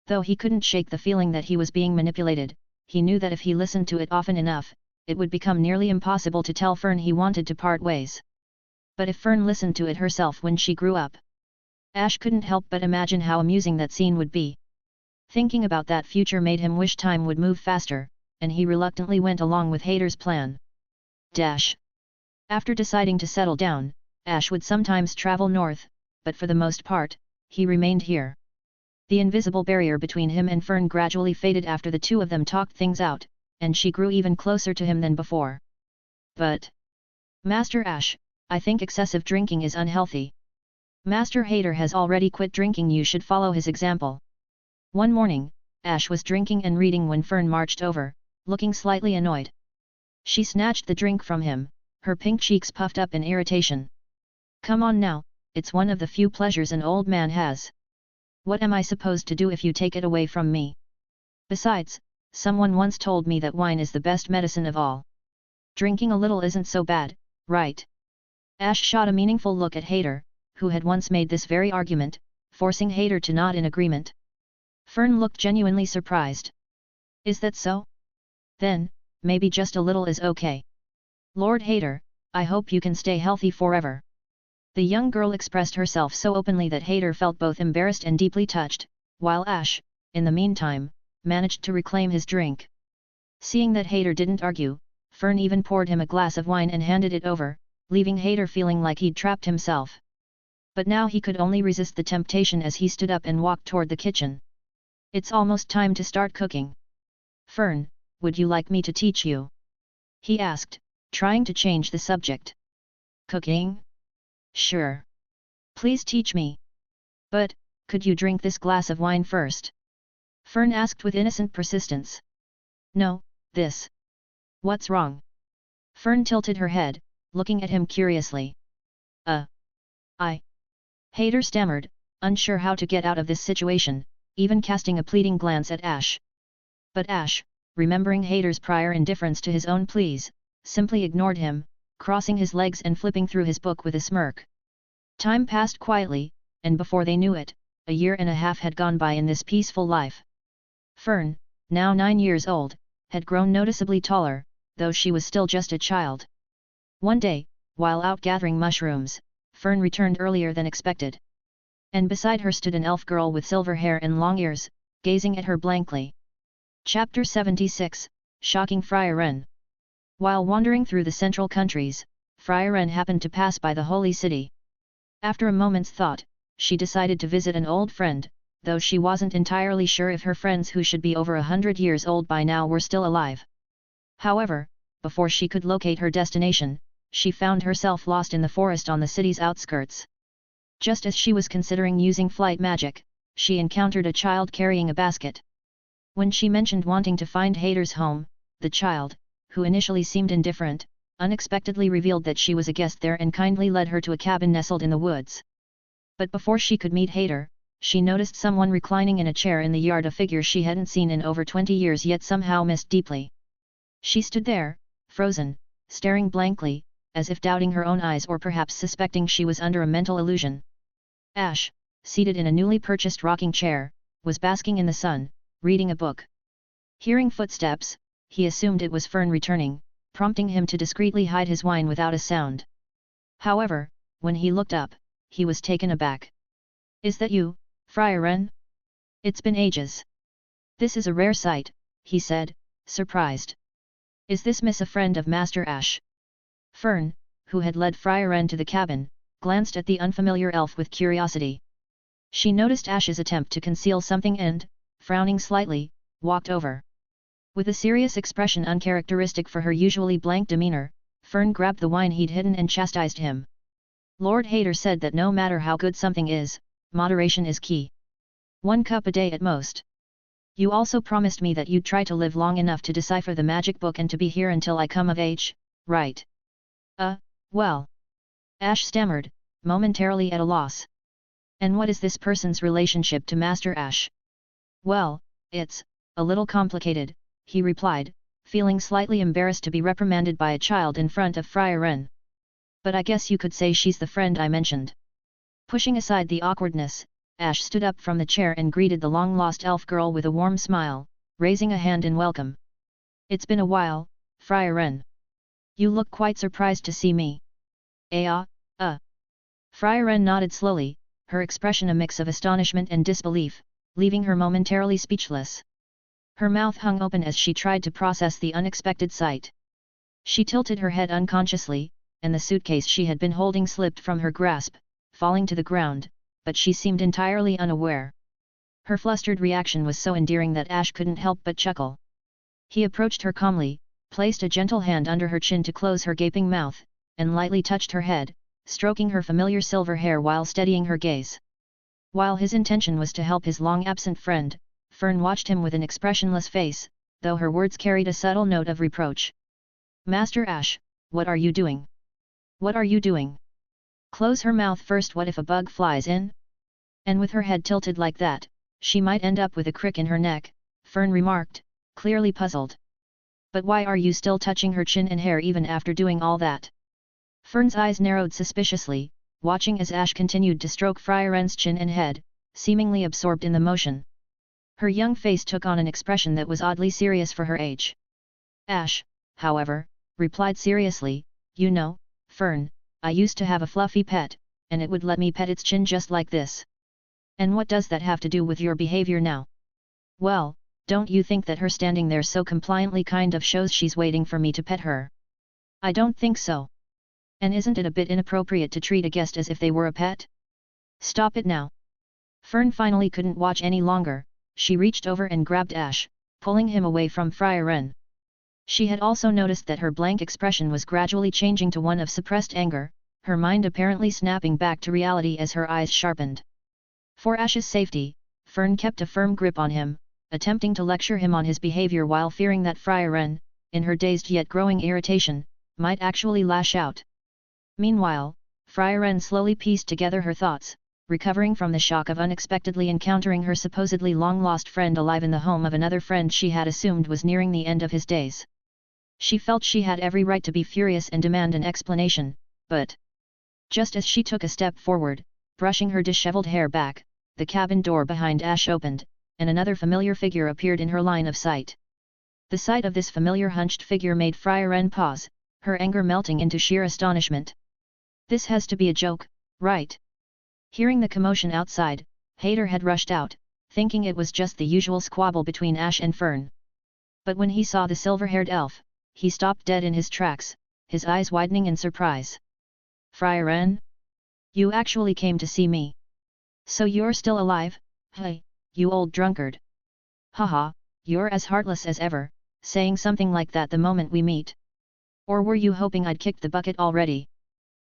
Though he couldn't shake the feeling that he was being manipulated, he knew that if he listened to it often enough, it would become nearly impossible to tell Fern he wanted to part ways. But if Fern listened to it herself when she grew up, Ash couldn't help but imagine how amusing that scene would be. Thinking about that future made him wish time would move faster, and he reluctantly went along with Hader's plan. After deciding to settle down, Ash would sometimes travel north, but for the most part, he remained here. The invisible barrier between him and Fern gradually faded after the two of them talked things out, and she grew even closer to him than before. But, Master Ash, I think excessive drinking is unhealthy. Master Hader has already quit drinking, you should follow his example. One morning, Ash was drinking and reading when Fern marched over, looking slightly annoyed. She snatched the drink from him, her pink cheeks puffed up in irritation. Come on now, it's one of the few pleasures an old man has. What am I supposed to do if you take it away from me? Besides, someone once told me that wine is the best medicine of all. Drinking a little isn't so bad, right? Ash shot a meaningful look at Hader, who had once made this very argument, forcing Hader to nod in agreement. Fern looked genuinely surprised. Is that so? Then, maybe just a little is okay. Lord Hader, I hope you can stay healthy forever. The young girl expressed herself so openly that Hader felt both embarrassed and deeply touched, while Ash, in the meantime, managed to reclaim his drink. Seeing that Hader didn't argue, Fern even poured him a glass of wine and handed it over, leaving Hader feeling like he'd trapped himself. But now he could only resist the temptation as he stood up and walked toward the kitchen. It's almost time to start cooking. Fern, would you like me to teach you? He asked, trying to change the subject. Cooking? Sure. Please teach me. But, could you drink this glass of wine first? Fern asked with innocent persistence. No, this. What's wrong? Fern tilted her head, looking at him curiously. Hader stammered, unsure how to get out of this situation, even casting a pleading glance at Ash. But Ash, remembering Hader's prior indifference to his own pleas, simply ignored him, crossing his legs and flipping through his book with a smirk. Time passed quietly, and before they knew it, a year and a half had gone by in this peaceful life. Fern, now 9 years old, had grown noticeably taller, though she was still just a child. One day, while out gathering mushrooms, Fern returned earlier than expected. And beside her stood an elf girl with silver hair and long ears, gazing at her blankly. Chapter 76, Shocking Fryaren. While wandering through the central countries, Fryaren happened to pass by the holy city. After a moment's thought, she decided to visit an old friend, though she wasn't entirely sure if her friends who should be over 100 years old by now were still alive. However, before she could locate her destination, she found herself lost in the forest on the city's outskirts. Just as she was considering using flight magic, she encountered a child carrying a basket. When she mentioned wanting to find Hader's home, the child, who initially seemed indifferent, unexpectedly revealed that she was a guest there and kindly led her to a cabin nestled in the woods. But before she could meet Hader, she noticed someone reclining in a chair in the yard, a figure she hadn't seen in over 20 years yet somehow missed deeply. She stood there, frozen, staring blankly, as if doubting her own eyes or perhaps suspecting she was under a mental illusion. Ash, seated in a newly purchased rocking chair, was basking in the sun, reading a book. Hearing footsteps, he assumed it was Fern returning, prompting him to discreetly hide his wine without a sound. However, when he looked up, he was taken aback. Is that you, Fryaren? It's been ages. This is a rare sight, he said, surprised. Is this miss a friend of Master Ash? Fern, who had led Fryaren to the cabin, glanced at the unfamiliar elf with curiosity. She noticed Ash's attempt to conceal something and, frowning slightly, walked over. With a serious expression uncharacteristic for her usually blank demeanor, Fern grabbed the wine he'd hidden and chastised him. Lord Hader said that no matter how good something is, moderation is key. 1 cup a day at most. You also promised me that you'd try to live long enough to decipher the magic book and to be here until I come of age, right? Well. Ash stammered, momentarily at a loss. And what is this person's relationship to Master Ash? Well, it's a little complicated, he replied, feeling slightly embarrassed to be reprimanded by a child in front of Fryaren. But I guess you could say she's the friend I mentioned. Pushing aside the awkwardness, Ash stood up from the chair and greeted the long-lost elf girl with a warm smile, raising a hand in welcome. It's been a while, Fryaren. You look quite surprised to see me. Fryaren nodded slowly, her expression a mix of astonishment and disbelief, leaving her momentarily speechless. Her mouth hung open as she tried to process the unexpected sight. She tilted her head unconsciously, and the suitcase she had been holding slipped from her grasp, falling to the ground, but she seemed entirely unaware. Her flustered reaction was so endearing that Ash couldn't help but chuckle. He approached her calmly, placed a gentle hand under her chin to close her gaping mouth, and lightly touched her head, stroking her familiar silver hair while steadying her gaze. While his intention was to help his long-absent friend, Fern watched him with an expressionless face, though her words carried a subtle note of reproach. "Master Ash, what are you doing? What are you doing? Close her mouth first. What if a bug flies in?" And with her head tilted like that, she might end up with a crick in her neck, Fern remarked, clearly puzzled. "But why are you still touching her chin and hair even after doing all that?" Fern's eyes narrowed suspiciously, watching as Ash continued to stroke Fryaren's chin and head, seemingly absorbed in the motion. Her young face took on an expression that was oddly serious for her age. Ash, however, replied seriously, "You know, Fern, I used to have a fluffy pet, and it would let me pet its chin just like this. And what does that have to do with your behavior now?" "Well, don't you think that her standing there so compliantly kind of shows she's waiting for me to pet her?" "I don't think so. And isn't it a bit inappropriate to treat a guest as if they were a pet? Stop it now." Fern finally couldn't watch any longer. She reached over and grabbed Ash, pulling him away from Fryaren. She had also noticed that her blank expression was gradually changing to one of suppressed anger, her mind apparently snapping back to reality as her eyes sharpened. For Ash's safety, Fern kept a firm grip on him, attempting to lecture him on his behavior while fearing that Fryaren, in her dazed yet growing irritation, might actually lash out. Meanwhile, Fryaren slowly pieced together her thoughts, recovering from the shock of unexpectedly encountering her supposedly long-lost friend alive in the home of another friend she had assumed was nearing the end of his days. She felt she had every right to be furious and demand an explanation, but just as she took a step forward, brushing her disheveled hair back, the cabin door behind Ash opened, and another familiar figure appeared in her line of sight. The sight of this familiar hunched figure made Fryaren pause, her anger melting into sheer astonishment. "This has to be a joke, right?" Hearing the commotion outside, Hader had rushed out, thinking it was just the usual squabble between Ash and Fern. But when he saw the silver-haired elf, he stopped dead in his tracks, his eyes widening in surprise. "Fryaren? You actually came to see me? So you're still alive? Hey, you old drunkard. Haha, you're as heartless as ever, saying something like that the moment we meet. Or were you hoping I'd kicked the bucket already?"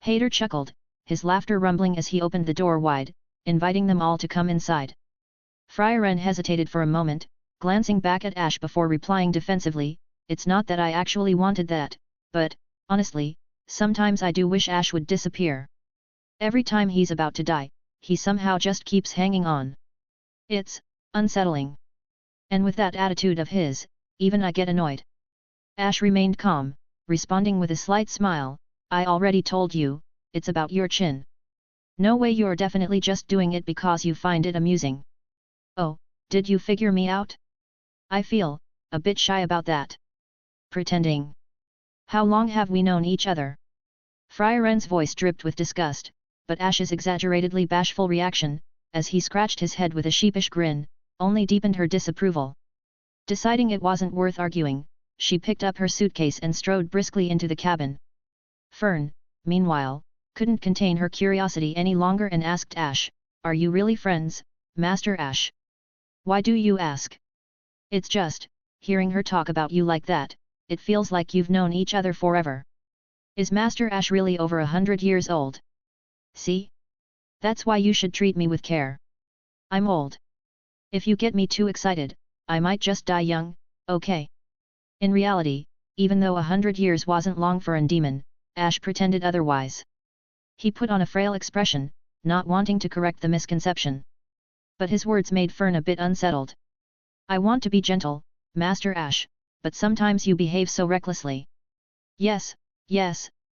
Hader chuckled, his laughter rumbling as he opened the door wide, inviting them all to come inside. Fryaren hesitated for a moment, glancing back at Ash before replying defensively, "It's not that I actually wanted that, but, honestly, sometimes I do wish Ash would disappear. Every time he's about to die, he somehow just keeps hanging on. It's unsettling. And with that attitude of his, even I get annoyed." Ash remained calm, responding with a slight smile, "I already told you, it's about your chin. No way you're definitely just doing it because you find it amusing. Oh, did you figure me out? I feel a bit shy about that. Pretending. How long have we known each other?" Fryaren's voice dripped with disgust, but Ash's exaggeratedly bashful reaction, as he scratched his head with a sheepish grin, only deepened her disapproval. Deciding it wasn't worth arguing, she picked up her suitcase and strode briskly into the cabin. Fern, meanwhile, couldn't contain her curiosity any longer and asked Ash, "Are you really friends, Master Ash?" "Why do you ask?" "It's just, hearing her talk about you like that, it feels like you've known each other forever. Is Master Ash really over 100 years old? See? That's why you should treat me with care. I'm old. If you get me too excited, I might just die young, okay?" In reality, even though 100 years wasn't long for a demon, Ash pretended otherwise. He put on a frail expression, not wanting to correct the misconception. But his words made Fern a bit unsettled. "I want to be gentle, Master Ash, but sometimes you behave so recklessly." Yes,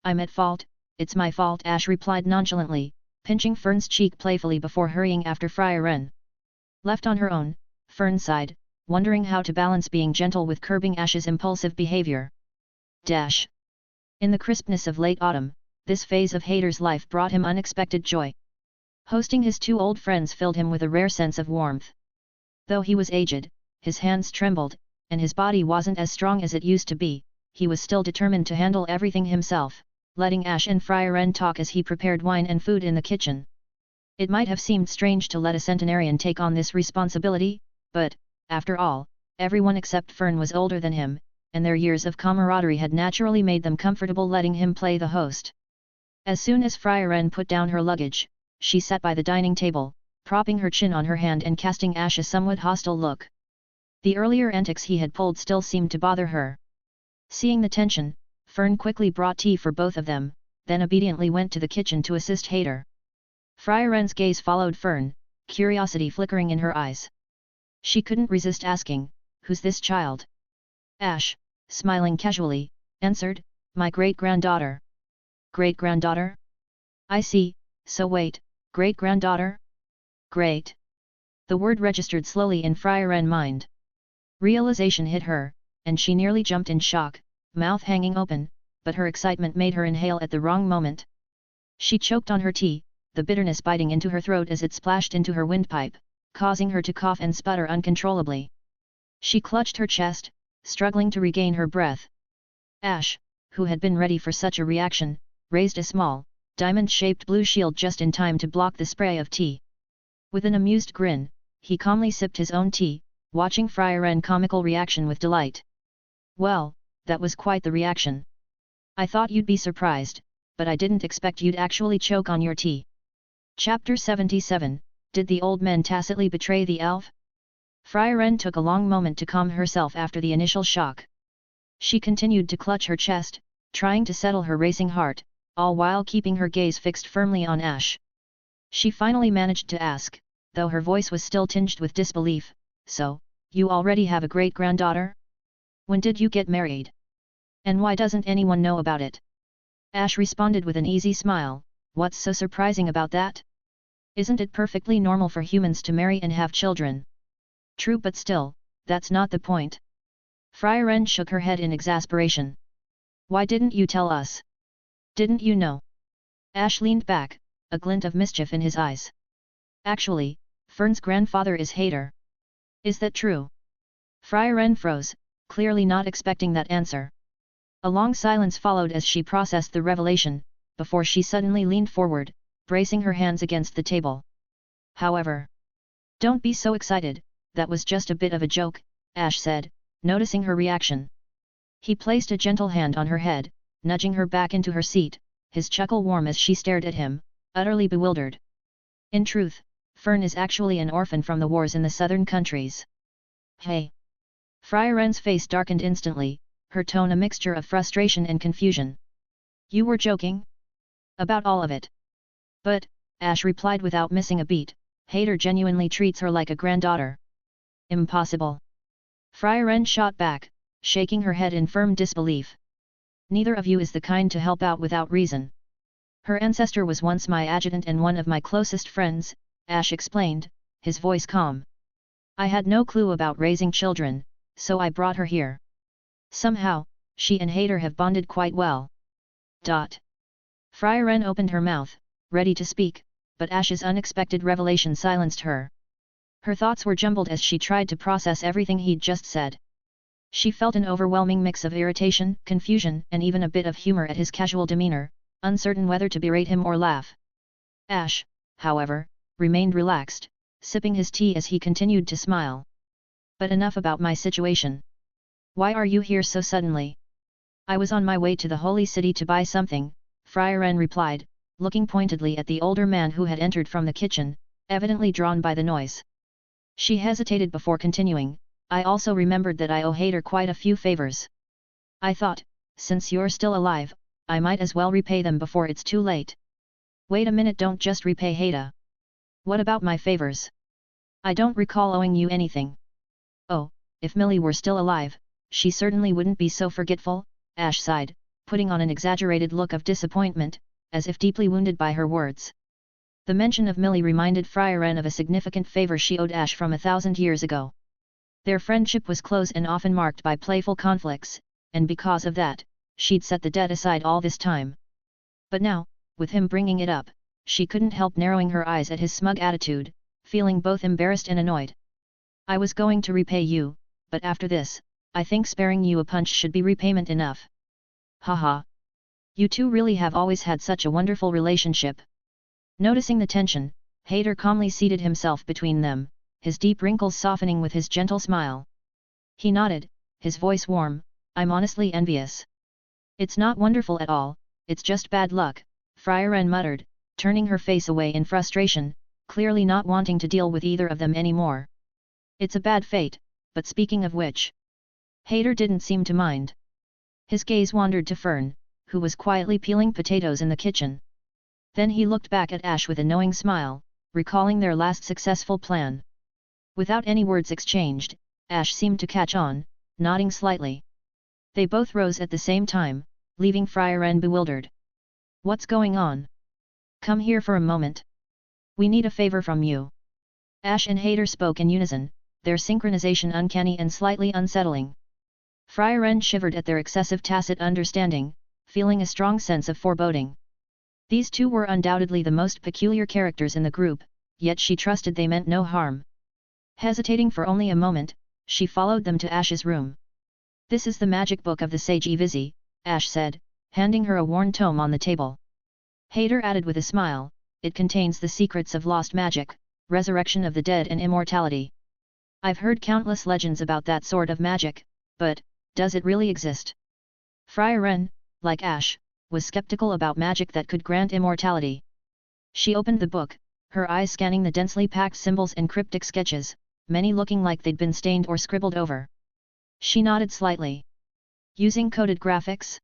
I'm at fault, it's my fault," Ash replied nonchalantly, pinching Fern's cheek playfully before hurrying after Fryaren. Left on her own, Fern sighed, wondering how to balance being gentle with curbing Ash's impulsive behavior. In the crispness of late autumn, this phase of Hader's life brought him unexpected joy. Hosting his two old friends filled him with a rare sense of warmth. Though he was aged, his hands trembled, and his body wasn't as strong as it used to be, he was still determined to handle everything himself, letting Ash and Fryaren talk as he prepared wine and food in the kitchen. It might have seemed strange to let a centenarian take on this responsibility, but, after all, everyone except Fern was older than him, and their years of camaraderie had naturally made them comfortable letting him play the host. As soon as Fryaren put down her luggage, she sat by the dining table, propping her chin on her hand and casting Ash a somewhat hostile look. The earlier antics he had pulled still seemed to bother her. Seeing the tension, Fern quickly brought tea for both of them, then obediently went to the kitchen to assist Hader. Fryaren's gaze followed Fern, curiosity flickering in her eyes. She couldn't resist asking, "Who's this child?" Ash, smiling casually, answered, "My great-granddaughter." "Great-granddaughter? I see, so wait, great-granddaughter? Great." The word registered slowly in Fryaren mind. Realization hit her, and she nearly jumped in shock, mouth hanging open, but her excitement made her inhale at the wrong moment. She choked on her tea, the bitterness biting into her throat as it splashed into her windpipe, causing her to cough and sputter uncontrollably. She clutched her chest, struggling to regain her breath. Ash, who had been ready for such a reaction, raised a small, diamond-shaped blue shield just in time to block the spray of tea. With an amused grin, he calmly sipped his own tea, watching Fryren's comical reaction with delight. "Well, that was quite the reaction. I thought you'd be surprised, but I didn't expect you'd actually choke on your tea." Chapter 77, Did the Old Men Tacitly Betray the Elf? Fryaren took a long moment to calm herself after the initial shock. She continued to clutch her chest, trying to settle her racing heart, all while keeping her gaze fixed firmly on Ash. She finally managed to ask, though her voice was still tinged with disbelief, "So, you already have a great-granddaughter? When did you get married? And why doesn't anyone know about it?" Ash responded with an easy smile, "What's so surprising about that? Isn't it perfectly normal for humans to marry and have children?" "True, but still, that's not the point." Fryaren shook her head in exasperation. "Why didn't you tell us? Didn't you know?" Ash leaned back, a glint of mischief in his eyes. "Actually, Fern's grandfather is Hader." "Is that true?" Fryaren froze, clearly not expecting that answer. A long silence followed as she processed the revelation, before she suddenly leaned forward, bracing her hands against the table. "However, don't be so excited, that was just a bit of a joke," Ash said, noticing her reaction. He placed a gentle hand on her head, nudging her back into her seat, his chuckle warm as she stared at him, utterly bewildered. "In truth, Fern is actually an orphan from the wars in the southern countries." "Hey!" Fryaren's face darkened instantly, her tone a mixture of frustration and confusion. "You were joking? About all of it?" "But," Ash replied without missing a beat, "Hader genuinely treats her like a granddaughter." "Impossible!" Fryaren shot back, shaking her head in firm disbelief. "Neither of you is the kind to help out without reason." "Her ancestor was once my adjutant and one of my closest friends," Ash explained, his voice calm. "I had no clue about raising children, so I brought her here. Somehow, she and Hader have bonded quite well." Fryaren opened her mouth, ready to speak, but Ash's unexpected revelation silenced her. Her thoughts were jumbled as she tried to process everything he'd just said. She felt an overwhelming mix of irritation, confusion, and even a bit of humor at his casual demeanor, uncertain whether to berate him or laugh. Ash, however, remained relaxed, sipping his tea as he continued to smile. "But enough about my situation. Why are you here so suddenly?" "I was on my way to the holy city to buy something," Fryaren replied, looking pointedly at the older man who had entered from the kitchen, evidently drawn by the noise. She hesitated before continuing, "I also remembered that I owe Hader quite a few favors. I thought, since you're still alive, I might as well repay them before it's too late." "Wait a minute, don't just repay Hader. What about my favors? I don't recall owing you anything." "Oh, if Millie were still alive, she certainly wouldn't be so forgetful," Ash sighed, putting on an exaggerated look of disappointment, as if deeply wounded by her words. The mention of Millie reminded Fryaren of a significant favor she owed Ash from 1,000 years ago. Their friendship was close and often marked by playful conflicts, and because of that, she'd set the debt aside all this time. But now, with him bringing it up, she couldn't help narrowing her eyes at his smug attitude, feeling both embarrassed and annoyed. I was going to repay you, but after this, I think sparing you a punch should be repayment enough. Haha. You two really have always had such a wonderful relationship. Noticing the tension, Hader calmly seated himself between them, his deep wrinkles softening with his gentle smile. He nodded, his voice warm, I'm honestly envious. It's not wonderful at all, it's just bad luck, Fryaren muttered, turning her face away in frustration, clearly not wanting to deal with either of them anymore. It's a bad fate, but speaking of which. Hader didn't seem to mind. His gaze wandered to Fern, who was quietly peeling potatoes in the kitchen. Then he looked back at Ash with a knowing smile, recalling their last successful plan. Without any words exchanged, Ash seemed to catch on, nodding slightly. They both rose at the same time, leaving Fryaren bewildered. What's going on? Come here for a moment. We need a favor from you. Ash and Hader spoke in unison, their synchronization uncanny and slightly unsettling. Fryaren shivered at their excessive tacit understanding, feeling a strong sense of foreboding. These two were undoubtedly the most peculiar characters in the group, yet she trusted they meant no harm. Hesitating for only a moment, she followed them to Ash's room. This is the magic book of the sage Evisi, Ash said, handing her a worn tome on the table. Hader added with a smile, it contains the secrets of lost magic, resurrection of the dead and immortality. I've heard countless legends about that sort of magic, but, does it really exist? Fryaren, like Ash, was skeptical about magic that could grant immortality. She opened the book, her eyes scanning the densely packed symbols and cryptic sketches, many looking like they'd been stained or scribbled over. She nodded slightly. Using coded graphics?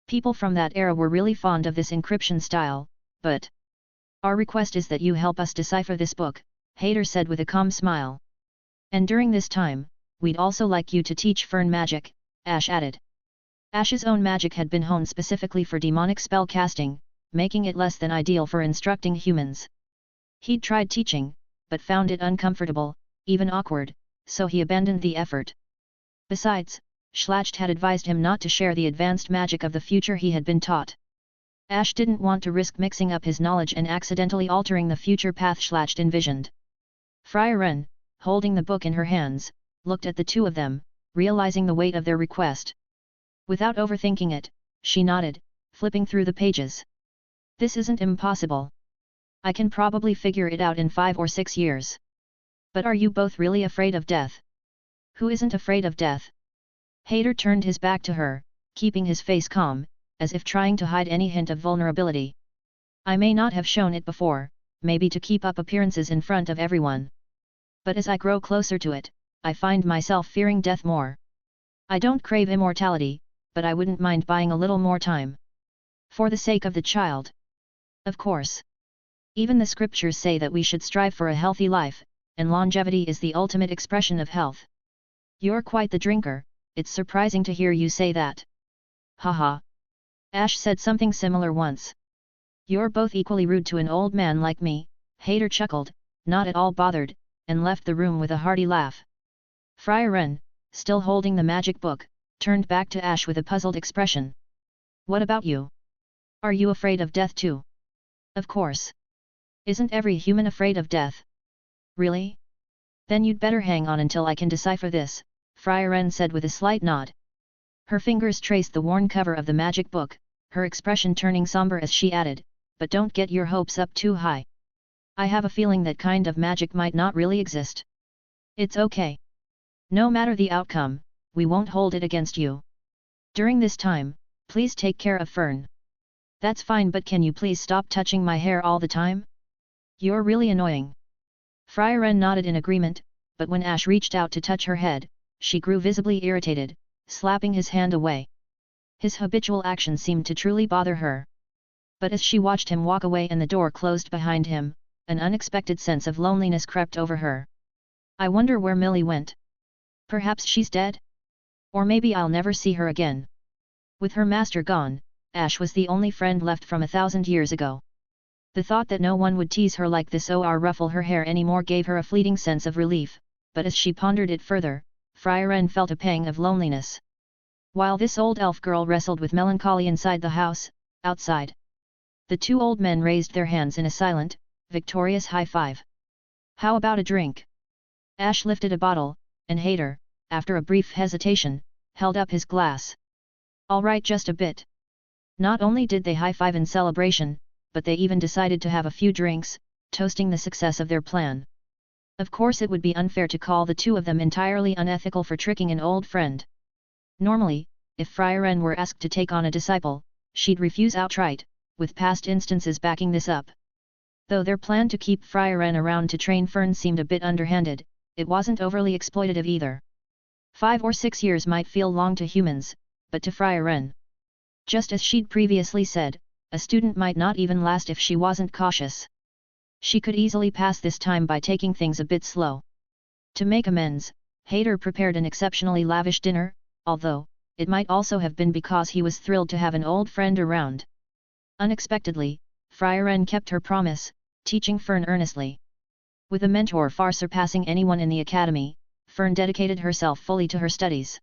People from that era were really fond of this encryption style, but our request is that you help us decipher this book, Hader said with a calm smile. And during this time, we'd also like you to teach Fern magic, Ash added. Ash's own magic had been honed specifically for demonic spell casting, making it less than ideal for instructing humans. He'd tried teaching, but found it uncomfortable, even awkward, so he abandoned the effort. Besides, Schlacht had advised him not to share the advanced magic of the future he had been taught. Ash didn't want to risk mixing up his knowledge and accidentally altering the future path Schlacht envisioned. Fryaren, holding the book in her hands, looked at the two of them, realizing the weight of their request. Without overthinking it, she nodded, flipping through the pages. This isn't impossible. I can probably figure it out in 5 or 6 years. But are you both really afraid of death? Who isn't afraid of death? Hader turned his back to her, keeping his face calm, as if trying to hide any hint of vulnerability. I may not have shown it before, maybe to keep up appearances in front of everyone. But as I grow closer to it, I find myself fearing death more. I don't crave immortality, but I wouldn't mind buying a little more time. For the sake of the child. Of course. Even the scriptures say that we should strive for a healthy life, and longevity is the ultimate expression of health. You're quite the drinker, it's surprising to hear you say that. Haha. Ash said something similar once. You're both equally rude to an old man like me, Hader chuckled, not at all bothered, and left the room with a hearty laugh. Fryaren, still holding the magic book, turned back to Ash with a puzzled expression. What about you? Are you afraid of death too? Of course. Isn't every human afraid of death? Really? Then you'd better hang on until I can decipher this, Fryaren said with a slight nod. Her fingers traced the worn cover of the magic book, her expression turning somber as she added, but don't get your hopes up too high. I have a feeling that kind of magic might not really exist. It's okay. No matter the outcome, we won't hold it against you. During this time, please take care of Fern. That's fine, but can you please stop touching my hair all the time? You're really annoying. Fryaren nodded in agreement, but when Ash reached out to touch her head, she grew visibly irritated, slapping his hand away. His habitual action seemed to truly bother her. But as she watched him walk away and the door closed behind him, an unexpected sense of loneliness crept over her. I wonder where Millie went. Perhaps she's dead? Or maybe I'll never see her again. With her master gone, Ash was the only friend left from 1,000 years ago. The thought that no one would tease her like this or ruffle her hair anymore gave her a fleeting sense of relief, but as she pondered it further, Fryaren felt a pang of loneliness. While this old elf girl wrestled with melancholy inside the house, outside, the two old men raised their hands in a silent, victorious high five. How about a drink? Ash lifted a bottle, and Hader, after a brief hesitation, held up his glass. All right, just a bit. Not only did they high-five in celebration, but they even decided to have a few drinks, toasting the success of their plan. Of course it would be unfair to call the two of them entirely unethical for tricking an old friend. Normally, if Fryaren were asked to take on a disciple, she'd refuse outright, with past instances backing this up. Though their plan to keep Fryaren around to train Fern seemed a bit underhanded, it wasn't overly exploitative either. 5 or 6 years might feel long to humans, but to Fryaren, just as she'd previously said, a student might not even last if she wasn't cautious. She could easily pass this time by taking things a bit slow. To make amends, Hader prepared an exceptionally lavish dinner, although, it might also have been because he was thrilled to have an old friend around. Unexpectedly, Fryaren kept her promise, teaching Fern earnestly. With a mentor far surpassing anyone in the academy, Fern dedicated herself fully to her studies.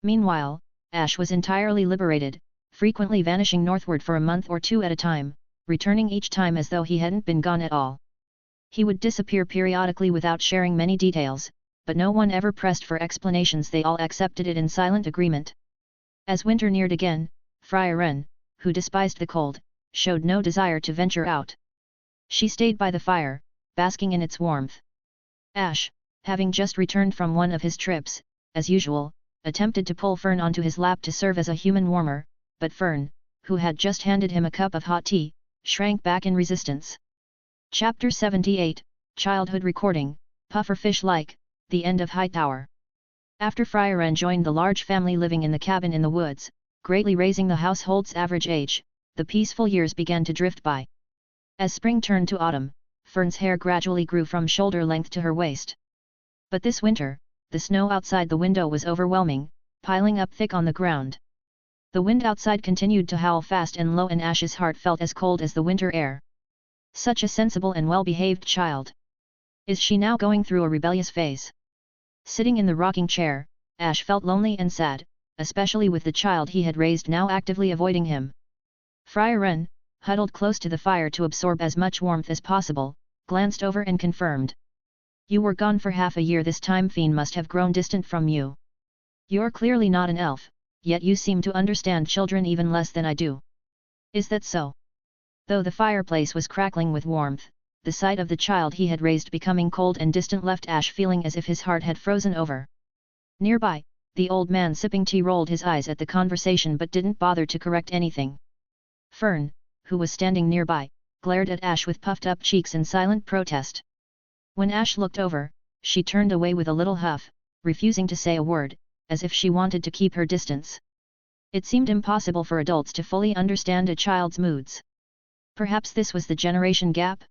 Meanwhile, Ash was entirely liberated, frequently vanishing northward for a month or two at a time, returning each time as though he hadn't been gone at all. He would disappear periodically without sharing many details, but no one ever pressed for explanations. They all accepted it in silent agreement. As winter neared again, Fryaren, who despised the cold, showed no desire to venture out. She stayed by the fire, basking in its warmth. Ash, having just returned from one of his trips, as usual, attempted to pull Fern onto his lap to serve as a human warmer, but Fern, who had just handed him a cup of hot tea, shrank back in resistance. Chapter 78, Childhood Recording, Pufferfish-like, The End of Hightower. After Fryaren joined the large family living in the cabin in the woods, greatly raising the household's average age, the peaceful years began to drift by. As spring turned to autumn, Fern's hair gradually grew from shoulder length to her waist. But this winter, the snow outside the window was overwhelming, piling up thick on the ground. The wind outside continued to howl fast and low, and Ash's heart felt as cold as the winter air. Such a sensible and well-behaved child. Is she now going through a rebellious phase? Sitting in the rocking chair, Ash felt lonely and sad, especially with the child he had raised now actively avoiding him. Frieren, huddled close to the fire to absorb as much warmth as possible, glanced over and confirmed. You were gone for half a year this time. Fend must have grown distant from you. You're clearly not an elf, yet you seem to understand children even less than I do. Is that so? Though the fireplace was crackling with warmth, the sight of the child he had raised becoming cold and distant left Ash feeling as if his heart had frozen over. Nearby, the old man sipping tea rolled his eyes at the conversation but didn't bother to correct anything. Fern, who was standing nearby, glared at Ash with puffed-up cheeks in silent protest. When Ash looked over, she turned away with a little huff, refusing to say a word, as if she wanted to keep her distance. It seemed impossible for adults to fully understand a child's moods. Perhaps this was the generation gap?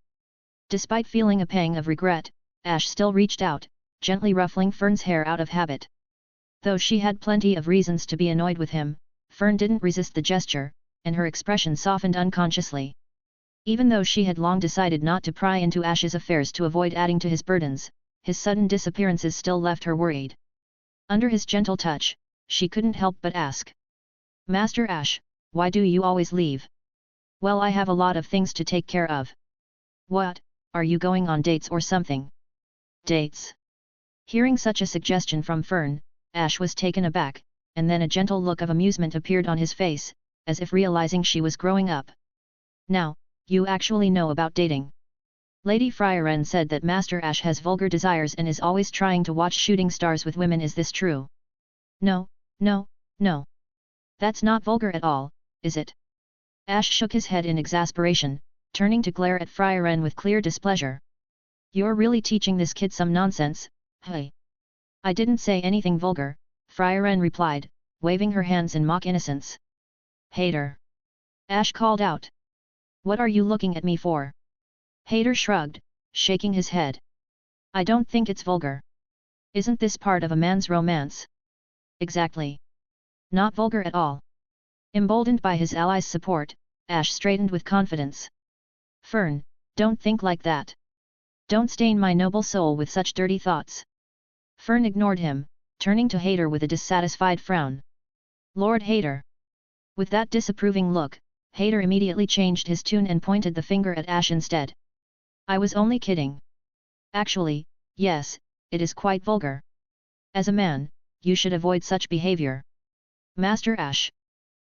Despite feeling a pang of regret, Ash still reached out, gently ruffling Fern's hair out of habit. Though she had plenty of reasons to be annoyed with him, Fern didn't resist the gesture, and her expression softened unconsciously. Even though she had long decided not to pry into Ash's affairs to avoid adding to his burdens, his sudden disappearances still left her worried. Under his gentle touch, she couldn't help but ask. Master Ash, why do you always leave? Well, I have a lot of things to take care of. What, are you going on dates or something? Dates? Hearing such a suggestion from Fern, Ash was taken aback, and then a gentle look of amusement appeared on his face, as if realizing she was growing up. Now, you actually know about dating. Lady Fryaren said that Master Ash has vulgar desires and is always trying to watch shooting stars with women. Is this true? No, no, no. That's not vulgar at all, is it? Ash shook his head in exasperation, turning to glare at Fryaren with clear displeasure. You're really teaching this kid some nonsense, hey? I didn't say anything vulgar, Fryaren replied, waving her hands in mock innocence. Hater! Ash called out. What are you looking at me for? Hader shrugged, shaking his head. I don't think it's vulgar. Isn't this part of a man's romance? Exactly. Not vulgar at all. Emboldened by his allies' support, Ash straightened with confidence. Fern, don't think like that. Don't stain my noble soul with such dirty thoughts. Fern ignored him, turning to Hader with a dissatisfied frown. Lord Hader. With that disapproving look, Hader immediately changed his tune and pointed the finger at Ash instead. I was only kidding. Actually, yes, it is quite vulgar. As a man, you should avoid such behavior. Master Ash.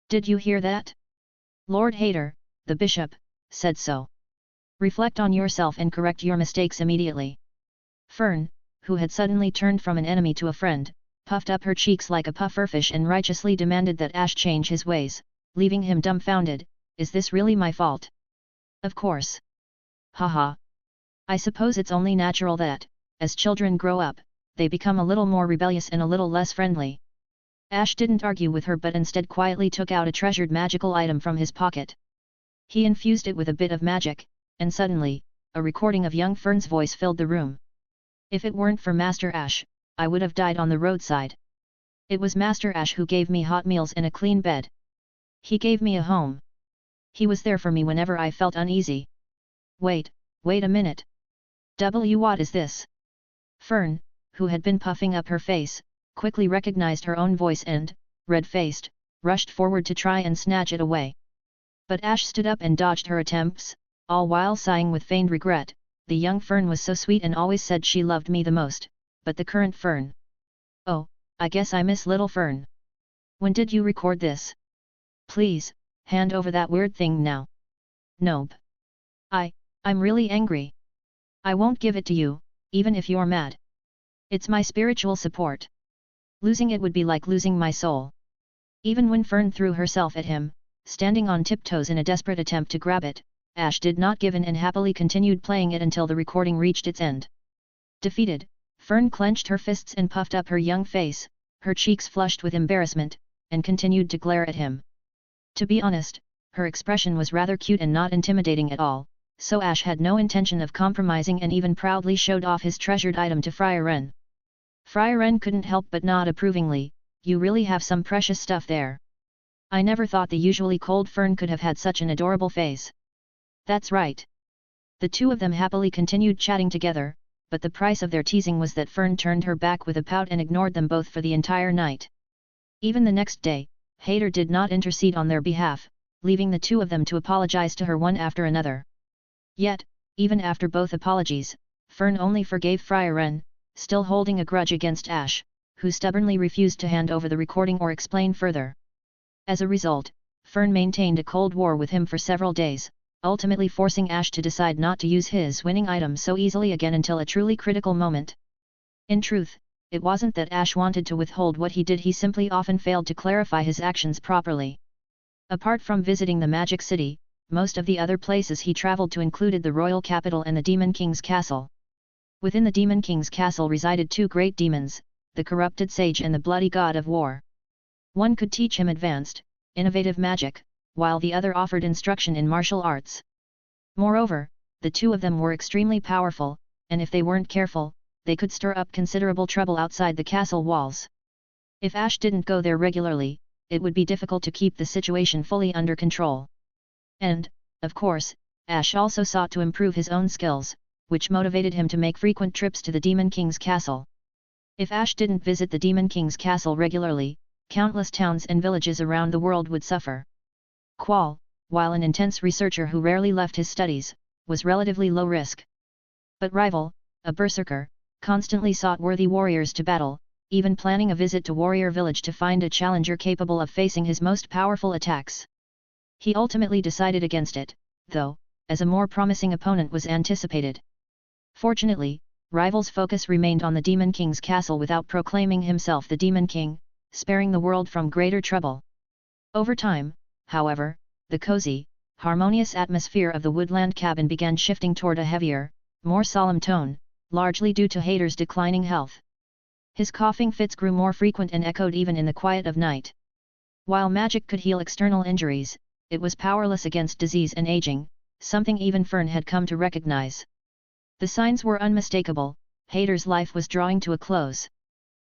Did you hear that? Lord Hayter, the bishop, said so. Reflect on yourself and correct your mistakes immediately. Fern, who had suddenly turned from an enemy to a friend, puffed up her cheeks like a pufferfish and righteously demanded that Ash change his ways, leaving him dumbfounded. Is this really my fault? Of course. Haha. I suppose it's only natural that, as children grow up, they become a little more rebellious and a little less friendly. Ash didn't argue with her but instead quietly took out a treasured magical item from his pocket. He infused it with a bit of magic, and suddenly, a recording of young Fern's voice filled the room. If it weren't for Master Ash, I would have died on the roadside. It was Master Ash who gave me hot meals and a clean bed. He gave me a home. He was there for me whenever I felt uneasy. Wait a minute. What is this? Fern, who had been puffing up her face, quickly recognized her own voice and, red-faced, rushed forward to try and snatch it away. But Ash stood up and dodged her attempts, all while sighing with feigned regret. The young Fern was so sweet and always said she loved me the most, but the current Fern. Oh, I guess I miss little Fern. When did you record this? Please, hand over that weird thing now. Nope. I'm really angry. I won't give it to you, even if you're mad. It's my spiritual support. Losing it would be like losing my soul. Even when Fern threw herself at him, standing on tiptoes in a desperate attempt to grab it, Ash did not give in and happily continued playing it until the recording reached its end. Defeated, Fern clenched her fists and puffed up her young face, her cheeks flushed with embarrassment, and continued to glare at him. To be honest, her expression was rather cute and not intimidating at all, so Ash had no intention of compromising and even proudly showed off his treasured item to Fryaren. Fryaren couldn't help but nod approvingly. You really have some precious stuff there. I never thought the usually cold Fern could have had such an adorable face. That's right. The two of them happily continued chatting together, but the price of their teasing was that Fern turned her back with a pout and ignored them both for the entire night. Even the next day, Hayter did not intercede on their behalf, leaving the two of them to apologize to her one after another. Yet, even after both apologies, Fern only forgave Fryaren, still holding a grudge against Ash, who stubbornly refused to hand over the recording or explain further. As a result, Fern maintained a cold war with him for several days, ultimately forcing Ash to decide not to use his winning item so easily again until a truly critical moment. In truth, it wasn't that Ash wanted to withhold what he did, he simply often failed to clarify his actions properly. Apart from visiting the Magic City, most of the other places he traveled to included the royal capital and the Demon King's castle. Within the Demon King's castle resided two great demons, the corrupted sage and the bloody god of war. One could teach him advanced, innovative magic, while the other offered instruction in martial arts. Moreover, the two of them were extremely powerful, and if they weren't careful, they could stir up considerable trouble outside the castle walls. If Ash didn't go there regularly, it would be difficult to keep the situation fully under control. And, of course, Ash also sought to improve his own skills, which motivated him to make frequent trips to the Demon King's castle. If Ash didn't visit the Demon King's castle regularly, countless towns and villages around the world would suffer. Qual, while an intense researcher who rarely left his studies, was relatively low risk. But Rival, a berserker, constantly sought worthy warriors to battle, even planning a visit to Warrior Village to find a challenger capable of facing his most powerful attacks. He ultimately decided against it, though, as a more promising opponent was anticipated. Fortunately, Rival's focus remained on the Demon King's castle without proclaiming himself the Demon King, sparing the world from greater trouble. Over time, however, the cozy, harmonious atmosphere of the woodland cabin began shifting toward a heavier, more solemn tone, largely due to Hayter's declining health. His coughing fits grew more frequent and echoed even in the quiet of night. While magic could heal external injuries, it was powerless against disease and aging, something even Fern had come to recognize. The signs were unmistakable. Hayter's life was drawing to a close.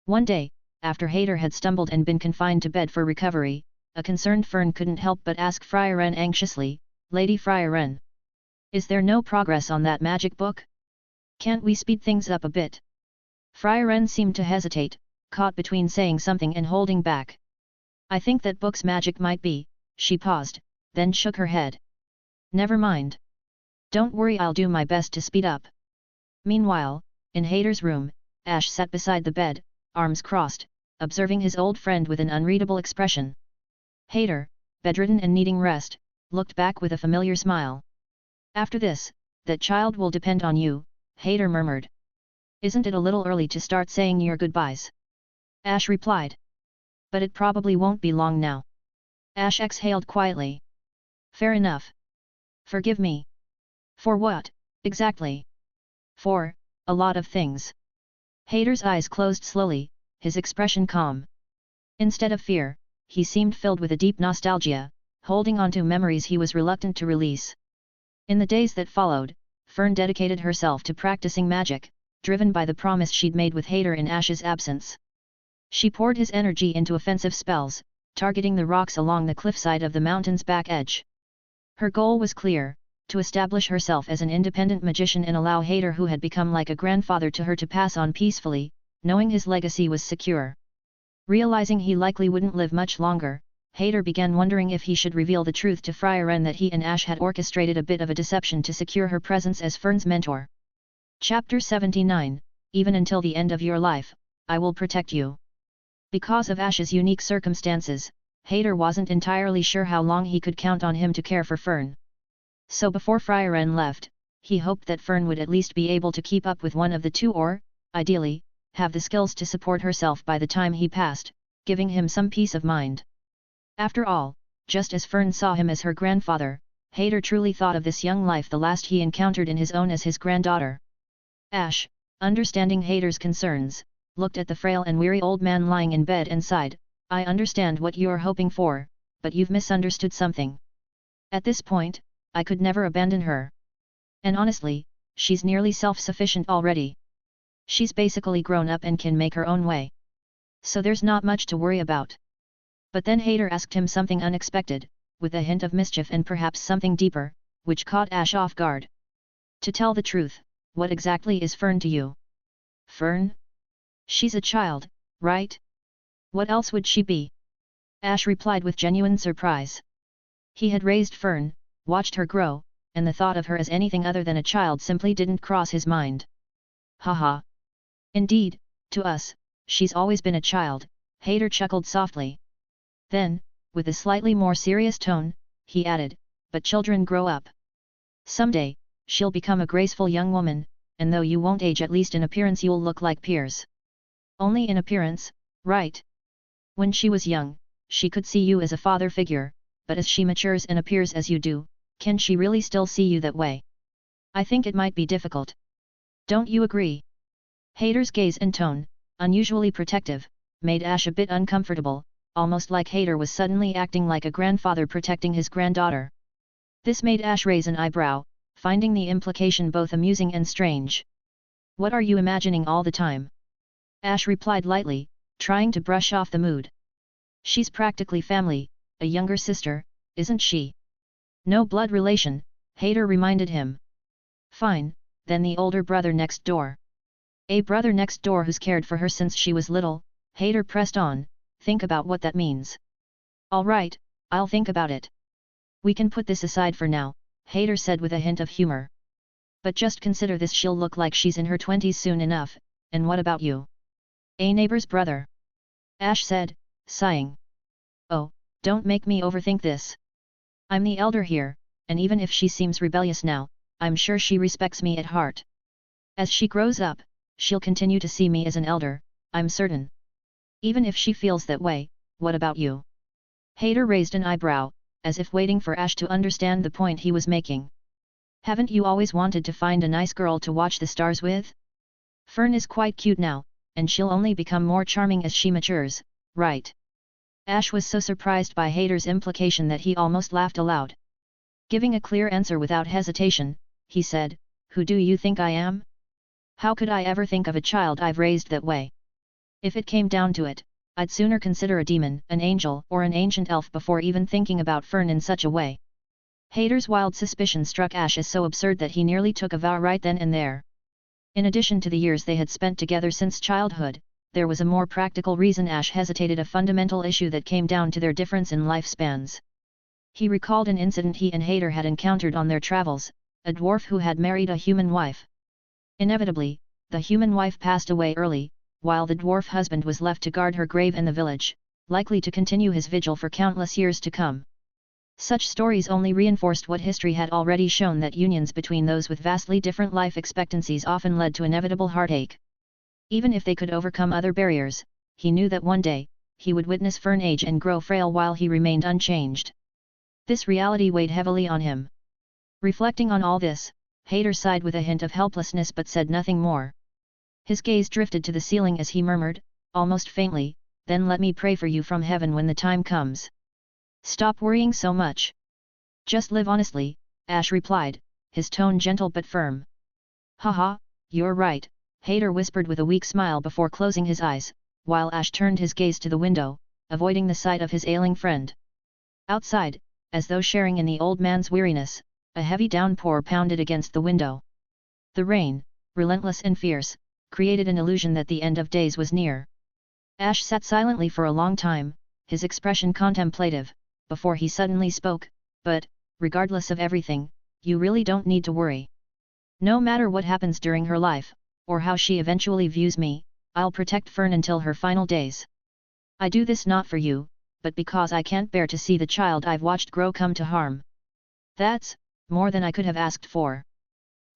One day, after Hayter had stumbled and been confined to bed for recovery, a concerned Fern couldn't help but ask Fryaren anxiously, "Lady Fryaren, is there no progress on that magic book? Can't we speed things up a bit?" Fryaren seemed to hesitate, caught between saying something and holding back. "I think that book's magic might be," she paused, then shook her head. "Never mind. Don't worry, I'll do my best to speed up." Meanwhile, in Hayter's room, Ash sat beside the bed, arms crossed, observing his old friend with an unreadable expression. Hader, bedridden and needing rest, looked back with a familiar smile. After this, that child will depend on you, Hader murmured. Isn't it a little early to start saying your goodbyes? Ash replied. But it probably won't be long now. Ash exhaled quietly. Fair enough. Forgive me. For what, exactly? For a lot of things. Hader's eyes closed slowly, his expression calm. Instead of fear, he seemed filled with a deep nostalgia, holding on to memories he was reluctant to release. In the days that followed, Fern dedicated herself to practicing magic, driven by the promise she'd made with Hader in Ash's absence. She poured his energy into offensive spells, targeting the rocks along the cliffside of the mountain's back edge. Her goal was clear, to establish herself as an independent magician and allow Hader, who had become like a grandfather to her, to pass on peacefully, knowing his legacy was secure. Realizing he likely wouldn't live much longer, Hader began wondering if he should reveal the truth to Fryaren that he and Ash had orchestrated a bit of a deception to secure her presence as Fern's mentor. Chapter 79, Even until the end of your life, I will protect you. Because of Ash's unique circumstances, Hader wasn't entirely sure how long he could count on him to care for Fern. So before Fryaren left, he hoped that Fern would at least be able to keep up with one of the two or, ideally, have the skills to support herself by the time he passed, giving him some peace of mind. After all, just as Fern saw him as her grandfather, Hader truly thought of this young life the last he encountered in his own as his granddaughter. Ash, understanding Hader's concerns, looked at the frail and weary old man lying in bed and sighed, I understand what you're hoping for, but you've misunderstood something. At this point, I could never abandon her. And honestly, she's nearly self-sufficient already. She's basically grown up and can make her own way. So there's not much to worry about. But then Hader asked him something unexpected, with a hint of mischief and perhaps something deeper, which caught Ash off guard. To tell the truth, what exactly is Fern to you? Fern? She's a child, right? What else would she be? Ash replied with genuine surprise. He had raised Fern, watched her grow, and the thought of her as anything other than a child simply didn't cross his mind. Haha. Indeed, to us, she's always been a child, Hader chuckled softly. Then, with a slightly more serious tone, he added, but children grow up. Someday, she'll become a graceful young woman, and though you won't age, at least in appearance you'll look like peers. Only in appearance, right? When she was young, she could see you as a father figure, but as she matures and appears as you do, can she really still see you that way? I think it might be difficult. Don't you agree? Hader's gaze and tone, unusually protective, made Ash a bit uncomfortable, almost like Hader was suddenly acting like a grandfather protecting his granddaughter. This made Ash raise an eyebrow, finding the implication both amusing and strange. What are you imagining all the time? Ash replied lightly, trying to brush off the mood. She's practically family, a younger sister, isn't she? No blood relation, Hader reminded him. Fine, then the older brother next door. A brother next door who's cared for her since she was little, Hader pressed on, think about what that means. All right, I'll think about it. We can put this aside for now, Hader said with a hint of humor. But just consider this, she'll look like she's in her 20s soon enough, and what about you? A neighbor's brother. Ash said, sighing. Oh, don't make me overthink this. I'm the elder here, and even if she seems rebellious now, I'm sure she respects me at heart. As she grows up, she'll continue to see me as an elder, I'm certain. Even if she feels that way, what about you? Hader raised an eyebrow, as if waiting for Ash to understand the point he was making. Haven't you always wanted to find a nice girl to watch the stars with? Fern is quite cute now, and she'll only become more charming as she matures, right? Ash was so surprised by Hader's implication that he almost laughed aloud. Giving a clear answer without hesitation, he said, who do you think I am? How could I ever think of a child I've raised that way? If it came down to it, I'd sooner consider a demon, an angel, or an ancient elf before even thinking about Fern in such a way. Hader's wild suspicion struck Ash as so absurd that he nearly took a vow right then and there. In addition to the years they had spent together since childhood, there was a more practical reason Ash hesitated, a fundamental issue that came down to their difference in lifespans. He recalled an incident he and Hader had encountered on their travels, a dwarf who had married a human wife. Inevitably, The human wife passed away early, while the dwarf husband was left to guard her grave and the village, likely to continue his vigil for countless years to come. Such stories only reinforced what history had already shown, that unions between those with vastly different life expectancies often led to inevitable heartache. Even if they could overcome other barriers, he knew that one day, he would witness Fern age and grow frail while he remained unchanged. This reality weighed heavily on him. Reflecting on all this, Hader sighed with a hint of helplessness but said nothing more. His gaze drifted to the ceiling as he murmured, almost faintly, "Then let me pray for you from heaven when the time comes. Stop worrying so much. Just live honestly," Ash replied, his tone gentle but firm. "Haha, you're right," Hader whispered with a weak smile before closing his eyes, while Ash turned his gaze to the window, avoiding the sight of his ailing friend. Outside, as though sharing in the old man's weariness, a heavy downpour pounded against the window. The rain, relentless and fierce, created an illusion that the end of days was near. Ash sat silently for a long time, his expression contemplative, before he suddenly spoke, "But, regardless of everything, you really don't need to worry. No matter what happens during her life, or how she eventually views me, I'll protect Fern until her final days. I do this not for you, but because I can't bear to see the child I've watched grow come to harm. That's more than I could have asked for.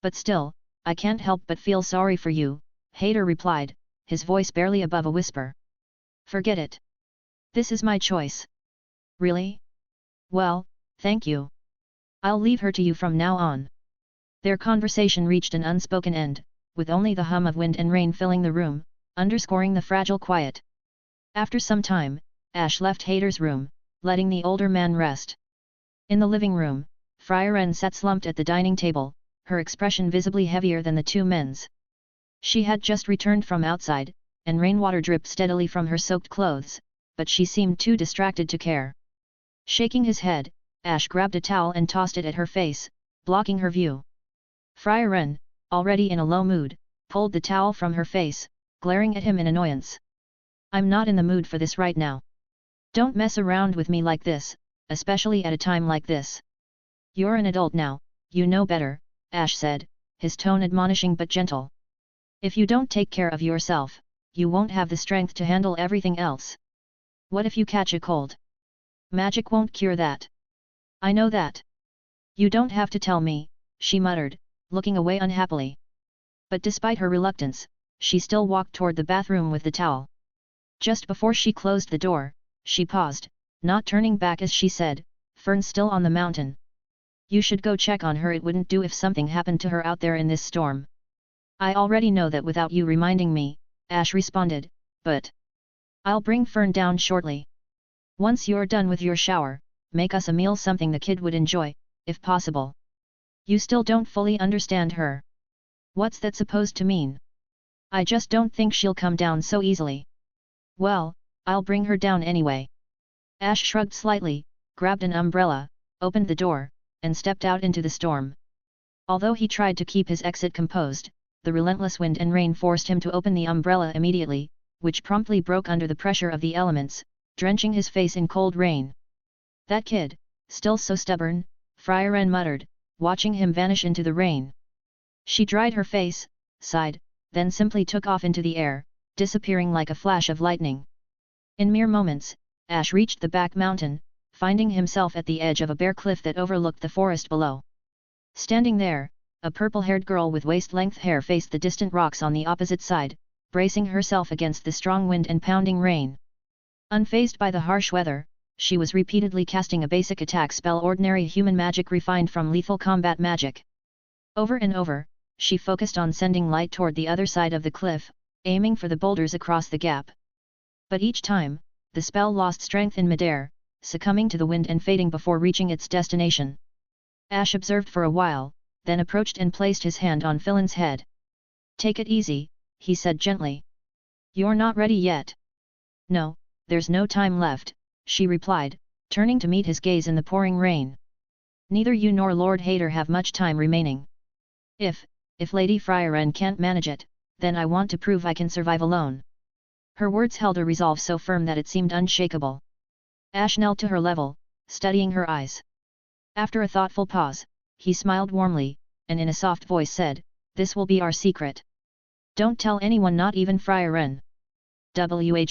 But still, I can't help but feel sorry for you," Hader replied, his voice barely above a whisper. "Forget it. This is my choice." "Really? Well, thank you. I'll leave her to you from now on." Their conversation reached an unspoken end, with only the hum of wind and rain filling the room, underscoring the fragile quiet. After some time, Ash left Hader's room, letting the older man rest. In the living room, Fryaren sat slumped at the dining table, her expression visibly heavier than the two men's. She had just returned from outside, and rainwater dripped steadily from her soaked clothes, but she seemed too distracted to care. Shaking his head, Ash grabbed a towel and tossed it at her face, blocking her view. Fryaren, already in a low mood, pulled the towel from her face, glaring at him in annoyance. "I'm not in the mood for this right now. Don't mess around with me like this, especially at a time like this. You're an adult now, you know better," Ash said, his tone admonishing but gentle. "If you don't take care of yourself, you won't have the strength to handle everything else. What if you catch a cold? Magic won't cure that. I know that. You don't have to tell me," she muttered, looking away unhappily. But despite her reluctance, she still walked toward the bathroom with the towel. Just before she closed the door, she paused, not turning back as she said, "Fern's still on the mountain. You should go check on her. It wouldn't do if something happened to her out there in this storm." "I already know that without you reminding me," Ash responded, "but I'll bring Fern down shortly. Once you're done with your shower, make us a meal, something the kid would enjoy, if possible." "You still don't fully understand her. What's that supposed to mean?" "I just don't think she'll come down so easily." "Well, I'll bring her down anyway." Ash shrugged slightly, grabbed an umbrella, opened the door, and stepped out into the storm. Although he tried to keep his exit composed, the relentless wind and rain forced him to open the umbrella immediately, which promptly broke under the pressure of the elements, drenching his face in cold rain. "That kid, still so stubborn," Fryaren muttered, watching him vanish into the rain. She dried her face, sighed, then simply took off into the air, disappearing like a flash of lightning. In mere moments, Ash reached the back mountain, finding himself at the edge of a bare cliff that overlooked the forest below. Standing there, a purple-haired girl with waist-length hair faced the distant rocks on the opposite side, bracing herself against the strong wind and pounding rain. Unfazed by the harsh weather, she was repeatedly casting a basic attack spell, ordinary human magic refined from lethal combat magic. Over and over, she focused on sending light toward the other side of the cliff, aiming for the boulders across the gap. But each time, the spell lost strength in midair, succumbing to the wind and fading before reaching its destination. Ash observed for a while, then approached and placed his hand on Flynn's head. "Take it easy," he said gently. "You're not ready yet." "No, there's no time left," she replied, turning to meet his gaze in the pouring rain. "Neither you nor Lord Hader have much time remaining. If Lady Fryaren can't manage it, then I want to prove I can survive alone." Her words held a resolve so firm that it seemed unshakable. Ash knelt to her level, studying her eyes. After a thoughtful pause, he smiled warmly, and in a soft voice said, "This will be our secret. Don't tell anyone, not even Fryaren.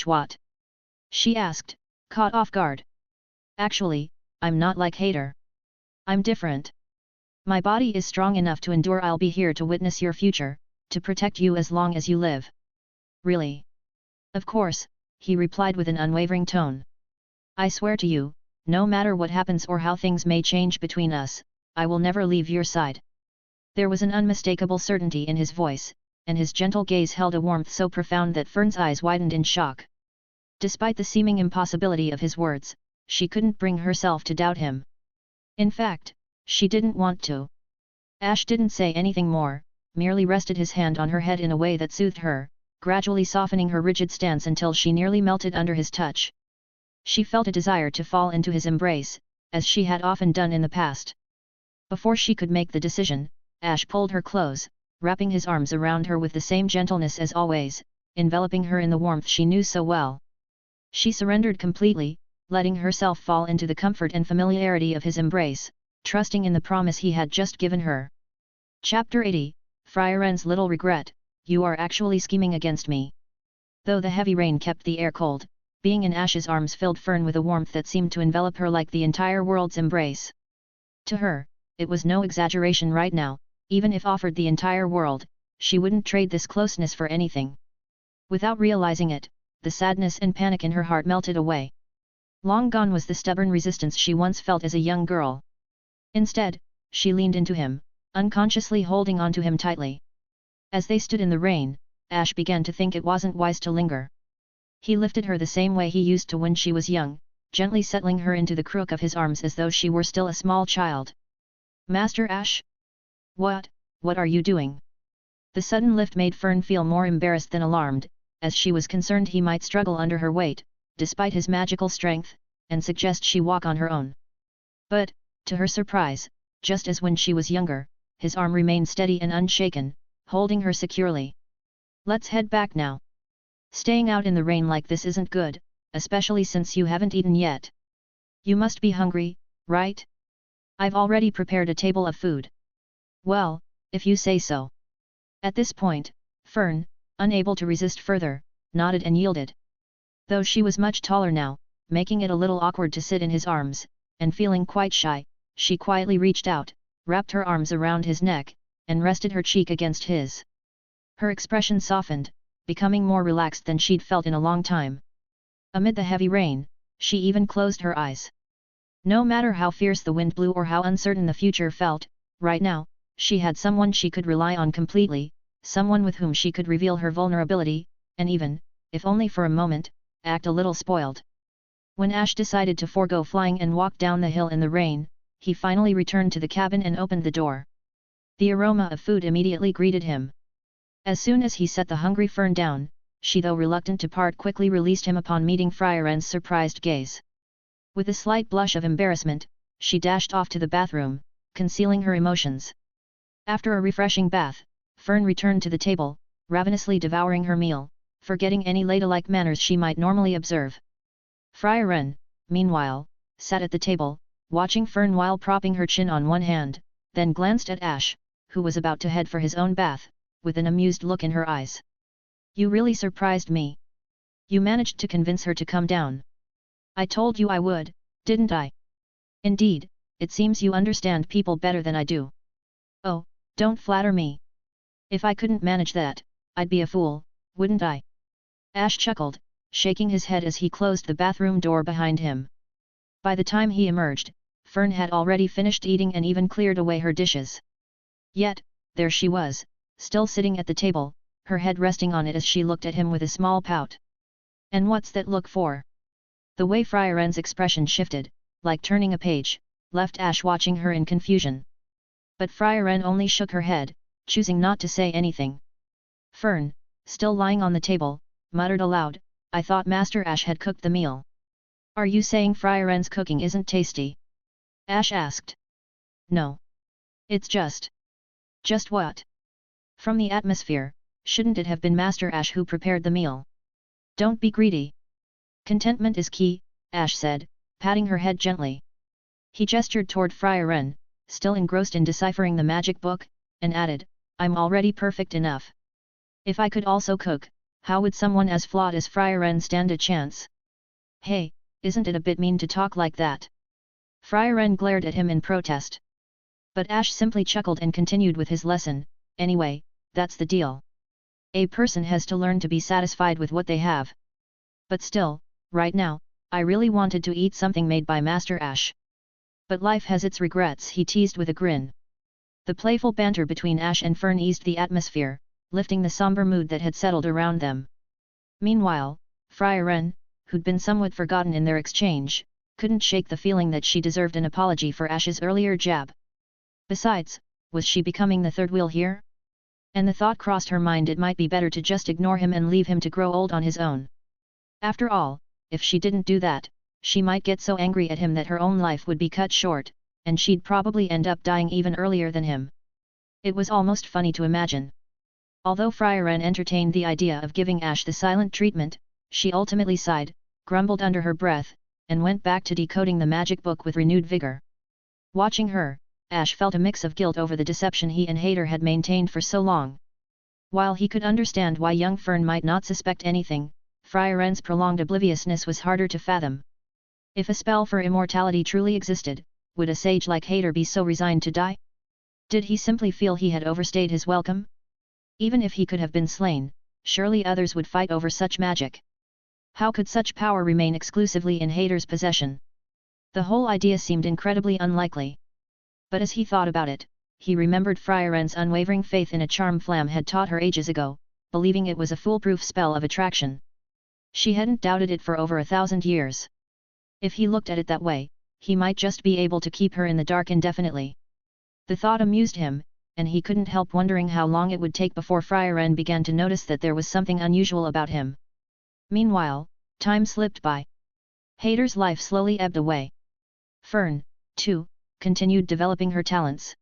What? She asked, caught off guard. Actually, I'm not like Hater. I'm different. My body is strong enough to endure. I'll be here to witness your future, to protect you as long as you live. Really? Of course, he replied with an unwavering tone. I swear to you, no matter what happens or how things may change between us, I will never leave your side. There was an unmistakable certainty in his voice, and his gentle gaze held a warmth so profound that Fern's eyes widened in shock. Despite the seeming impossibility of his words, she couldn't bring herself to doubt him. In fact, she didn't want to. Ash didn't say anything more, merely rested his hand on her head in a way that soothed her, gradually softening her rigid stance until she nearly melted under his touch. She felt a desire to fall into his embrace, as she had often done in the past. Before she could make the decision, Ash pulled her close, wrapping his arms around her with the same gentleness as always, enveloping her in the warmth she knew so well. She surrendered completely, letting herself fall into the comfort and familiarity of his embrace, trusting in the promise he had just given her. Chapter 80, Fryaren's Little Regret, You Are Actually Scheming Against Me. Though the heavy rain kept the air cold, being in Ash's arms filled Fern with a warmth that seemed to envelop her like the entire world's embrace. To her, it was no exaggeration right now, even if offered the entire world, she wouldn't trade this closeness for anything. Without realizing it, the sadness and panic in her heart melted away. Long gone was the stubborn resistance she once felt as a young girl. Instead, she leaned into him, unconsciously holding onto him tightly. As they stood in the rain, Ash began to think it wasn't wise to linger. He lifted her the same way he used to when she was young, gently settling her into the crook of his arms as though she were still a small child. Master Ash? What are you doing? The sudden lift made Fern feel more embarrassed than alarmed, as she was concerned he might struggle under her weight, despite his magical strength, and suggest she walk on her own. But, to her surprise, just as when she was younger, his arm remained steady and unshaken, holding her securely. Let's head back now. Staying out in the rain like this isn't good, especially since you haven't eaten yet. You must be hungry, right? I've already prepared a table of food. Well, if you say so. At this point, Fern, unable to resist further, nodded and yielded. Though she was much taller now, making it a little awkward to sit in his arms, and feeling quite shy, she quietly reached out, wrapped her arms around his neck, and rested her cheek against his. Her expression softened, becoming more relaxed than she'd felt in a long time. Amid the heavy rain, she even closed her eyes. No matter how fierce the wind blew or how uncertain the future felt, right now, she had someone she could rely on completely, someone with whom she could reveal her vulnerability, and even, if only for a moment, act a little spoiled. When Ash decided to forego flying and walk down the hill in the rain, he finally returned to the cabin and opened the door. The aroma of food immediately greeted him. As soon as he set the hungry Fern down, she, though reluctant to part, quickly released him upon meeting Fryaren's surprised gaze. With a slight blush of embarrassment, she dashed off to the bathroom, concealing her emotions. After a refreshing bath, Fern returned to the table, ravenously devouring her meal, forgetting any ladylike manners she might normally observe. Fryaren, meanwhile, sat at the table, watching Fern while propping her chin on one hand, then glanced at Ash, who was about to head for his own bath, with an amused look in her eyes. You really surprised me. You managed to convince her to come down. I told you I would, didn't I? Indeed, it seems you understand people better than I do. Oh, don't flatter me. If I couldn't manage that, I'd be a fool, wouldn't I? Ash chuckled, shaking his head as he closed the bathroom door behind him. By the time he emerged, Fern had already finished eating and even cleared away her dishes. Yet, there she was, still sitting at the table, her head resting on it as she looked at him with a small pout. And what's that look for? The way Fryaren's expression shifted, like turning a page, left Ash watching her in confusion. But Fryaren only shook her head, choosing not to say anything. Fern, still lying on the table, muttered aloud, I thought Master Ash had cooked the meal. Are you saying Fryaren's cooking isn't tasty? Ash asked. No. It's just. Just what? From the atmosphere, shouldn't it have been Master Ash who prepared the meal? Don't be greedy. Contentment is key, Ash said, patting her head gently. He gestured toward Fryaren, still engrossed in deciphering the magic book, and added, I'm already perfect enough. If I could also cook, how would someone as flawed as Fryaren stand a chance? Hey, isn't it a bit mean to talk like that? Fryaren glared at him in protest. But Ash simply chuckled and continued with his lesson. Anyway, that's the deal. A person has to learn to be satisfied with what they have. But still, right now, I really wanted to eat something made by Master Ash. But life has its regrets, he teased with a grin. The playful banter between Ash and Fern eased the atmosphere, lifting the somber mood that had settled around them. Meanwhile, Fryaren, who'd been somewhat forgotten in their exchange, couldn't shake the feeling that she deserved an apology for Ash's earlier jab. Besides, was she becoming the third wheel here? And the thought crossed her mind it might be better to just ignore him and leave him to grow old on his own. After all, if she didn't do that, she might get so angry at him that her own life would be cut short, and she'd probably end up dying even earlier than him. It was almost funny to imagine. Although Fryaren entertained the idea of giving Ash the silent treatment, she ultimately sighed, grumbled under her breath, and went back to decoding the magic book with renewed vigor. Watching her, Ash felt a mix of guilt over the deception he and Hader had maintained for so long. While he could understand why young Fern might not suspect anything, Fryaren's prolonged obliviousness was harder to fathom. If a spell for immortality truly existed, would a sage like Hader be so resigned to die? Did he simply feel he had overstayed his welcome? Even if he could have been slain, surely others would fight over such magic. How could such power remain exclusively in Hader's possession? The whole idea seemed incredibly unlikely. But as he thought about it, he remembered Fryaren's unwavering faith in a charm Flam had taught her ages ago, believing it was a foolproof spell of attraction. She hadn't doubted it for over 1,000 years. If he looked at it that way, he might just be able to keep her in the dark indefinitely. The thought amused him, and he couldn't help wondering how long it would take before Fryaren began to notice that there was something unusual about him. Meanwhile, time slipped by. Hader's life slowly ebbed away. Fern, too, continued developing her talents.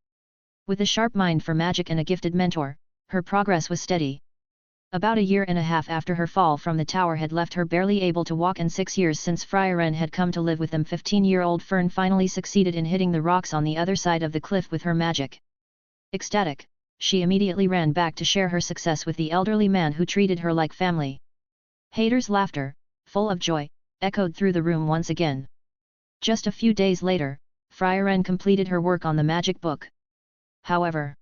With a sharp mind for magic and a gifted mentor, her progress was steady. About a year and a half after her fall from the tower had left her barely able to walk, and 6 years since Frieren had come to live with them, 15-year-old Fern finally succeeded in hitting the rocks on the other side of the cliff with her magic. Ecstatic, she immediately ran back to share her success with the elderly man who treated her like family. Hader's laughter, full of joy, echoed through the room once again. Just a few days later, Frieren completed her work on the magic book. However,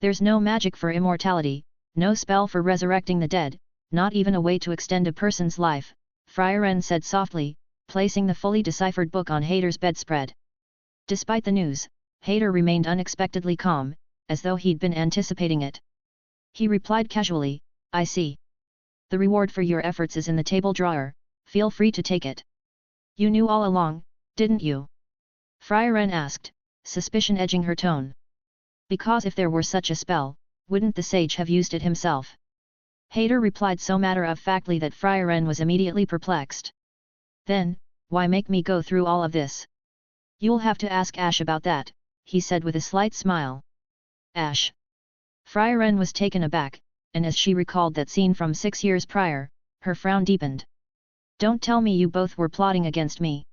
there's no magic for immortality, no spell for resurrecting the dead, not even a way to extend a person's life, Frieren said softly, placing the fully deciphered book on Hader's bedspread. Despite the news, Hader remained unexpectedly calm, as though he'd been anticipating it. He replied casually, "I see. The reward for your efforts is in the table drawer, feel free to take it." "You knew all along, didn't you?" Frieren asked, suspicion edging her tone. "Because if there were such a spell, wouldn't the sage have used it himself?" Hader replied so matter-of-factly that Frieren was immediately perplexed. "Then, why make me go through all of this?" "You'll have to ask Ash about that," he said with a slight smile. "Ash?" Frieren was taken aback, and as she recalled that scene from 6 years prior, her frown deepened. "Don't tell me you both were plotting against me."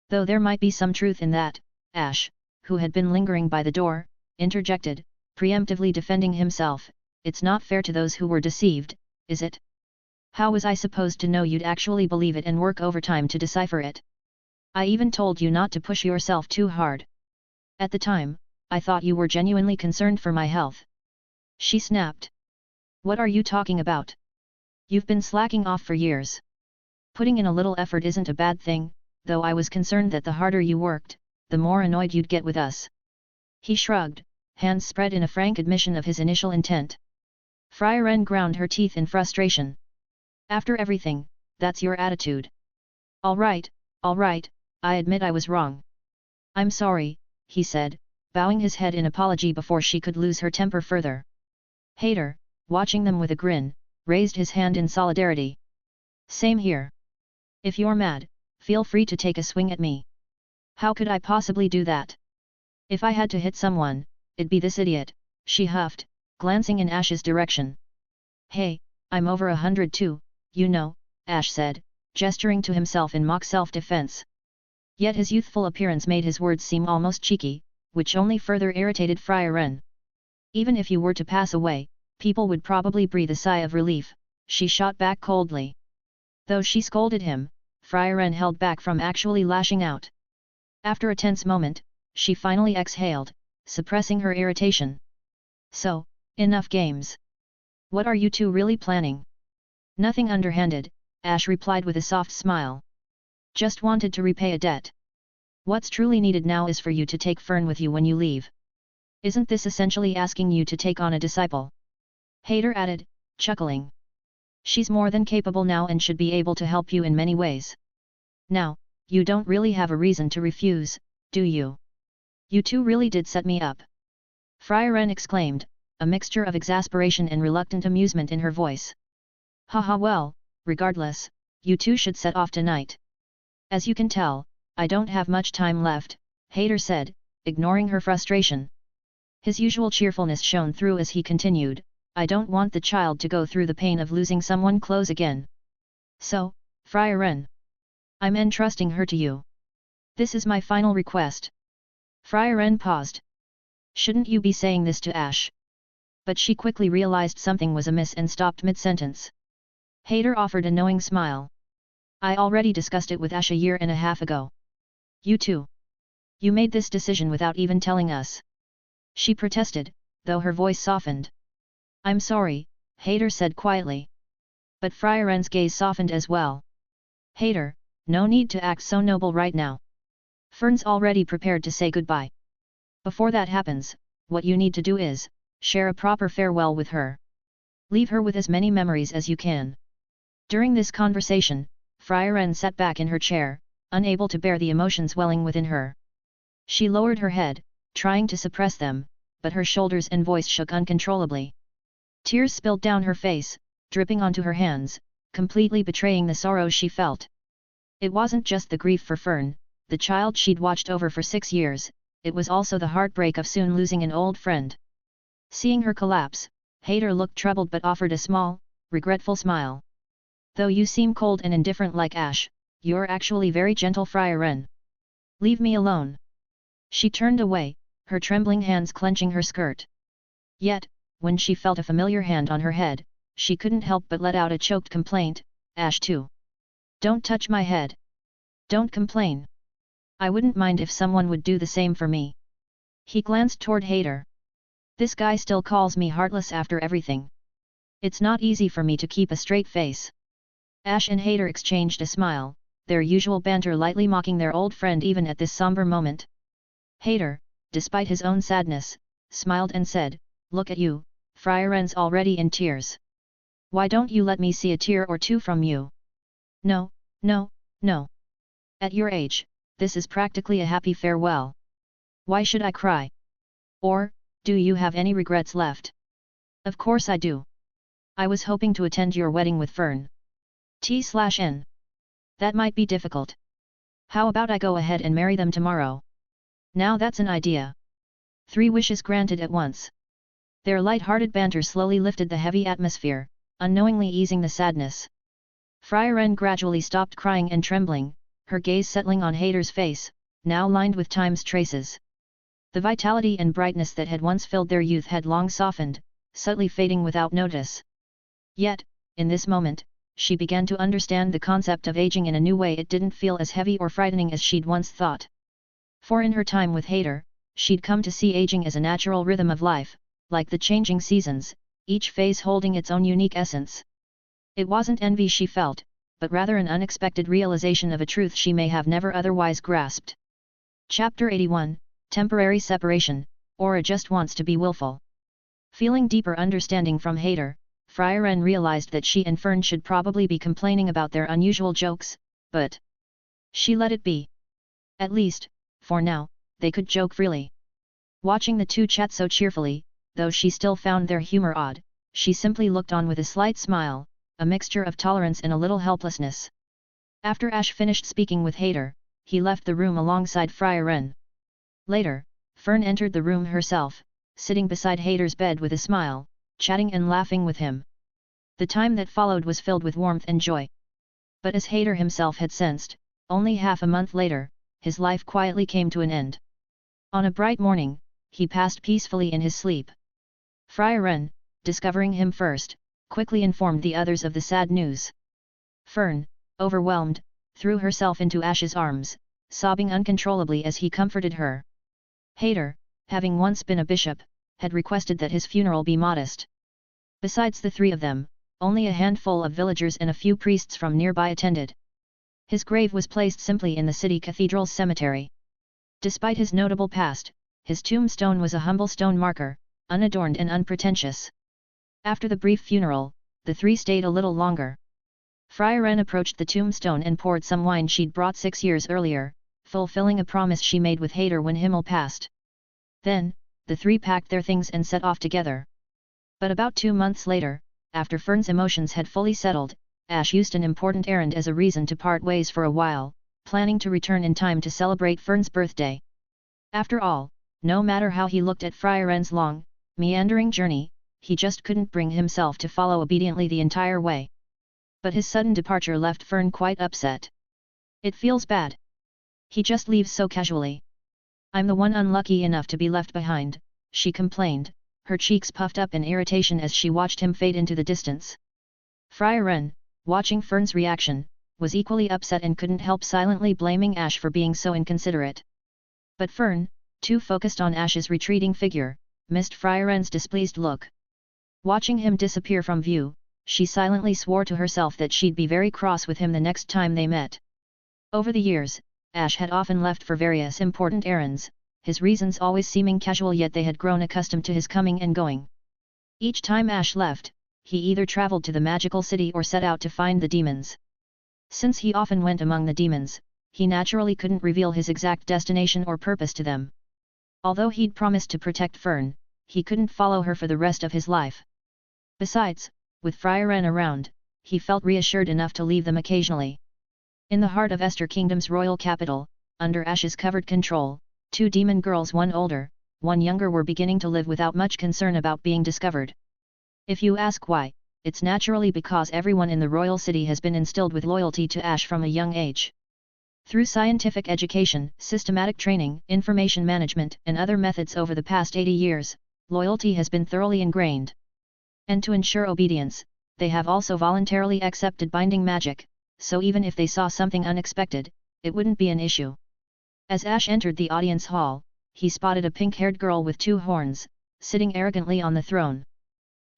Though there might be some truth in that, Ash, who had been lingering by the door, interjected, preemptively defending himself, "It's not fair to those who were deceived, is it? How was I supposed to know you'd actually believe it and work overtime to decipher it? I even told you not to push yourself too hard. At the time, I thought you were genuinely concerned for my health." She snapped. "What are you talking about? You've been slacking off for years. Putting in a little effort isn't a bad thing, though I was concerned that the harder you worked, the more annoyed you'd get with us." He shrugged, hands spread in a frank admission of his initial intent. Frieren ground her teeth in frustration. "After everything, that's your attitude. All right, I admit I was wrong." "I'm sorry," he said, bowing his head in apology before she could lose her temper further. Hader, watching them with a grin, raised his hand in solidarity. "Same here. If you're mad, feel free to take a swing at me." "How could I possibly do that? If I had to hit someone, it'd be this idiot," she huffed, glancing in Ash's direction. "Hey, I'm over 100 too, you know," Ash said, gesturing to himself in mock self-defense. Yet his youthful appearance made his words seem almost cheeky, which only further irritated Frieren. "Even if you were to pass away, people would probably breathe a sigh of relief, she shot back coldly. Though she scolded him, Fryaren held back from actually lashing out. After a tense moment, she finally exhaled, suppressing her irritation. So, enough games. What are you two really planning? Nothing underhanded, Ash replied with a soft smile. Just wanted to repay a debt. What's truly needed now is for you to take Fern with you when you leave. Isn't this essentially asking you to take on a disciple? Hader added, chuckling. She's more than capable now and should be able to help you in many ways. Now, you don't really have a reason to refuse, do you? You two really did set me up. Fryaren exclaimed, a mixture of exasperation and reluctant amusement in her voice. Haha, well, regardless, you two should set off tonight. As you can tell, I don't have much time left, Hader said, ignoring her frustration. His usual cheerfulness shone through as he continued, I don't want the child to go through the pain of losing someone close again. So, Fryaren, I'm entrusting her to you. This is my final request. Fryaren paused. Shouldn't you be saying this to Ash? But she quickly realized something was amiss and stopped mid-sentence. Hader offered a knowing smile. I already discussed it with Ash a year and a half ago. You too. You made this decision without even telling us. She protested, though her voice softened. I'm sorry, Hader said quietly. But Fryaren's gaze softened as well. Hader, no need to act so noble right now. Fern's already prepared to say goodbye. Before that happens, what you need to do is, share a proper farewell with her. Leave her with as many memories as you can. During this conversation, Fryaren sat back in her chair, unable to bear the emotions welling within her. She lowered her head, trying to suppress them, but her shoulders and voice shook uncontrollably. Tears spilled down her face, dripping onto her hands, completely betraying the sorrow she felt. It wasn't just the grief for Fern, the child she'd watched over for 6 years, it was also the heartbreak of soon losing an old friend. Seeing her collapse, Hader looked troubled but offered a small, regretful smile. Though you seem cold and indifferent like Ash, you're actually very gentle, Fryaren. Leave me alone. She turned away, her trembling hands clenching her skirt. Yet, when she felt a familiar hand on her head, she couldn't help but let out a choked complaint, Ash too. Don't touch my head. Don't complain. I wouldn't mind if someone would do the same for me. He glanced toward Hader. This guy still calls me heartless after everything. It's not easy for me to keep a straight face. Ash and Hader exchanged a smile, their usual banter lightly mocking their old friend even at this somber moment. Hader, despite his own sadness, smiled and said, Look at you, Fryaren's already in tears. Why don't you let me see a tear or two from you? No, no, no. At your age, this is practically a happy farewell. Why should I cry? Or, do you have any regrets left? Of course I do. I was hoping to attend your wedding with Fern. T/N. That might be difficult. How about I go ahead and marry them tomorrow? Now that's an idea. 3 wishes granted at once. Their light-hearted banter slowly lifted the heavy atmosphere, unknowingly easing the sadness. Fryaren gradually stopped crying and trembling, her gaze settling on Hader's face, now lined with time's traces. The vitality and brightness that had once filled their youth had long softened, subtly fading without notice. Yet, in this moment, she began to understand the concept of aging in a new way. It didn't feel as heavy or frightening as she'd once thought. For in her time with Hader, she'd come to see aging as a natural rhythm of life, like the changing seasons, each phase holding its own unique essence. It wasn't envy she felt, but rather an unexpected realization of a truth she may have never otherwise grasped. Chapter 81, Temporary Separation, Aura just wants to be willful. Feeling deeper understanding from Hader, Fryaren realized that she and Fern should probably be complaining about their unusual jokes, but she let it be. At least, for now, they could joke freely. Watching the two chat so cheerfully, though she still found their humor odd, she simply looked on with a slight smile, a mixture of tolerance and a little helplessness. After Ash finished speaking with Hader, he left the room alongside Fryaren. Later, Fern entered the room herself, sitting beside Hader's bed with a smile, chatting and laughing with him. The time that followed was filled with warmth and joy. But as Hader himself had sensed, only half a month later, his life quietly came to an end. On a bright morning, he passed peacefully in his sleep. Fryaren, discovering him first, quickly informed the others of the sad news. Fern, overwhelmed, threw herself into Ash's arms, sobbing uncontrollably as he comforted her. Hayter, having once been a bishop, had requested that his funeral be modest. Besides the three of them, only a handful of villagers and a few priests from nearby attended. His grave was placed simply in the city cathedral's cemetery. Despite his notable past, his tombstone was a humble stone marker, unadorned and unpretentious. After the brief funeral, the three stayed a little longer. Fryaren approached the tombstone and poured some wine she'd brought 6 years earlier, fulfilling a promise she made with Hayter when Himmel passed. Then, the three packed their things and set off together. But about 2 months later, after Fern's emotions had fully settled, Ash used an important errand as a reason to part ways for a while, planning to return in time to celebrate Fern's birthday. After all, no matter how he looked at Fryaren's long, meandering journey, he just couldn't bring himself to follow obediently the entire way. But his sudden departure left Fern quite upset. It feels bad. He just leaves so casually. I'm the one unlucky enough to be left behind, she complained, her cheeks puffed up in irritation as she watched him fade into the distance. Fryaren, watching Fern's reaction, was equally upset and couldn't help silently blaming Ash for being so inconsiderate. But Fern, too focused on Ash's retreating figure, missed Fryaren's displeased look. Watching him disappear from view, she silently swore to herself that she'd be very cross with him the next time they met. Over the years, Ash had often left for various important errands, his reasons always seeming casual, yet they had grown accustomed to his coming and going. Each time Ash left, he either traveled to the magical city or set out to find the demons. Since he often went among the demons, he naturally couldn't reveal his exact destination or purpose to them. Although he'd promised to protect Fern, he couldn't follow her for the rest of his life. Besides, with Fryaren around, he felt reassured enough to leave them occasionally. In the heart of Esther Kingdom's royal capital, under Ash's covered control, 2 demon girls, one older, one younger, were beginning to live without much concern about being discovered. If you ask why, it's naturally because everyone in the royal city has been instilled with loyalty to Ash from a young age. Through scientific education, systematic training, information management, and other methods over the past 80 years, loyalty has been thoroughly ingrained. And to ensure obedience, they have also voluntarily accepted binding magic, so even if they saw something unexpected, it wouldn't be an issue. As Ash entered the audience hall, he spotted a pink-haired girl with 2 horns, sitting arrogantly on the throne.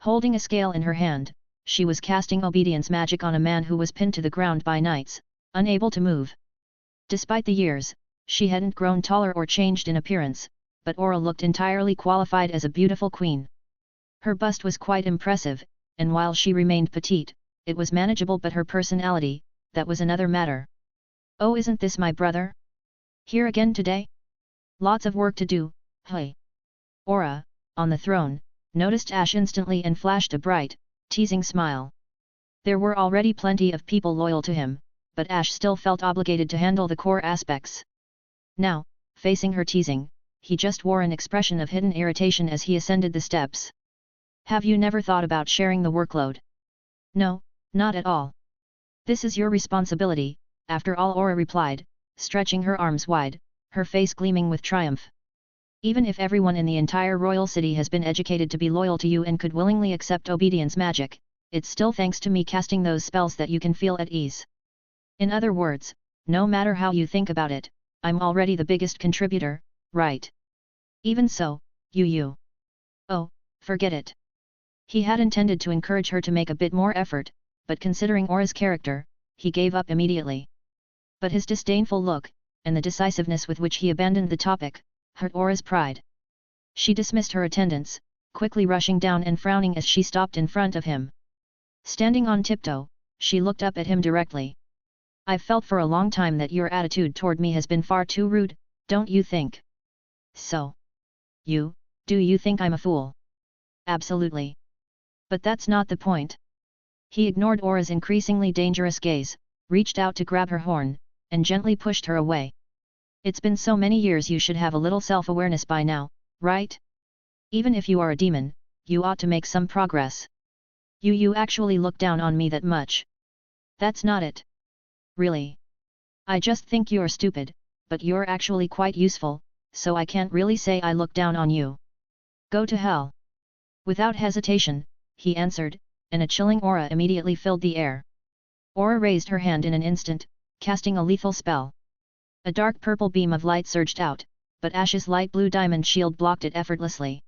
Holding a scale in her hand, she was casting obedience magic on a man who was pinned to the ground by knights, unable to move. Despite the years, she hadn't grown taller or changed in appearance, but Aura looked entirely qualified as a beautiful queen. Her bust was quite impressive, and while she remained petite, it was manageable, but her personality, that was another matter. Oh, isn't this my brother? Here again today? Lots of work to do, hey. Aura, on the throne, noticed Ash instantly and flashed a bright, teasing smile. There were already plenty of people loyal to him, but Ash still felt obligated to handle the core aspects. Now, facing her teasing, he just wore an expression of hidden irritation as he ascended the steps. Have you never thought about sharing the workload? No, not at all. This is your responsibility, after all, Aura replied, stretching her arms wide, her face gleaming with triumph. Even if everyone in the entire royal city has been educated to be loyal to you and could willingly accept obedience magic, it's still thanks to me casting those spells that you can feel at ease. In other words, no matter how you think about it, I'm already the biggest contributor, right? Even so, you. Oh, forget it. He had intended to encourage her to make a bit more effort, but considering Aura's character, he gave up immediately. But his disdainful look, and the decisiveness with which he abandoned the topic, hurt Aura's pride. She dismissed her attendants, quickly rushing down and frowning as she stopped in front of him. Standing on tiptoe, she looked up at him directly. I've felt for a long time that your attitude toward me has been far too rude, don't you think? So? Do you think I'm a fool? Absolutely. But that's not the point. He ignored Aura's increasingly dangerous gaze, reached out to grab her horn, and gently pushed her away. It's been so many years, you should have a little self-awareness by now, right? Even if you are a demon, you ought to make some progress. You actually look down on me that much? That's not it. Really? I just think you're stupid, but you're actually quite useful, so I can't really say I look down on you. Go to hell. Without hesitation, he answered, and a chilling aura immediately filled the air. Aura raised her hand in an instant, casting a lethal spell. A dark purple beam of light surged out, but Ash's light blue diamond shield blocked it effortlessly.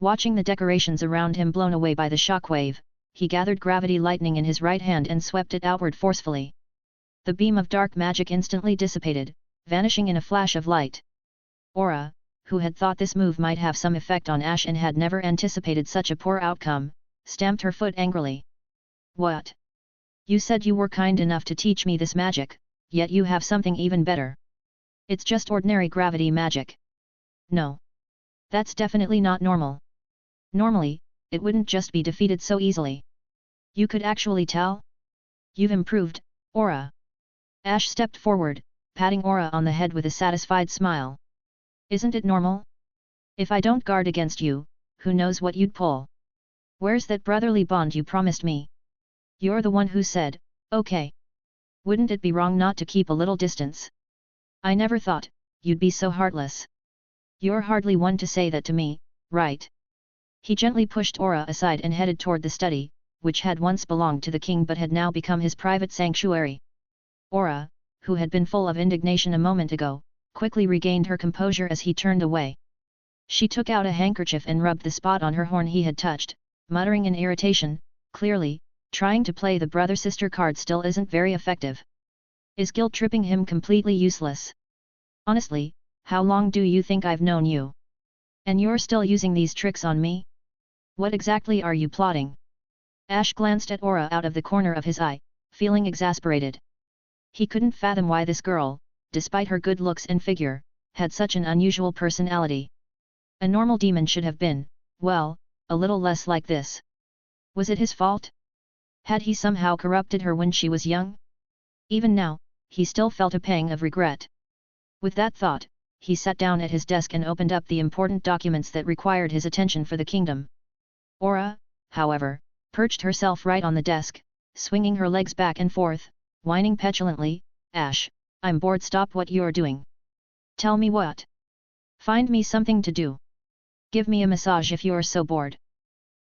Watching the decorations around him blown away by the shockwave, he gathered gravity lightning in his right hand and swept it outward forcefully. The beam of dark magic instantly dissipated, vanishing in a flash of light. Aura, who had thought this move might have some effect on Ash and had never anticipated such a poor outcome, stamped her foot angrily. What? You said you were kind enough to teach me this magic, yet you have something even better. It's just ordinary gravity magic. No. That's definitely not normal. Normally, it wouldn't just be defeated so easily. You could actually tell? You've improved, Aura. Ash stepped forward, patting Aura on the head with a satisfied smile. Isn't it normal? If I don't guard against you, who knows what you'd pull? Where's that brotherly bond you promised me? You're the one who said, okay. Wouldn't it be wrong not to keep a little distance? I never thought you'd be so heartless. You're hardly one to say that to me, right? He gently pushed Aura aside and headed toward the study, which had once belonged to the king but had now become his private sanctuary. Aura, who had been full of indignation a moment ago, quickly regained her composure as he turned away. She took out a handkerchief and rubbed the spot on her horn he had touched, muttering in irritation, clearly, trying to play the brother-sister card still isn't very effective. Is guilt-tripping him completely useless? Honestly, how long do you think I've known you? And you're still using these tricks on me? What exactly are you plotting? Ash glanced at Aura out of the corner of his eye, feeling exasperated. He couldn't fathom why this girl, despite her good looks and figure, had such an unusual personality. A normal demon should have been, well, a little less like this. Was it his fault? Had he somehow corrupted her when she was young? Even now, he still felt a pang of regret. With that thought, he sat down at his desk and opened up the important documents that required his attention for the kingdom. Aura, however, perched herself right on the desk, swinging her legs back and forth, whining petulantly, Ash, I'm bored, stop what you're doing. Tell me what? Find me something to do. Give me a massage if you're so bored.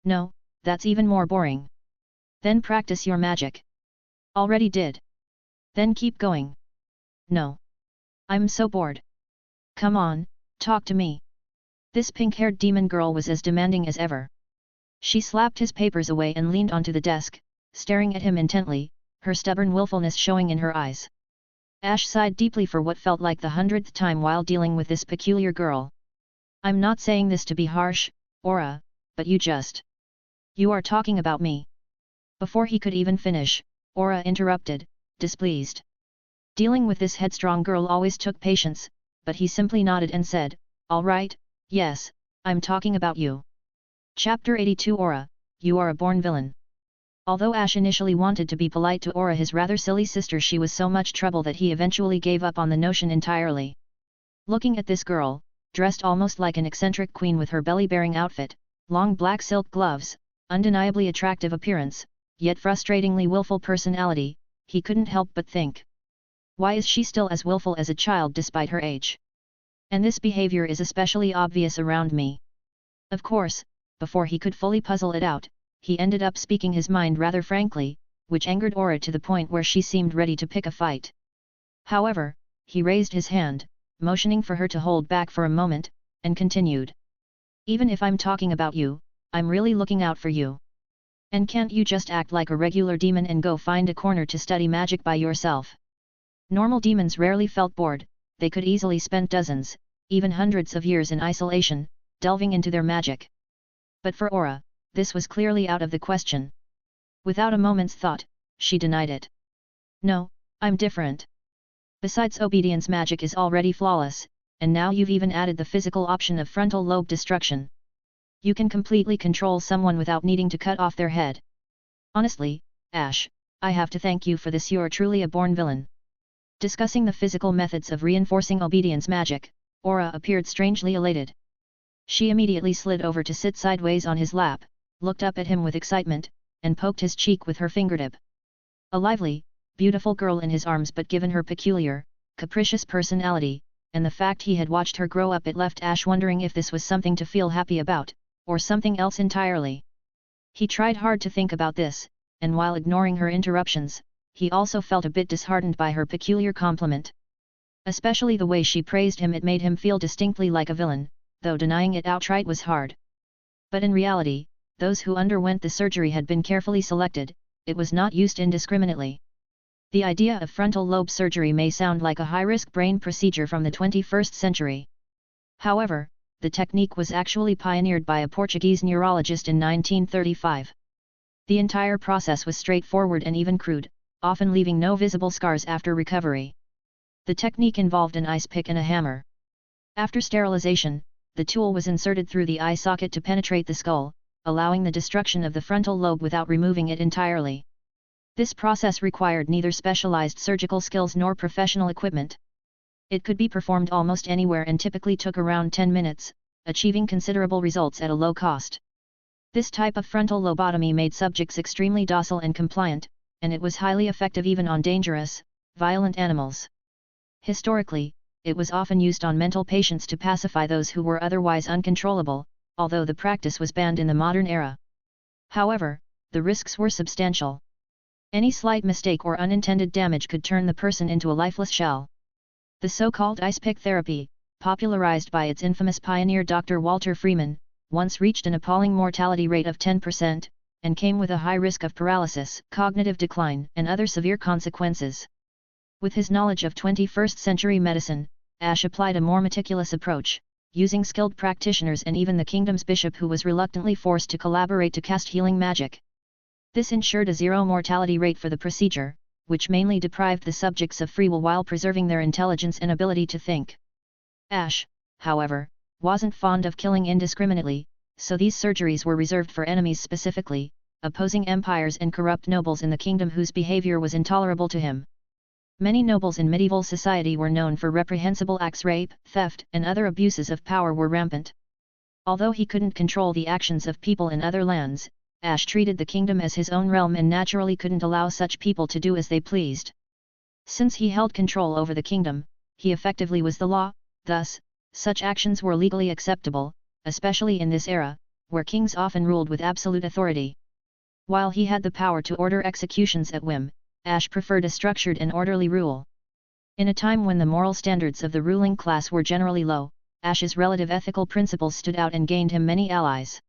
No, that's even more boring. Then practice your magic. Already did. Then keep going. No. I'm so bored. Come on, talk to me. This pink-haired demon girl was as demanding as ever. She slapped his papers away and leaned onto the desk, staring at him intently, her stubborn willfulness showing in her eyes. Ash sighed deeply for what felt like the 100th time while dealing with this peculiar girl. I'm not saying this to be harsh, Aura, but you are talking about me. Before he could even finish, Aura interrupted, displeased. Dealing with this headstrong girl always took patience, but he simply nodded and said, all right, yes, I'm talking about you. Chapter 82 Aura, you are a born villain. Although Ash initially wanted to be polite to Aura, his rather silly sister, she was so much trouble that he eventually gave up on the notion entirely. Looking at this girl, dressed almost like an eccentric queen with her belly-bearing outfit, long black silk gloves, undeniably attractive appearance, yet frustratingly willful personality, he couldn't help but think. Why is she still as willful as a child despite her age? And this behavior is especially obvious around me. Of course, before he could fully puzzle it out, he ended up speaking his mind rather frankly, which angered Aura to the point where she seemed ready to pick a fight. However, he raised his hand, motioning for her to hold back for a moment, and continued. Even if I'm talking about you, I'm really looking out for you. And can't you just act like a regular demon and go find a corner to study magic by yourself? Normal demons rarely felt bored, they could easily spend dozens, even hundreds of years in isolation, delving into their magic. But for Aura, this was clearly out of the question. Without a moment's thought, she denied it. No, I'm different. Besides, obedience magic is already flawless, and now you've even added the physical option of frontal lobe destruction. You can completely control someone without needing to cut off their head. Honestly, Ash, I have to thank you for this, you're truly a born villain. Discussing the physical methods of reinforcing obedience magic, Aura appeared strangely elated. She immediately slid over to sit sideways on his lap, looked up at him with excitement, and poked his cheek with her fingertip. A lively, beautiful girl in his arms, but given her peculiar, capricious personality, and the fact he had watched her grow up, it left Ash wondering if this was something to feel happy about, or something else entirely. He tried hard to think about this, and while ignoring her interruptions, he also felt a bit disheartened by her peculiar compliment. Especially the way she praised him, it made him feel distinctly like a villain, though denying it outright was hard. But in reality, those who underwent the surgery had been carefully selected, it was not used indiscriminately. The idea of frontal lobe surgery may sound like a high-risk brain procedure from the 21st century. However, the technique was actually pioneered by a Portuguese neurologist in 1935. The entire process was straightforward and even crude, often leaving no visible scars after recovery. The technique involved an ice pick and a hammer. After sterilization, the tool was inserted through the eye socket to penetrate the skull, allowing the destruction of the frontal lobe without removing it entirely. This process required neither specialized surgical skills nor professional equipment. It could be performed almost anywhere and typically took around 10 minutes, achieving considerable results at a low cost. This type of frontal lobotomy made subjects extremely docile and compliant, and it was highly effective even on dangerous, violent animals. Historically, it was often used on mental patients to pacify those who were otherwise uncontrollable, although the practice was banned in the modern era. However, the risks were substantial. Any slight mistake or unintended damage could turn the person into a lifeless shell. The so-called ice pick therapy, popularized by its infamous pioneer Dr. Walter Frieren, once reached an appalling mortality rate of 10%, and came with a high risk of paralysis, cognitive decline, and other severe consequences. With his knowledge of 21st century medicine, Ash applied a more meticulous approach, using skilled practitioners and even the kingdom's bishop, who was reluctantly forced to collaborate to cast healing magic. This ensured a zero mortality rate for the procedure, which mainly deprived the subjects of free will while preserving their intelligence and ability to think. Ash, however, wasn't fond of killing indiscriminately, so these surgeries were reserved for enemies specifically, opposing empires and corrupt nobles in the kingdom whose behavior was intolerable to him. Many nobles in medieval society were known for reprehensible acts. Rape, theft, and other abuses of power were rampant. Although he couldn't control the actions of people in other lands, Ash treated the kingdom as his own realm and naturally couldn't allow such people to do as they pleased. Since he held control over the kingdom, he effectively was the law, thus, such actions were legally acceptable, especially in this era, where kings often ruled with absolute authority. While he had the power to order executions at whim, Ash preferred a structured and orderly rule. In a time when the moral standards of the ruling class were generally low, Ash's relative ethical principles stood out and gained him many allies.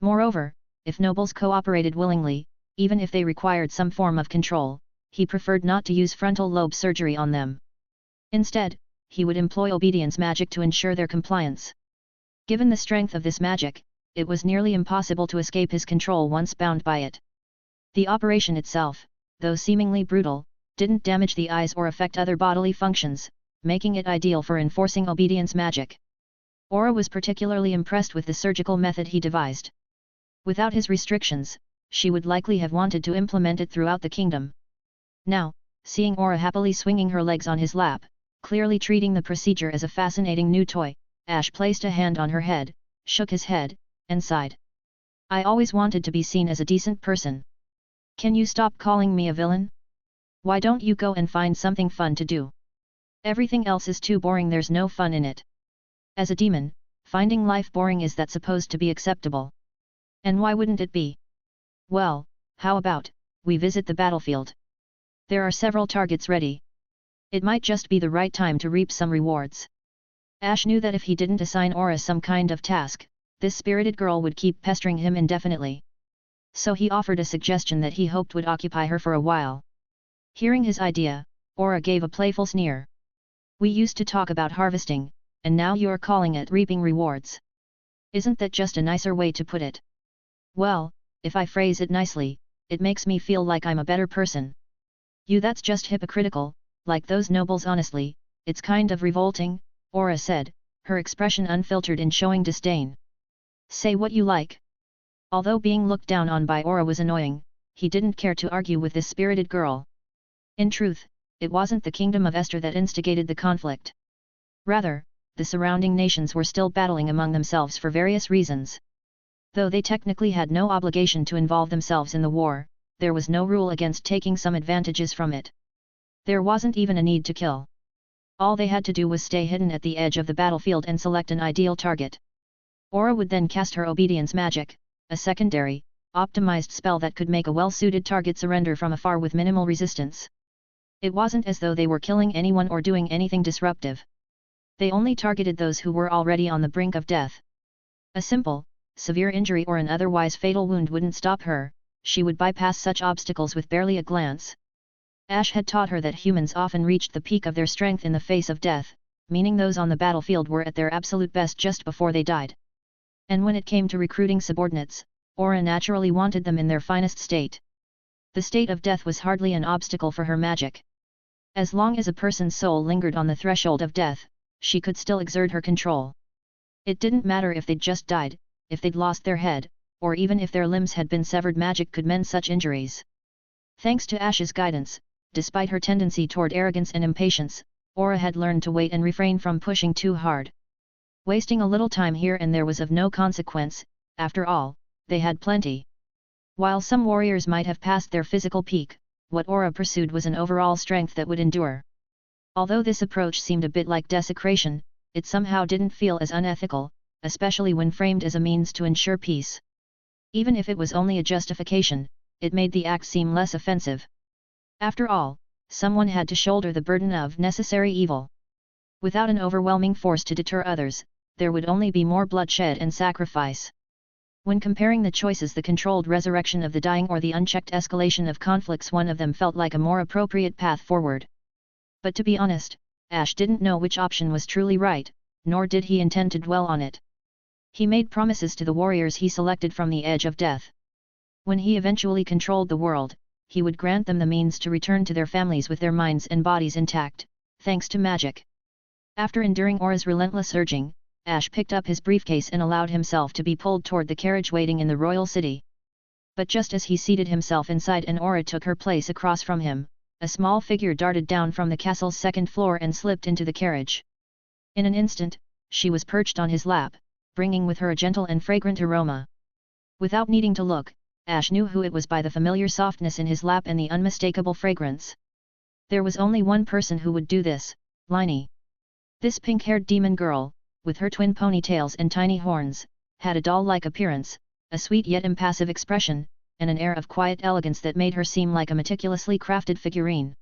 Moreover, if nobles cooperated willingly, even if they required some form of control, he preferred not to use frontal lobe surgery on them. Instead, he would employ obedience magic to ensure their compliance. Given the strength of this magic, it was nearly impossible to escape his control once bound by it. The operation itself, though seemingly brutal, didn't damage the eyes or affect other bodily functions, making it ideal for enforcing obedience magic. Aura was particularly impressed with the surgical method he devised. Without his restrictions, she would likely have wanted to implement it throughout the kingdom. Now, seeing Aura happily swinging her legs on his lap, clearly treating the procedure as a fascinating new toy, Ash placed a hand on her head, shook his head, and sighed. "I always wanted to be seen as a decent person. Can you stop calling me a villain? Why don't you go and find something fun to do? Everything else is too boring, there's no fun in it. As a demon, finding life boring, is that supposed to be acceptable? And why wouldn't it be? Well, how about we visit the battlefield? There are several targets ready. It might just be the right time to reap some rewards." Ash knew that if he didn't assign Aura some kind of task, this spirited girl would keep pestering him indefinitely. So he offered a suggestion that he hoped would occupy her for a while. Hearing his idea, Aura gave a playful sneer. "We used to talk about harvesting, and now you're calling it reaping rewards. Isn't that just a nicer way to put it? Well, if I phrase it nicely, it makes me feel like I'm a better person." That's just hypocritical, like those nobles. Honestly, it's kind of revolting," Aura said, her expression unfiltered in showing disdain. "Say what you like." Although being looked down on by Aura was annoying, he didn't care to argue with this spirited girl. In truth, it wasn't the kingdom of Esther that instigated the conflict. Rather, the surrounding nations were still battling among themselves for various reasons. Though they technically had no obligation to involve themselves in the war, there was no rule against taking some advantages from it. There wasn't even a need to kill. All they had to do was stay hidden at the edge of the battlefield and select an ideal target. Aura would then cast her obedience magic, a secondary, optimized spell that could make a well-suited target surrender from afar with minimal resistance. It wasn't as though they were killing anyone or doing anything disruptive. They only targeted those who were already on the brink of death. A simple, severe injury or an otherwise fatal wound wouldn't stop her, she would bypass such obstacles with barely a glance. Ash had taught her that humans often reached the peak of their strength in the face of death, meaning those on the battlefield were at their absolute best just before they died. And when it came to recruiting subordinates, Aura naturally wanted them in their finest state. The state of death was hardly an obstacle for her magic. As long as a person's soul lingered on the threshold of death, she could still exert her control. It didn't matter if they'd just died, if they'd lost their head, or even if their limbs had been severed. Magic could mend such injuries. Thanks to Ash's guidance, despite her tendency toward arrogance and impatience, Aura had learned to wait and refrain from pushing too hard. Wasting a little time here and there was of no consequence, after all, they had plenty. While some warriors might have passed their physical peak, what Aura pursued was an overall strength that would endure. Although this approach seemed a bit like desecration, it somehow didn't feel as unethical, especially when framed as a means to ensure peace. Even if it was only a justification, it made the act seem less offensive. After all, someone had to shoulder the burden of necessary evil. Without an overwhelming force to deter others, there would only be more bloodshed and sacrifice. When comparing the choices, the controlled resurrection of the dying or the unchecked escalation of conflicts, one of them felt like a more appropriate path forward. But to be honest, Ash didn't know which option was truly right, nor did he intend to dwell on it. He made promises to the warriors he selected from the edge of death. When he eventually controlled the world, he would grant them the means to return to their families with their minds and bodies intact, thanks to magic. After enduring Aura's relentless urging, Ash picked up his briefcase and allowed himself to be pulled toward the carriage waiting in the royal city. But just as he seated himself inside and Aura took her place across from him, a small figure darted down from the castle's second floor and slipped into the carriage. In an instant, she was perched on his lap, bringing with her a gentle and fragrant aroma. Without needing to look, Ash knew who it was by the familiar softness in his lap and the unmistakable fragrance. There was only one person who would do this, Liney. This pink-haired demon girl, with her twin ponytails and tiny horns, had a doll-like appearance, a sweet yet impassive expression, and an air of quiet elegance that made her seem like a meticulously crafted figurine.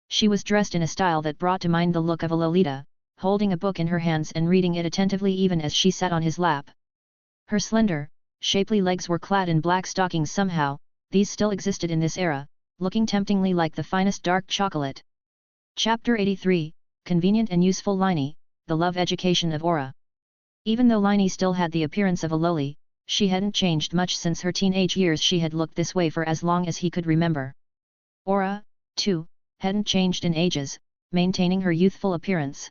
She was dressed in a style that brought to mind the look of a Lolita, holding a book in her hands and reading it attentively even as she sat on his lap. Her slender, shapely legs were clad in black stockings. Somehow, these still existed in this era, looking temptingly like the finest dark chocolate. Chapter 83, Convenient and Useful Liney, the Love Education of Aura. Even though Liney still had the appearance of a loli, she hadn't changed much since her teenage years. She had looked this way for as long as he could remember. Aura, too, hadn't changed in ages, maintaining her youthful appearance.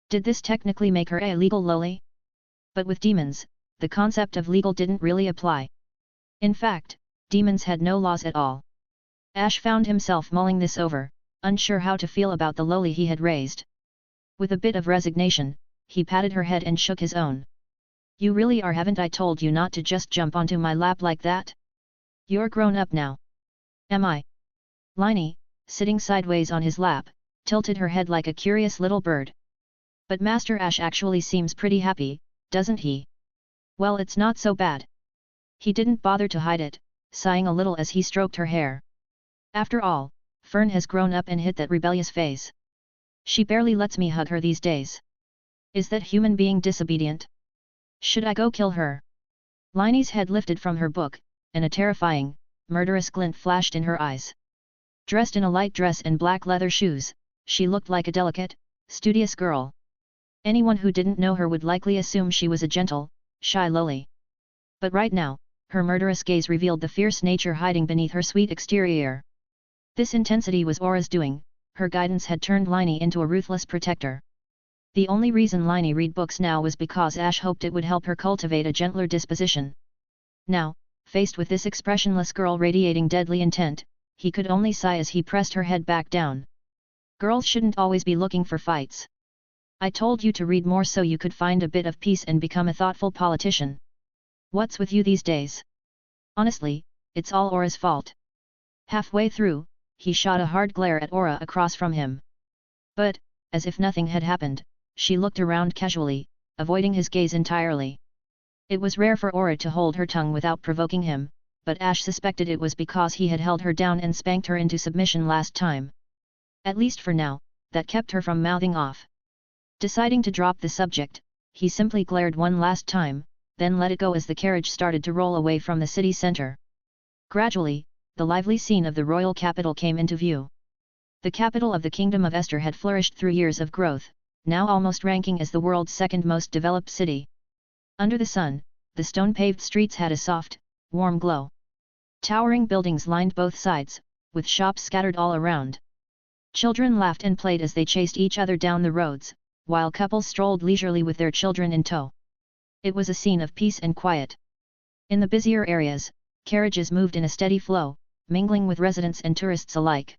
Did this technically make her a legal loli? But with demons, the concept of legal didn't really apply. In fact, demons had no laws at all. Ash found himself mulling this over, unsure how to feel about the loli he had raised. With a bit of resignation, he patted her head and shook his own. You really are. Haven't I told you not to just jump onto my lap like that? You're grown up now. Am I? Liney, sitting sideways on his lap, tilted her head like a curious little bird. But Master Ash actually seems pretty happy, doesn't he? Well, it's not so bad. He didn't bother to hide it, sighing a little as he stroked her hair. After all, Fern has grown up and hit that rebellious phase. She barely lets me hug her these days. Is that human being disobedient? Should I go kill her? Liney's head lifted from her book, and a terrifying, murderous glint flashed in her eyes. Dressed in a light dress and black leather shoes, she looked like a delicate, studious girl. Anyone who didn't know her would likely assume she was a gentle, shy loli. But right now, her murderous gaze revealed the fierce nature hiding beneath her sweet exterior. This intensity was Aura's doing. Her guidance had turned Liney into a ruthless protector. The only reason Liney read books now was because Ash hoped it would help her cultivate a gentler disposition. Now, faced with this expressionless girl radiating deadly intent, he could only sigh as he pressed her head back down. Girls shouldn't always be looking for fights. I told you to read more so you could find a bit of peace and become a thoughtful politician. What's with you these days? Honestly, it's all Aura's fault. Halfway through, he shot a hard glare at Aura across from him. But, as if nothing had happened, she looked around casually, avoiding his gaze entirely. It was rare for Aura to hold her tongue without provoking him, but Ash suspected it was because he had held her down and spanked her into submission last time. At least for now, that kept her from mouthing off. Deciding to drop the subject, he simply glared one last time, then let it go as the carriage started to roll away from the city center. Gradually, the lively scene of the royal capital came into view. The capital of the Kingdom of Esther had flourished through years of growth, now almost ranking as the world's second most developed city. Under the sun, the stone-paved streets had a soft, warm glow. Towering buildings lined both sides, with shops scattered all around. Children laughed and played as they chased each other down the roads, while couples strolled leisurely with their children in tow. It was a scene of peace and quiet. In the busier areas, carriages moved in a steady flow, mingling with residents and tourists alike.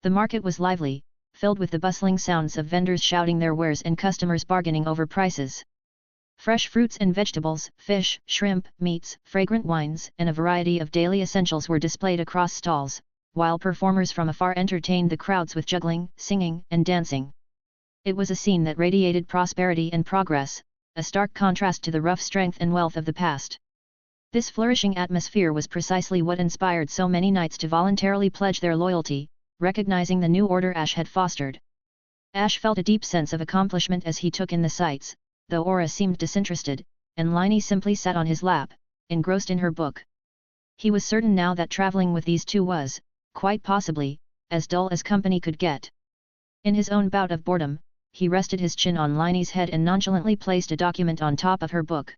The market was lively, filled with the bustling sounds of vendors shouting their wares and customers bargaining over prices. Fresh fruits and vegetables, fish, shrimp, meats, fragrant wines, and a variety of daily essentials were displayed across stalls, while performers from afar entertained the crowds with juggling, singing, and dancing. It was a scene that radiated prosperity and progress, a stark contrast to the rough strength and wealth of the past. This flourishing atmosphere was precisely what inspired so many knights to voluntarily pledge their loyalty, recognizing the new order Ash had fostered. Ash felt a deep sense of accomplishment as he took in the sights, though Aura seemed disinterested, and Liney simply sat on his lap, engrossed in her book. He was certain now that traveling with these two was, quite possibly, as dull as company could get. In his own bout of boredom, he rested his chin on Liney's head and nonchalantly placed a document on top of her book.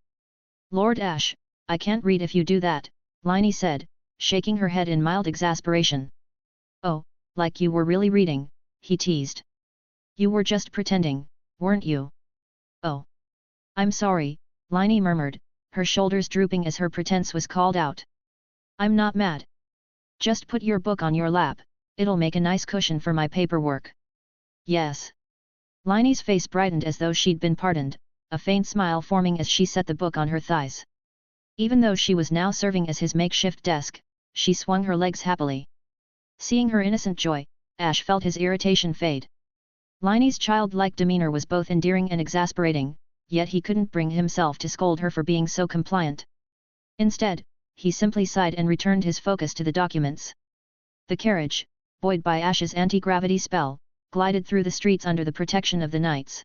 "Lord Ash, I can't read if you do that," Liney said, shaking her head in mild exasperation. "Oh, like you were really reading," he teased. "You were just pretending, weren't you?" "Oh. I'm sorry," Liney murmured, her shoulders drooping as her pretense was called out. "I'm not mad. Just put your book on your lap, it'll make a nice cushion for my paperwork." "Yes." Liney's face brightened as though she'd been pardoned, a faint smile forming as she set the book on her thighs. Even though she was now serving as his makeshift desk, she swung her legs happily. Seeing her innocent joy, Ash felt his irritation fade. Liney's childlike demeanor was both endearing and exasperating, yet he couldn't bring himself to scold her for being so compliant. Instead, he simply sighed and returned his focus to the documents. The carriage, buoyed by Ash's anti-gravity spell, glided through the streets under the protection of the knights.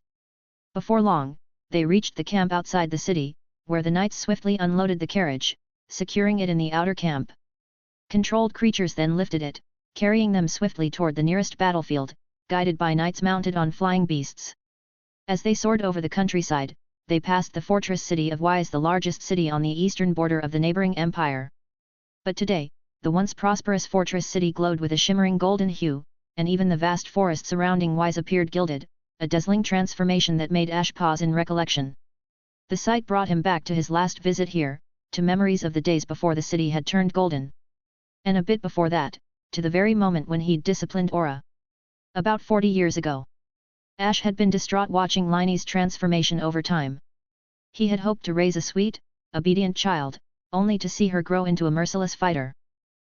Before long, they reached the camp outside the city, where the knights swiftly unloaded the carriage, securing it in the outer camp. Controlled creatures then lifted it, carrying them swiftly toward the nearest battlefield, guided by knights mounted on flying beasts. As they soared over the countryside, they passed the fortress city of Wise, the largest city on the eastern border of the neighboring empire. But today, the once prosperous fortress city glowed with a shimmering golden hue, and even the vast forest surrounding Wise appeared gilded, a dazzling transformation that made Ash pause in recollection. The sight brought him back to his last visit here, to memories of the days before the city had turned golden. And a bit before that, to the very moment when he'd disciplined Aura. About 40 years ago. Ash had been distraught watching Liney's transformation over time. He had hoped to raise a sweet, obedient child, only to see her grow into a merciless fighter.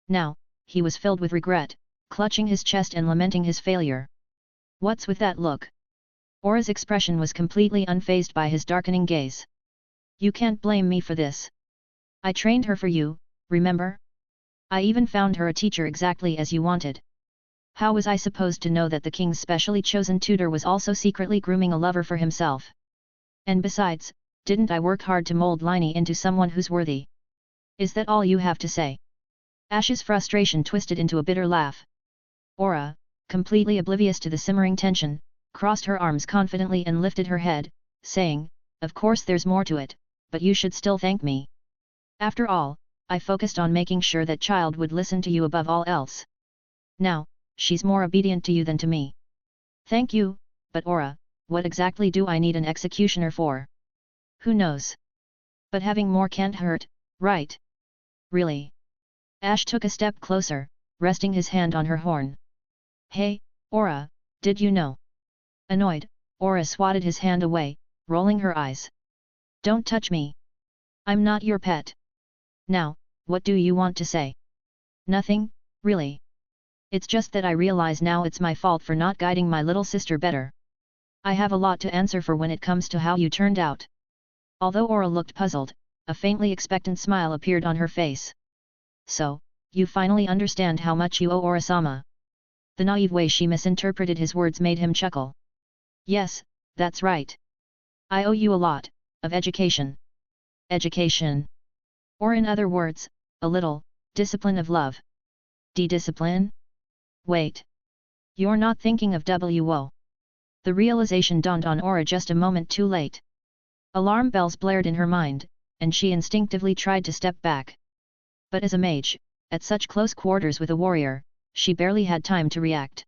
Now, he was filled with regret, clutching his chest and lamenting his failure. "What's with that look?" Aura's expression was completely unfazed by his darkening gaze. "You can't blame me for this. I trained her for you, remember? I even found her a teacher exactly as you wanted. How was I supposed to know that the king's specially chosen tutor was also secretly grooming a lover for himself? And besides, didn't I work hard to mold Liney into someone who's worthy? Is that all you have to say?" Ash's frustration twisted into a bitter laugh. Aura, completely oblivious to the simmering tension, crossed her arms confidently and lifted her head, saying, "Of course there's more to it, but you should still thank me. After all, I focused on making sure that child would listen to you above all else. Now, she's more obedient to you than to me." "Thank you, but Aura, what exactly do I need an executioner for?" "Who knows? But having more can't hurt, right?" "Really?" Ash took a step closer, resting his hand on her horn. "Hey, Aura, did you know?" Annoyed, Aura swatted his hand away, rolling her eyes. "Don't touch me. I'm not your pet. Now, what do you want to say?" "Nothing, really. It's just that I realize now it's my fault for not guiding my little sister better. I have a lot to answer for when it comes to how you turned out." Although Aura looked puzzled, a faintly expectant smile appeared on her face. So, you finally understand how much you owe Aura-sama. The naive way she misinterpreted his words made him chuckle. Yes, that's right. I owe you a lot, of education. Education. Or in other words, a little, discipline of love. De-discipline? Wait. You're not thinking of WO. The realization dawned on Aura just a moment too late. Alarm bells blared in her mind, and she instinctively tried to step back. But as a mage, at such close quarters with a warrior, she barely had time to react.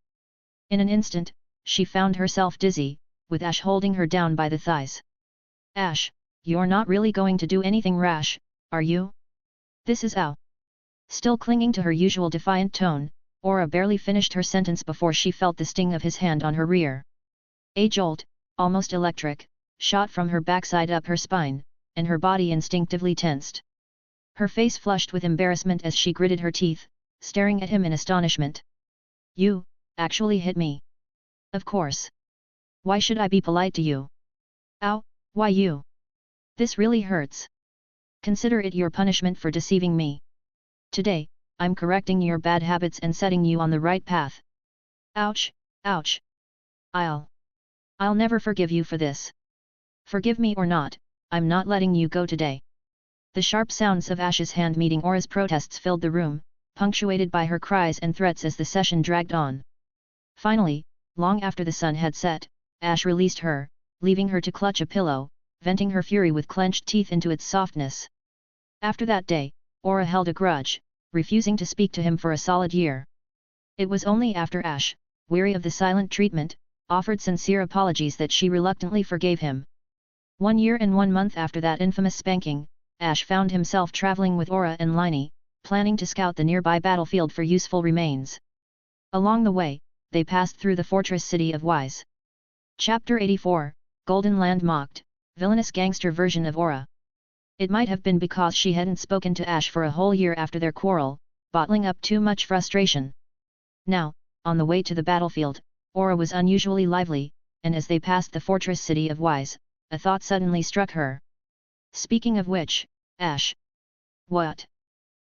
In an instant, she found herself dizzy, with Ash holding her down by the thighs. Ash, you're not really going to do anything rash, are you? This is Ow. Still clinging to her usual defiant tone, Aura barely finished her sentence before she felt the sting of his hand on her rear. A jolt, almost electric, shot from her backside up her spine, and her body instinctively tensed. Her face flushed with embarrassment as she gritted her teeth, staring at him in astonishment. You, actually hit me. Of course. Why should I be polite to you? Ow, why you? This really hurts. Consider it your punishment for deceiving me. Today, I'm correcting your bad habits and setting you on the right path. Ouch, ouch. I'll never forgive you for this. Forgive me or not, I'm not letting you go today. The sharp sounds of Ash's hand meeting Aura's protests filled the room, punctuated by her cries and threats as the session dragged on. Finally, long after the sun had set, Ash released her, leaving her to clutch a pillow, venting her fury with clenched teeth into its softness. After that day, Aura held a grudge, refusing to speak to him for a solid year. It was only after Ash, weary of the silent treatment, offered sincere apologies that she reluctantly forgave him. 1 year and 1 month after that infamous spanking, Ash found himself traveling with Aura and Liney, planning to scout the nearby battlefield for useful remains. Along the way, they passed through the fortress city of Wise. Chapter 84, Golden Land mocked, villainous gangster version of Aura. It might have been because she hadn't spoken to Ash for a whole year after their quarrel, bottling up too much frustration. Now, on the way to the battlefield, Aura was unusually lively, and as they passed the fortress city of Wise, a thought suddenly struck her. Speaking of which, Ash. What?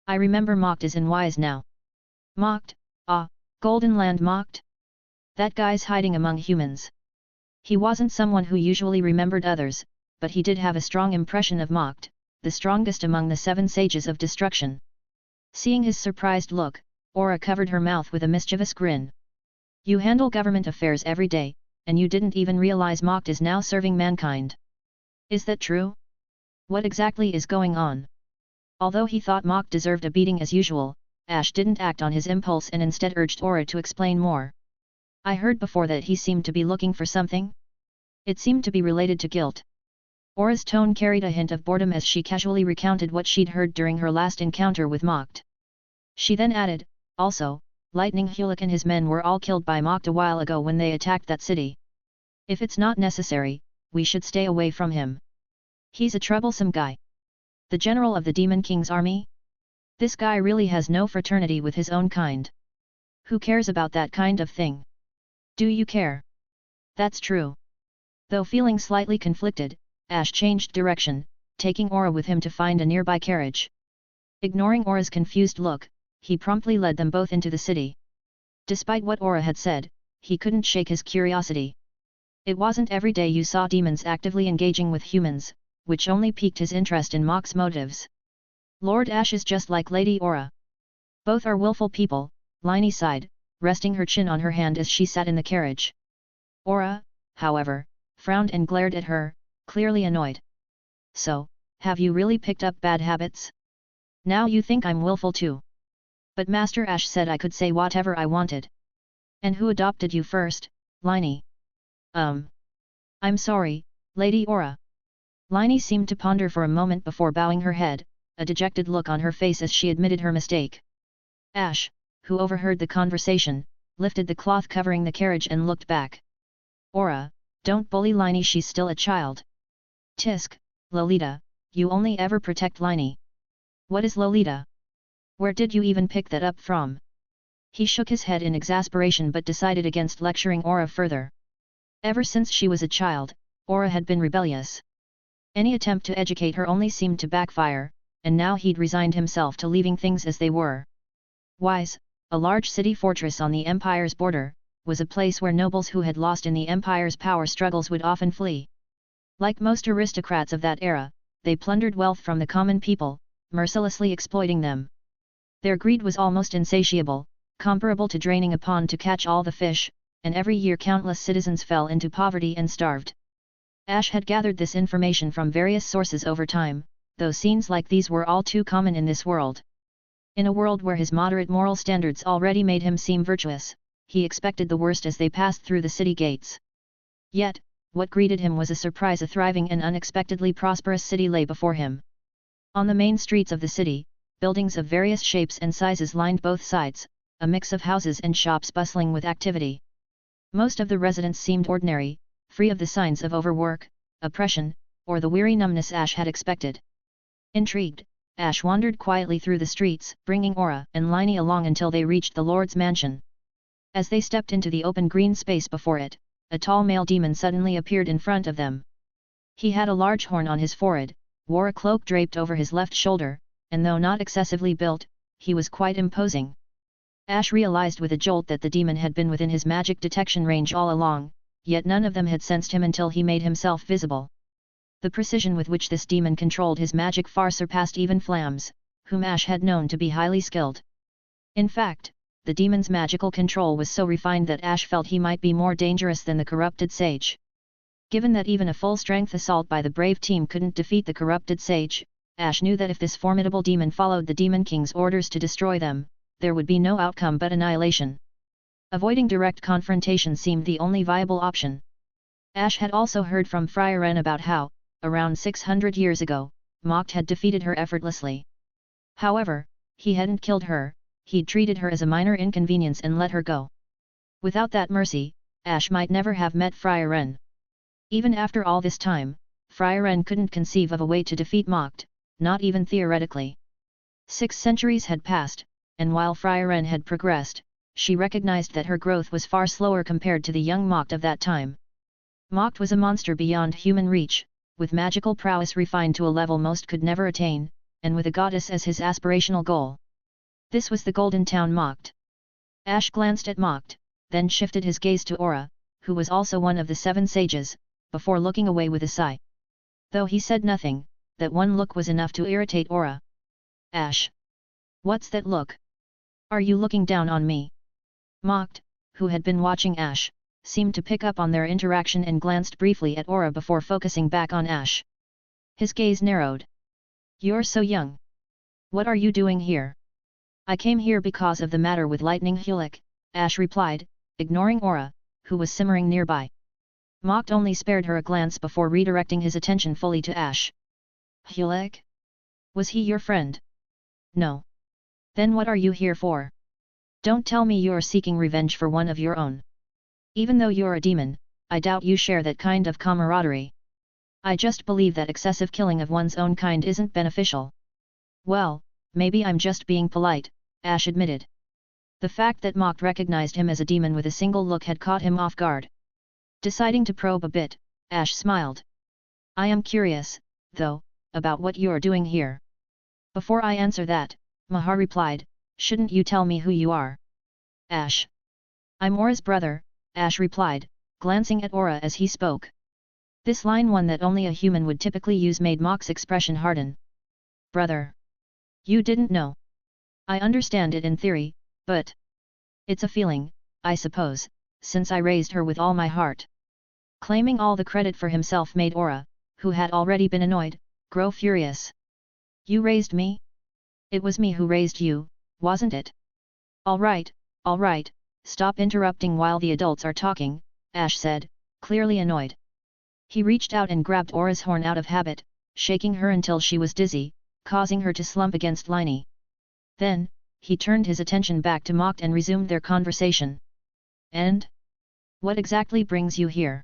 I remember mocked is in Wise now. Mocked? Ah, Golden Land mocked? That guy's hiding among humans. He wasn't someone who usually remembered others, but he did have a strong impression of mocked, the strongest among the 7 sages of destruction. Seeing his surprised look, Aura covered her mouth with a mischievous grin. You handle government affairs every day, and you didn't even realize mocked is now serving mankind. Is that true? What exactly is going on? Although he thought mocked deserved a beating as usual, Ash didn't act on his impulse and instead urged Aura to explain more. I heard before that he seemed to be looking for something. It seemed to be related to guilt. Aura's tone carried a hint of boredom as she casually recounted what she'd heard during her last encounter with mocked. She then added, also, Lightning Hulick and his men were all killed by mocked a while ago when they attacked that city. If it's not necessary, we should stay away from him. He's a troublesome guy. The general of the Demon King's army? This guy really has no fraternity with his own kind. Who cares about that kind of thing? Do you care? That's true. Though feeling slightly conflicted, Ash changed direction, taking Aura with him to find a nearby carriage. Ignoring Aura's confused look, he promptly led them both into the city. Despite what Aura had said, he couldn't shake his curiosity. It wasn't every day you saw demons actively engaging with humans, which only piqued his interest in Mock's motives. Lord Ash is just like Lady Aura. Both are willful people, Liney sighed, resting her chin on her hand as she sat in the carriage. Aura, however, frowned and glared at her, clearly annoyed. So, have you really picked up bad habits? Now you think I'm willful too. But Master Ash said I could say whatever I wanted. And who adopted you first, Liney? I'm sorry, Lady Aura. Liney seemed to ponder for a moment before bowing her head, a dejected look on her face as she admitted her mistake. Ash, who overheard the conversation, lifted the cloth covering the carriage and looked back. Aura, don't bully Liney, she's still a child. Tisk, Lolita, you only ever protect Liney. What is Lolita? Where did you even pick that up from? He shook his head in exasperation but decided against lecturing Aura further. Ever since she was a child, Aura had been rebellious. Any attempt to educate her only seemed to backfire, and now he'd resigned himself to leaving things as they were. Wise, a large city fortress on the Empire's border, was a place where nobles who had lost in the Empire's power struggles would often flee. Like most aristocrats of that era, they plundered wealth from the common people, mercilessly exploiting them. Their greed was almost insatiable, comparable to draining a pond to catch all the fish, and every year countless citizens fell into poverty and starved. Ash had gathered this information from various sources over time, though scenes like these were all too common in this world. In a world where his moderate moral standards already made him seem virtuous, he expected the worst as they passed through the city gates. Yet, what greeted him was a surprise: a thriving and unexpectedly prosperous city lay before him. On the main streets of the city, buildings of various shapes and sizes lined both sides, a mix of houses and shops bustling with activity. Most of the residents seemed ordinary, free of the signs of overwork, oppression, or the weary numbness Ash had expected. Intrigued, Ash wandered quietly through the streets, bringing Aura and Liney along until they reached the Lord's mansion. As they stepped into the open green space before it, a tall male demon suddenly appeared in front of them. He had a large horn on his forehead, wore a cloak draped over his left shoulder, and though not excessively built, he was quite imposing. Ash realized with a jolt that the demon had been within his magic detection range all along, yet none of them had sensed him until he made himself visible. The precision with which this demon controlled his magic far surpassed even Flams, whom Ash had known to be highly skilled. In fact, the demon's magical control was so refined that Ash felt he might be more dangerous than the corrupted sage. Given that even a full-strength assault by the brave team couldn't defeat the corrupted sage, Ash knew that if this formidable demon followed the Demon King's orders to destroy them, there would be no outcome but annihilation. Avoiding direct confrontation seemed the only viable option. Ash had also heard from Fryaren about how, around 600 years ago, Mocht had defeated her effortlessly. However, he hadn't killed her, he'd treated her as a minor inconvenience and let her go. Without that mercy, Ash might never have met Frieren. Even after all this time, Frieren couldn't conceive of a way to defeat Mocht, not even theoretically. 6 centuries had passed, and while Frieren had progressed, she recognized that her growth was far slower compared to the young Mocht of that time. Mocht was a monster beyond human reach, with magical prowess refined to a level most could never attain, and with a goddess as his aspirational goal. This was the Golden Town Mocht. Ash glanced at Mocht, then shifted his gaze to Aura, who was also one of the 7 sages, before looking away with a sigh. Though he said nothing, that one look was enough to irritate Aura. Ash! What's that look? Are you looking down on me? Mocht, who had been watching Ash, seemed to pick up on their interaction and glanced briefly at Aura before focusing back on Ash. His gaze narrowed. You're so young. What are you doing here? I came here because of the matter with Lightning Hulick, Ash replied, ignoring Aura, who was simmering nearby. Mocht only spared her a glance before redirecting his attention fully to Ash. Hulick? Was he your friend? No. Then what are you here for? Don't tell me you're seeking revenge for one of your own. Even though you're a demon, I doubt you share that kind of camaraderie. I just believe that excessive killing of one's own kind isn't beneficial. Well, maybe I'm just being polite, Ash admitted. The fact that Mocht recognized him as a demon with a single look had caught him off guard. Deciding to probe a bit, Ash smiled. I am curious, though, about what you're doing here. Before I answer that, Mahar replied, shouldn't you tell me who you are? Ash. I'm Aura's brother, Ash replied, glancing at Aura as he spoke. This line, one that only a human would typically use, made Mocht's expression harden. Brother. You didn't know. I understand it in theory, but it's a feeling, I suppose, since I raised her with all my heart. Claiming all the credit for himself made Aura, who had already been annoyed, grow furious. You raised me? It was me who raised you, wasn't it? All right, stop interrupting while the adults are talking, Ash said, clearly annoyed. He reached out and grabbed Aura's horn out of habit, shaking her until she was dizzy, causing her to slump against Liney. Then, he turned his attention back to Mocht and resumed their conversation. And? What exactly brings you here?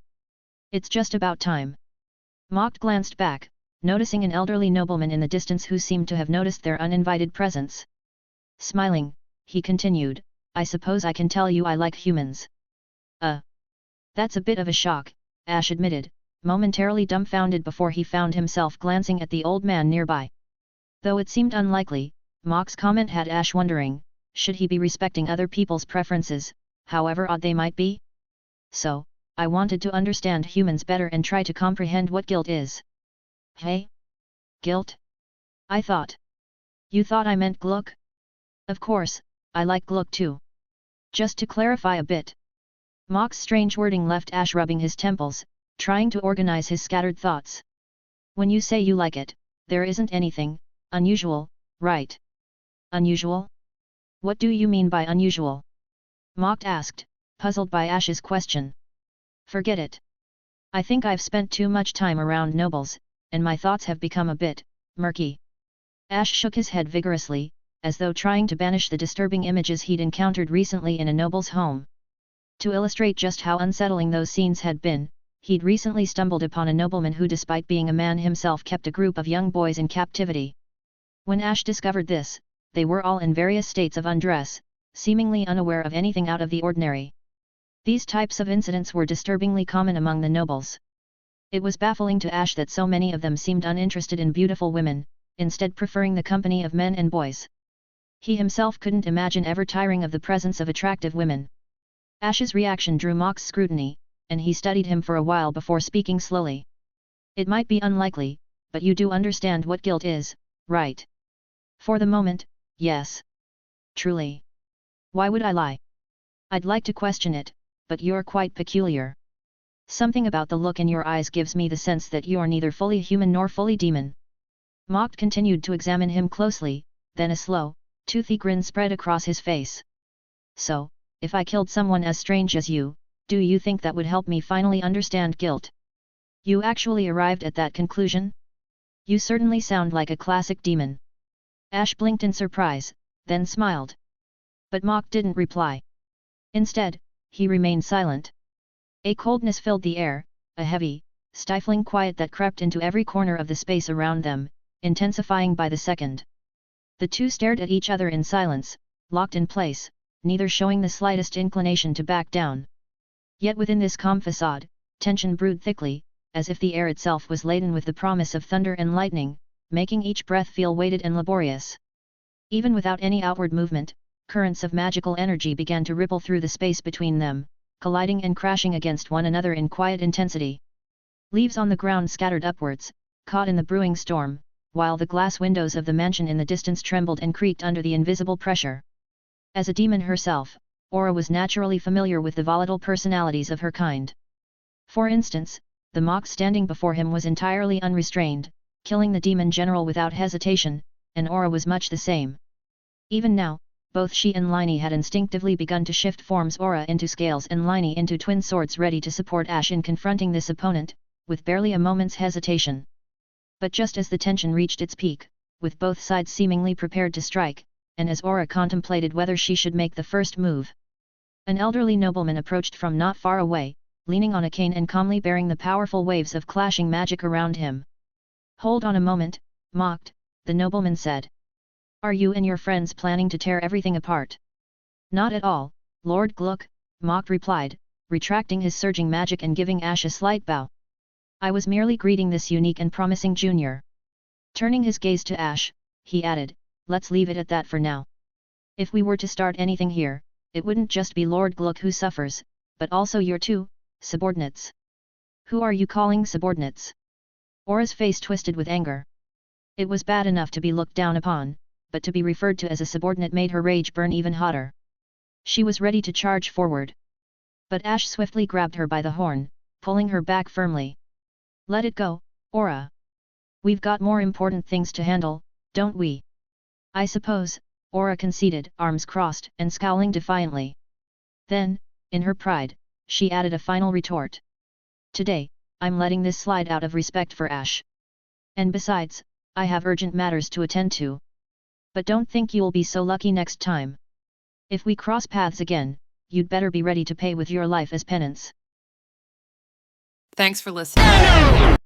It's just about time. Mocht glanced back, noticing an elderly nobleman in the distance who seemed to have noticed their uninvited presence. Smiling, he continued, I suppose I can tell you I like humans. That's a bit of a shock, Ash admitted, momentarily dumbfounded before he found himself glancing at the old man nearby. Though it seemed unlikely, Mock's comment had Ash wondering, should he be respecting other people's preferences, however odd they might be? So, I wanted to understand humans better and try to comprehend what guilt is. Hey? Guilt? I thought. You thought I meant Gluck? Of course, I like Gluck too. Just to clarify a bit. Mock's strange wording left Ash rubbing his temples, trying to organize his scattered thoughts. When you say you like it, there isn't anything unusual, right? Unusual? What do you mean by unusual? Mock asked, puzzled by Ash's question. Forget it. I think I've spent too much time around nobles, and my thoughts have become a bit murky. Ash shook his head vigorously, as though trying to banish the disturbing images he'd encountered recently in a noble's home. To illustrate just how unsettling those scenes had been, he'd recently stumbled upon a nobleman who, despite being a man himself, kept a group of young boys in captivity. When Ash discovered this, they were all in various states of undress, seemingly unaware of anything out of the ordinary. These types of incidents were disturbingly common among the nobles. It was baffling to Ash that so many of them seemed uninterested in beautiful women, instead preferring the company of men and boys. He himself couldn't imagine ever tiring of the presence of attractive women. Ash's reaction drew Mock's scrutiny, and he studied him for a while before speaking slowly. It might be unlikely, but you do understand what guilt is, right? For the moment, yes. Truly. Why would I lie? I'd like to question it, but you're quite peculiar. Something about the look in your eyes gives me the sense that you're neither fully human nor fully demon. Mock continued to examine him closely, then a slow, toothy grin spread across his face. So, if I killed someone as strange as you, do you think that would help me finally understand guilt? You actually arrived at that conclusion? You certainly sound like a classic demon. Ash blinked in surprise, then smiled. But Mock didn't reply. Instead, he remained silent. A coldness filled the air, a heavy, stifling quiet that crept into every corner of the space around them, intensifying by the second. The two stared at each other in silence, locked in place, neither showing the slightest inclination to back down. Yet within this calm facade, tension brewed thickly, as if the air itself was laden with the promise of thunder and lightning, making each breath feel weighted and laborious. Even without any outward movement, currents of magical energy began to ripple through the space between them, colliding and crashing against one another in quiet intensity. Leaves on the ground scattered upwards, caught in the brewing storm, while the glass windows of the mansion in the distance trembled and creaked under the invisible pressure. As a demon herself, Aura was naturally familiar with the volatile personalities of her kind. For instance, the Mock standing before him was entirely unrestrained, killing the demon general without hesitation, and Aura was much the same. Even now, both she and Liney had instinctively begun to shift forms, Aura into scales and Liney into twin swords, ready to support Ash in confronting this opponent, with barely a moment's hesitation. But just as the tension reached its peak, with both sides seemingly prepared to strike, and as Aura contemplated whether she should make the first move, an elderly nobleman approached from not far away, leaning on a cane and calmly bearing the powerful waves of clashing magic around him. "Hold on a moment, Mocked," the nobleman said. "Are you and your friends planning to tear everything apart?" "Not at all, Lord Gluck," Mocked replied, retracting his surging magic and giving Ash a slight bow. "I was merely greeting this unique and promising junior." Turning his gaze to Ash, he added, "Let's leave it at that for now. If we were to start anything here, it wouldn't just be Lord Gluck who suffers, but also your two subordinates." "Who are you calling subordinates?" Aura's face twisted with anger. It was bad enough to be looked down upon, but to be referred to as a subordinate made her rage burn even hotter. She was ready to charge forward. But Ash swiftly grabbed her by the horn, pulling her back firmly. "Let it go, Aura. We've got more important things to handle, don't we?" "I suppose," Aura conceded, arms crossed and scowling defiantly. Then, in her pride, she added a final retort. "Today, I'm letting this slide out of respect for Ash. And besides, I have urgent matters to attend to. But don't think you'll be so lucky next time. If we cross paths again, you'd better be ready to pay with your life as penance."
Thanks for listening.